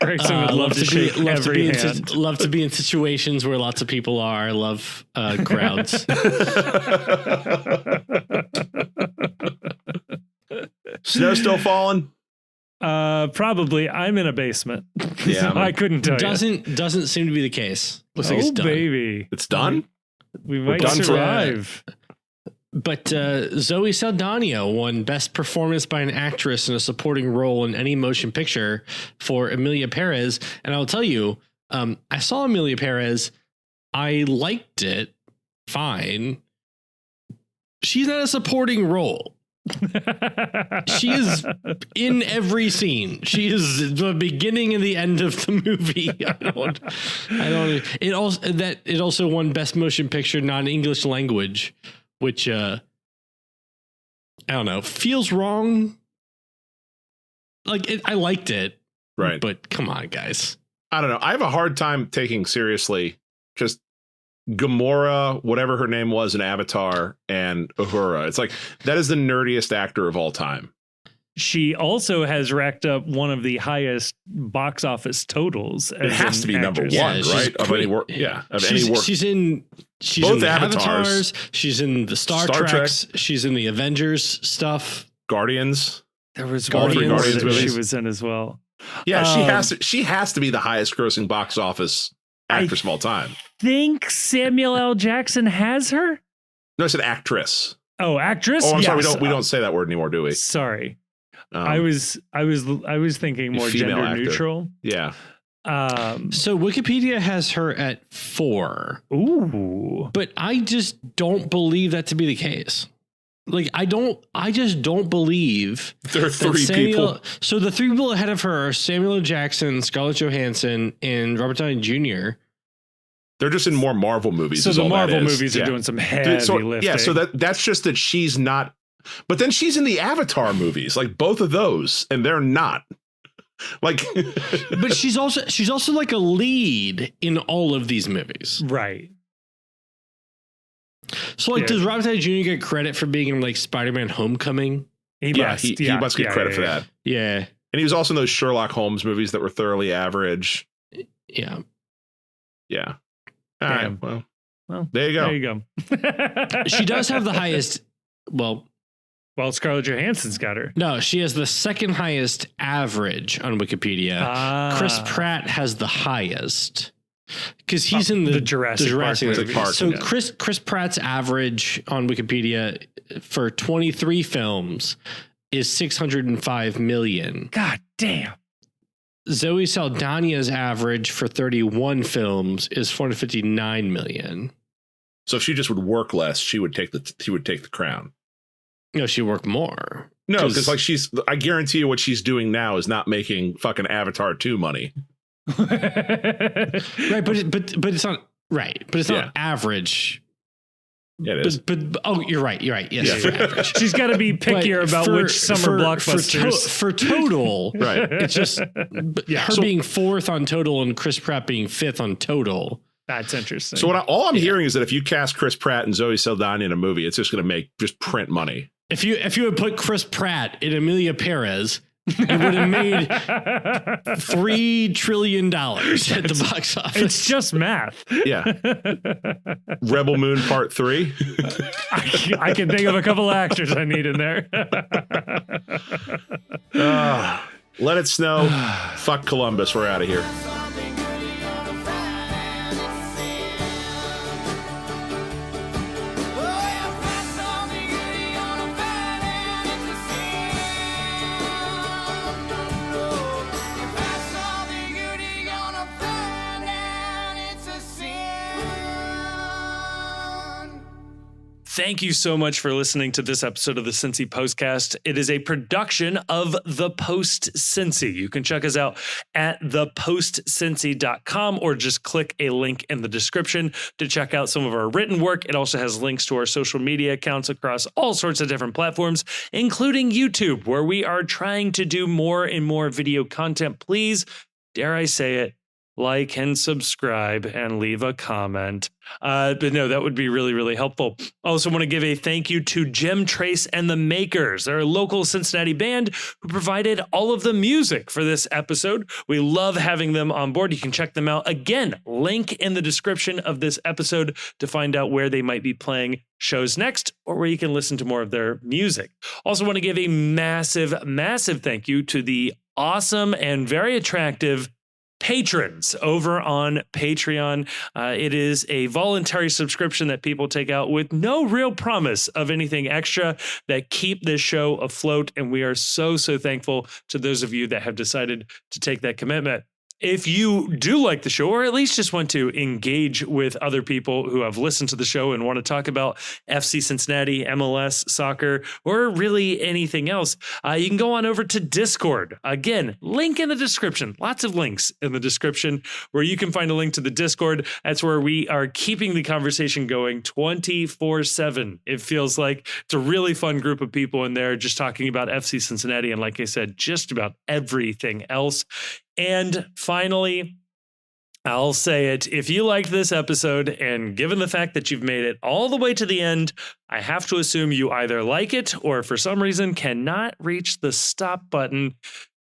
Grayson would love to shake every hand. Love to be in situations where lots of people are. I love crowds. Snow still falling? Probably. I'm in a basement. Yeah, I couldn't tell you. Doesn't seem to be the case. Looks like it's done. Baby, it's done. We might survive. But Zoe Saldana won Best Performance by an Actress in a Supporting Role in Any Motion Picture for Emilia Perez. And I'll tell you, I saw Emilia Perez. I liked it. Fine. She's not a supporting role. She is in every scene. She is the beginning and the end of the movie. I don't. It also won Best Motion Picture non-English language, which I don't know, feels wrong. Like, I liked it, right? But come on, guys. I don't know. I have a hard time taking seriously just Gamora, whatever her name was in Avatar, and Uhura. It's like, that is the nerdiest actor of all time. She also has racked up one of the highest box office totals. It has to be number one, right? Of any work. Yeah. Any work. She's in both the Avatars. She's in the Star Treks. She's in the Avengers stuff. Guardians. There was Guardians that she was in as well. Yeah, she has to be the highest grossing box office actress of all time. Think Samuel L. Jackson has her? No, I said actress. Oh, actress? Oh, I'm sorry. We don't say that word anymore, do we? Sorry. I was thinking more gender actor. Neutral. Yeah. So Wikipedia has her at 4. Ooh. But I just don't believe that to be the case. Like, I just don't believe there are 3 people. So the 3 people ahead of her are Samuel L. Jackson, Scarlett Johansson, and Robert Downey Jr. They're just in more Marvel movies. So the Marvel movies are doing some heavy lifting. Yeah, so that's just that she's not. But then she's in the Avatar movies, like both of those, and they're not. Like, but she's also like a lead in all of these movies, right? So, like, does Robert Downey Jr. get credit for being in like Spider-Man: Homecoming? He must get credit for that. Yeah, and he was also in those Sherlock Holmes movies that were thoroughly average. Yeah. All right. Well, there you go. There you go. She does have the highest. Well, Well, Scarlett Johansson's got her. No, she has the second highest average on Wikipedia. Chris Pratt has the highest because he's in the Jurassic Park. So Chris Pratt's average on Wikipedia for 23 films is 605 million. God damn. Zoe Saldana's average for 31 films is 459 million. So if she just would work less, she would take the crown. No, she worked more. No, because like I guarantee you what she's doing now is not making fucking Avatar 2 money. Right, but it's not right. But it's not average. Yeah, it is. But you're right. Yes, for average. She's got to be pickier about which summer blockbusters. For total, right. It's just her being fourth on total and Chris Pratt being fifth on total. That's interesting. So all I'm hearing is that if you cast Chris Pratt and Zoe Saldana in a movie, it's just going to make print money. If you had put Chris Pratt in Emilia Perez, it would have made $3 trillion at the box office. It's just math. Yeah. Rebel Moon Part 3. I can think of a couple of actors I need in there. Let it snow. Fuck Columbus. We're out of here. Thank you so much for listening to this episode of the Cincy Postcast. It is a production of The Post Cincy. You can check us out at thepostcincy.com or just click a link in the description to check out some of our written work. It also has links to our social media accounts across all sorts of different platforms, including YouTube, where we are trying to do more and more video content. Please, dare I say it, like and subscribe and leave a comment. But no, that would be really, really helpful. Also want to give a thank you to Jim Trace and the Makers. They're a local Cincinnati band who provided all of the music for this episode. We love having them on board. You can check them out. Again, link in the description of this episode to find out where they might be playing shows next or where you can listen to more of their music. Also want to give a massive, massive thank you to the awesome and very attractive patrons over on Patreon. It is a voluntary subscription that people take out with no real promise of anything extra that keep this show afloat. And we are so, so thankful to those of you that have decided to take that commitment. If you do like the show, or at least just want to engage with other people who have listened to the show and want to talk about FC Cincinnati, MLS, soccer, or really anything else, you can go on over to Discord. Again, link in the description. Lots of links in the description where you can find a link to the Discord. That's where we are keeping the conversation going 24/7. It feels like it's a really fun group of people in there just talking about FC Cincinnati. And like I said, just about everything else. And finally, I'll say it. If you liked this episode, and given the fact that you've made it all the way to the end, I have to assume you either like it or for some reason cannot reach the stop button.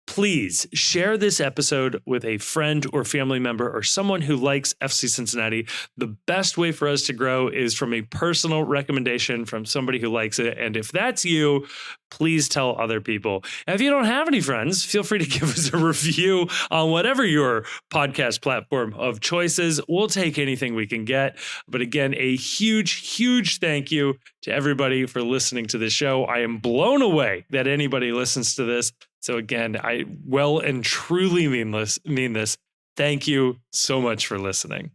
Please share this episode with a friend or family member or someone who likes FC Cincinnati. The best way for us to grow is from a personal recommendation from somebody who likes it. And if that's you, please tell other people. And if you don't have any friends, feel free to give us a review on whatever your podcast platform of choice is. We'll take anything we can get. But again, a huge, huge thank you to everybody for listening to this show. I am blown away that anybody listens to this. So again, I well and truly mean this. Thank you so much for listening.